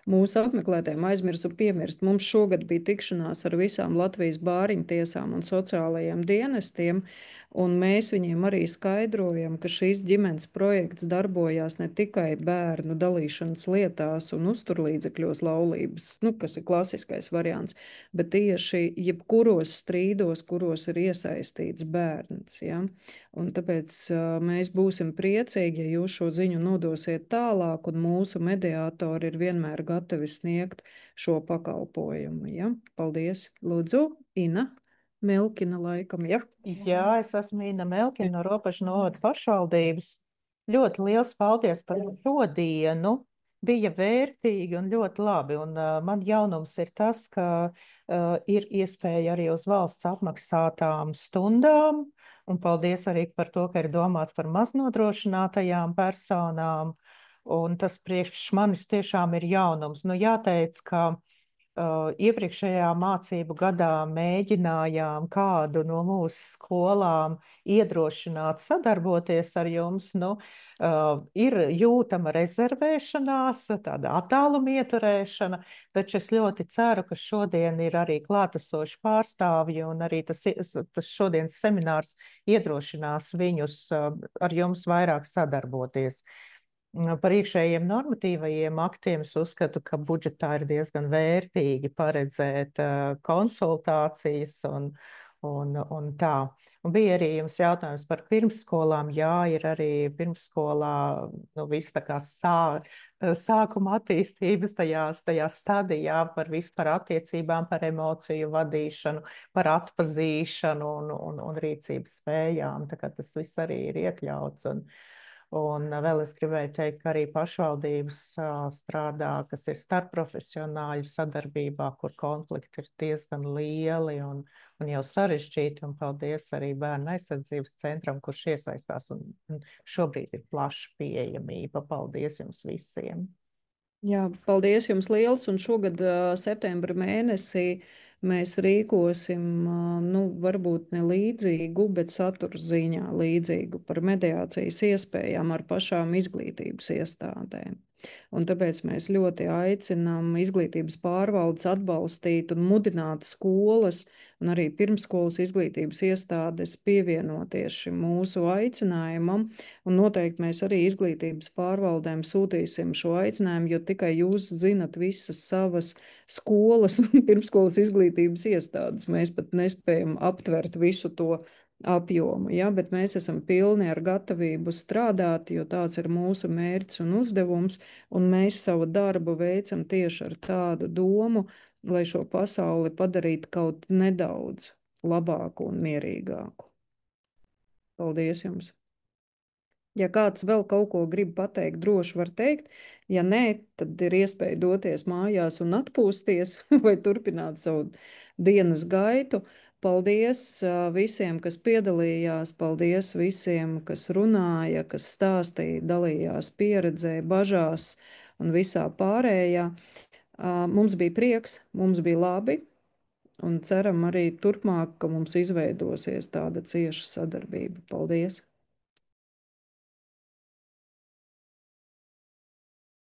mūsu apmeklētājiem, aizmirsu piemirst, mums šogad bija tikšanās ar visām Latvijas bāriņu tiesām un sociālajiem dienestiem, un mēs viņiem arī skaidrojam, ka šīs ģimenes projekts darbojās ne tikai bērnu dalīšanas lietās un uzturlīdzekļos laulības, kas ir klasiskais variants, bet tieši jebkuros strīdos, kuros ir iesaistīts bērns. Ja? Un tāpēc mēs būsim priecīgi, ja jūs šo ziņu nodosiet tālāk, un mūsu mediātori ir vienmēr gatavi sniegt šo pakalpojumu. Ja? Paldies! Lūdzu, Ina Melkina laikam, ja? Jā, es esmu Ina Melkina no Robežu novada pašvaldības. Ļoti liels paldies par šodienu. Bija vērtīgi un ļoti labi. Un man jaunums ir tas, ka ir iespēja arī uz valsts apmaksātām stundām. Un paldies arī par to, ka ir domāts par maznodrošinātajām personām. Un tas priekš manis tiešām ir jaunums. Nu, jāteic, ka iepriekšējā mācību gadā mēģinājām kādu no mūsu skolām iedrošināt sadarboties ar jums. Nu, ir jūtama rezervēšanās, tāda attāluma ieturēšana, taču es ļoti ceru, ka šodien ir arī klātesoši pārstāvji un arī tas šodienas seminārs iedrošinās viņus ar jums vairāk sadarboties. Par iekšējiem normatīvajiem aktiem es uzskatu, ka budžetā ir diezgan vērtīgi paredzēt konsultācijas un tā. Un bija arī jums jautājums par pirmsskolām. Jā, ir arī pirmsskolā viss tā kā sākuma attīstības tajā stadijā par vispār attiecībām, par emociju vadīšanu, par atpazīšanu un rīcības spējām. Tā kā tas viss arī ir iekļauts. Un vēl es gribēju teikt, ka arī pašvaldības strādā, kas ir starpprofesionāļu sadarbībā, kur konflikti ir diezgan lieli un jau sarežģīti. Un paldies arī Bērnu aizsardzības centram, kurš iesaistās. Un šobrīd ir plaša pieejamība. Paldies jums visiem! Jā, paldies jums liels, un šogad septembra mēnesī mēs rīkosim, varbūt ne līdzīgu, bet satura ziņā līdzīgu par mediācijas iespējām ar pašām izglītības iestādēm. Un tāpēc mēs ļoti aicinām izglītības pārvaldes atbalstīt un mudināt skolas un arī pirmsskolas izglītības iestādes pievienoties šim mūsu aicinājumam. Un noteikti mēs arī izglītības pārvaldēm sūtīsim šo aicinājumu, jo tikai jūs zinat visas savas skolas un pirmsskolas izglītības iestādes. Mēs pat nespējam aptvert visu to apjomu, ja? Bet mēs esam pilni ar gatavību strādāt, jo tāds ir mūsu mērķis un uzdevums, un mēs savu darbu veicam tieši ar tādu domu, lai šo pasauli padarītu kaut nedaudz labāku un mierīgāku. Paldies jums! Ja kāds vēl kaut ko grib pateikt, droši var teikt. Ja nē, tad ir iespēja doties mājās un atpūsties vai turpināt savu dienas gaitu. Paldies visiem, kas piedalījās, paldies visiem, kas runāja, kas stāstīja, dalījās pieredzē, bažās un visā pārējā. Mums bija prieks, mums bija labi, un ceram arī turpmāk, ka mums izveidosies tāda cieša sadarbība. Paldies!